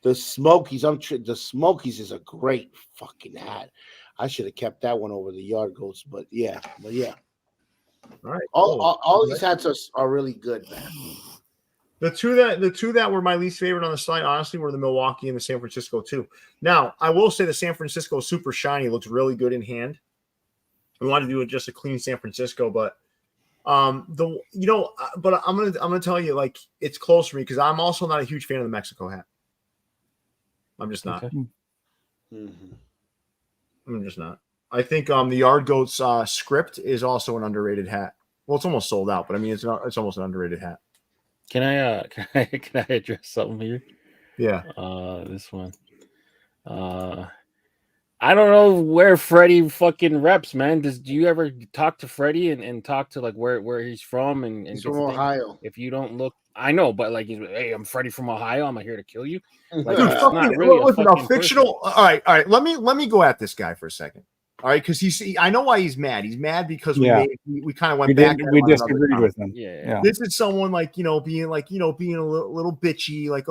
The Smokies, the Smokies is a great fucking hat. I should have kept that one over the Yard Goats, but yeah. All right. All these hats are really good, man. The two that were my least favorite on the site, honestly, were the Milwaukee and the San Francisco too. Now, I will say the San Francisco Super Shiny looks really good in hand. We wanted to do it just a clean San Francisco, but but I'm gonna tell you, like, it's close for me because I'm also not a huge fan of the Mexico hat. I'm just not. Okay. Mm-hmm. I'm just not. I think the Yard Goats script is also an underrated hat. Well, it's almost sold out, but I mean it's almost an underrated hat. Can I address something here? Yeah. This one. I don't know where Freddie fucking reps, man. Do you ever talk to Freddie and talk to like where he's from and He's get from the thing? Ohio. If you don't look, I know, but like, hey, I'm Freddie from Ohio. I'm here to kill you. Like, Dude, it's not really a fucking fictional. person. All right. Let me go at this guy for a second. All right, because I know why he's mad. He's mad because we kind of went back. We disagreed with him. Yeah. This is someone being a little bitchy, like,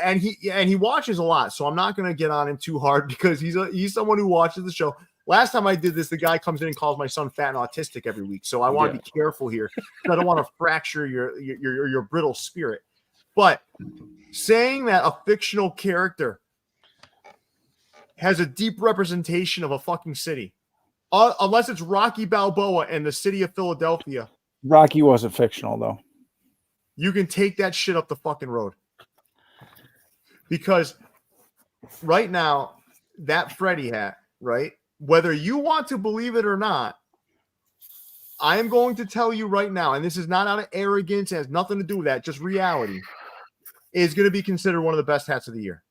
and he watches a lot. So I'm not gonna get on him too hard because he's someone who watches the show. Last time I did this, the guy comes in and calls my son fat and autistic every week. So I want to be careful here. I don't want to fracture your brittle spirit. But saying that a fictional character has a deep representation of a fucking city, unless it's Rocky Balboa and the city of Philadelphia. Rocky wasn't fictional, though. You can take that shit up the fucking road. Because right now, that Freddy hat, right? Whether you want to believe it or not, I am going to tell you right now, and this is not out of arrogance, it has nothing to do with that, just reality, is going to be considered one of the best hats of the year.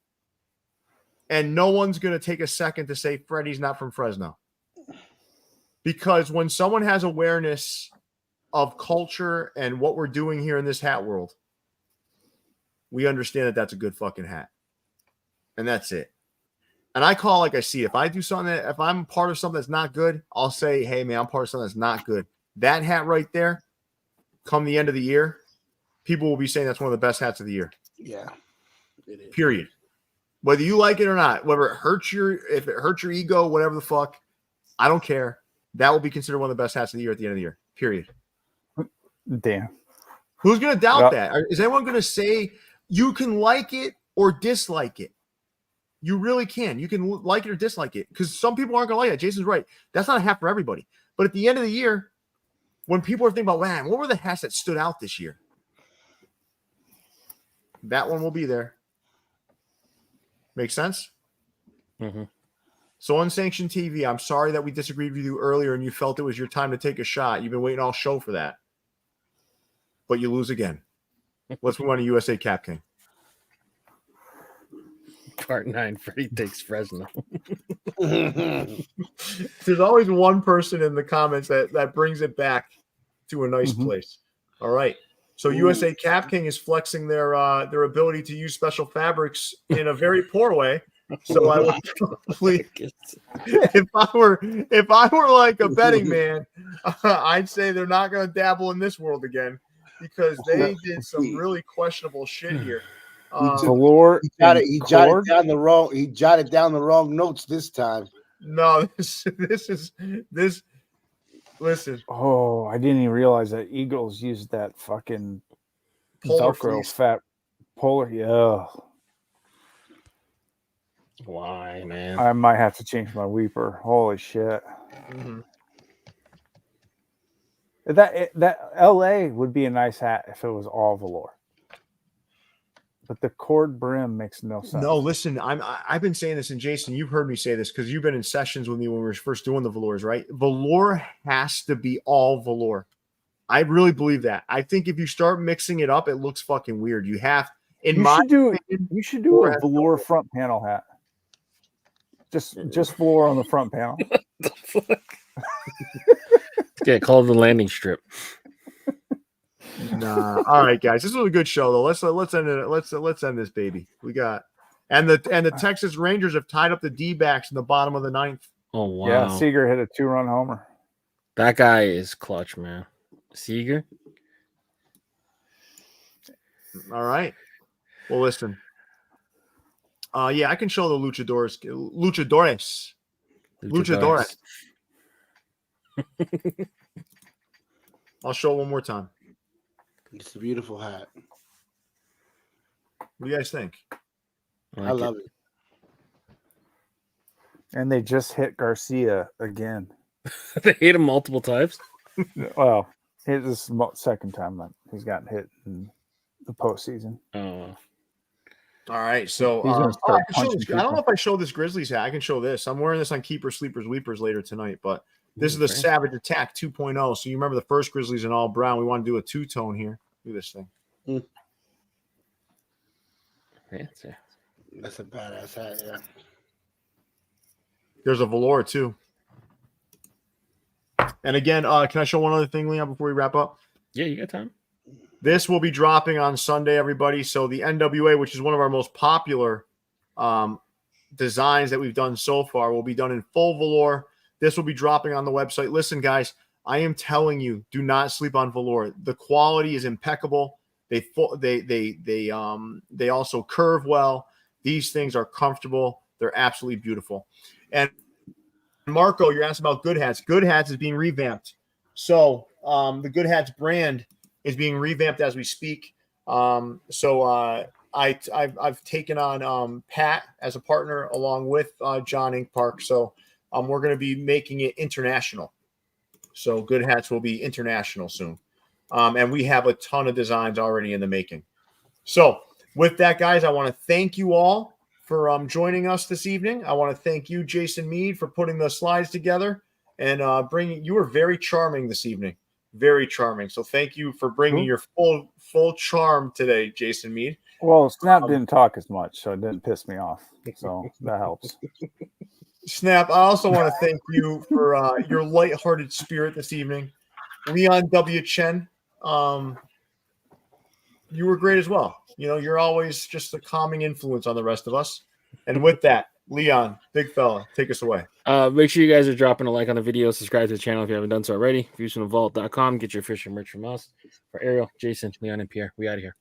And no one's going to take a second to say Freddy's not from Fresno. Because when someone has awareness of culture and what we're doing here in this hat world, we understand that that's a good fucking hat. And that's it. And I call like I see it. If I do something, if I'm part of something that's not good, I'll say, hey, man, I'm part of something that's not good. That hat right there, come the end of the year, people will be saying that's one of the best hats of the year. Yeah, it is. Period. Whether you like it or not, whether if it hurts your ego, whatever the fuck, I don't care. That will be considered one of the best hats of the year at the end of the year. Period. Damn. Who's going to doubt that? Is anyone going to say you can like it or dislike it? You really can. You can like it or dislike it because some people aren't going to like it. Jason's right. That's not a hat for everybody. But at the end of the year, when people are thinking about, man, what were the hats that stood out this year? That one will be there. Make sense? Mm-hmm. So unsanctioned TV, I'm sorry that we disagreed with you earlier and you felt it was your time to take a shot. You've been waiting all show for that. But you lose again. Let's move on to USA Cap King. Part 9, Freddie takes Fresno. There's always one person in the comments that brings it back to a nice place. All right. So USA Cap King is flexing their ability to use special fabrics in a very poor way. So I would probably, if I were like a betting man, I'd say they're not going to dabble in this world again because they did some really questionable shit here. Velour. He jotted down the wrong notes this time. No, this. Listen. Oh, I didn't even realize that Eagles used that fucking Polar Velcro fleece. fat polar. Yeah. Why, man? I might have to change my weeper. Holy shit. Mm-hmm. That LA would be a nice hat if it was all velour. But the cord brim makes no sense. No, listen, I've been saying this, and Jason, you've heard me say this because you've been in sessions with me when we were first doing the velours, right? Velour has to be all velour. I really believe that. I think if you start mixing it up, it looks fucking weird. You have, you should do a velour front panel hat. Just velour on the front panel. What the fuck? Yeah, called the landing strip. Nah. All right, guys. This was a good show, though. Let's end it. Let's end this baby. We got and the Texas Rangers have tied up the D-backs in the bottom of the 9th. Oh wow. Yeah, Seager hit a 2-run homer. That guy is clutch, man. Seager. All right. Well, listen. Yeah, I can show the luchadores. I'll show it one more time. It's a beautiful hat. What do you guys think? I love it. And they just hit Garcia again. They hit him multiple times. Well, this is the second time that he's gotten hit in the postseason. Oh, All right, so He's gonna I start can show punching this. I don't know people. if I show this Grizzlies hat. I can show this. I'm wearing this on Keepers, Sleepers, Weepers later tonight. But this is the Okay. Savage Attack 2.0. So you remember the first Grizzlies in all brown. We want to do a two-tone here. Look at this thing. fancy. That's a badass hat, yeah. There's a velour too. And again, can I show one other thing, Leon, before we wrap up? Yeah, you got time. This will be dropping on Sunday, everybody. So the NWA, which is one of our most popular designs that we've done so far, will be done in full velour. This will be dropping on the website. Listen, guys, I am telling you, do not sleep on velour. The quality is impeccable. They also curve well. These things are comfortable. They're absolutely beautiful. And Marco, you're asking about Good Hats. Good Hats is being revamped. So the Good Hats brand is being revamped as we speak. I've taken on Pat as a partner along with John Inkpark. So we're going to be making it international. So Good Hats will be international soon. And we have a ton of designs already in the making. So with that, guys, I want to thank you all for joining us this evening. I want to thank you, Jason Mead, for putting the slides together and you were very charming this evening. Very charming. So thank you for bringing your full charm today, Jason Mead. Well, Snap didn't talk as much, so it didn't piss me off. So that helps. Snap, I also want to thank you for your lighthearted spirit this evening. Leon W. Chen, you were great as well. You know, you're always just a calming influence on the rest of us. And with that, Leon, big fella, take us away. Make sure you guys are dropping a like on the video, subscribe to the channel if you haven't done so already. Viewsfromthevault.com. Get your fishing merch from us. For Ariel, Jason, Leon, and Pierre, we out of here.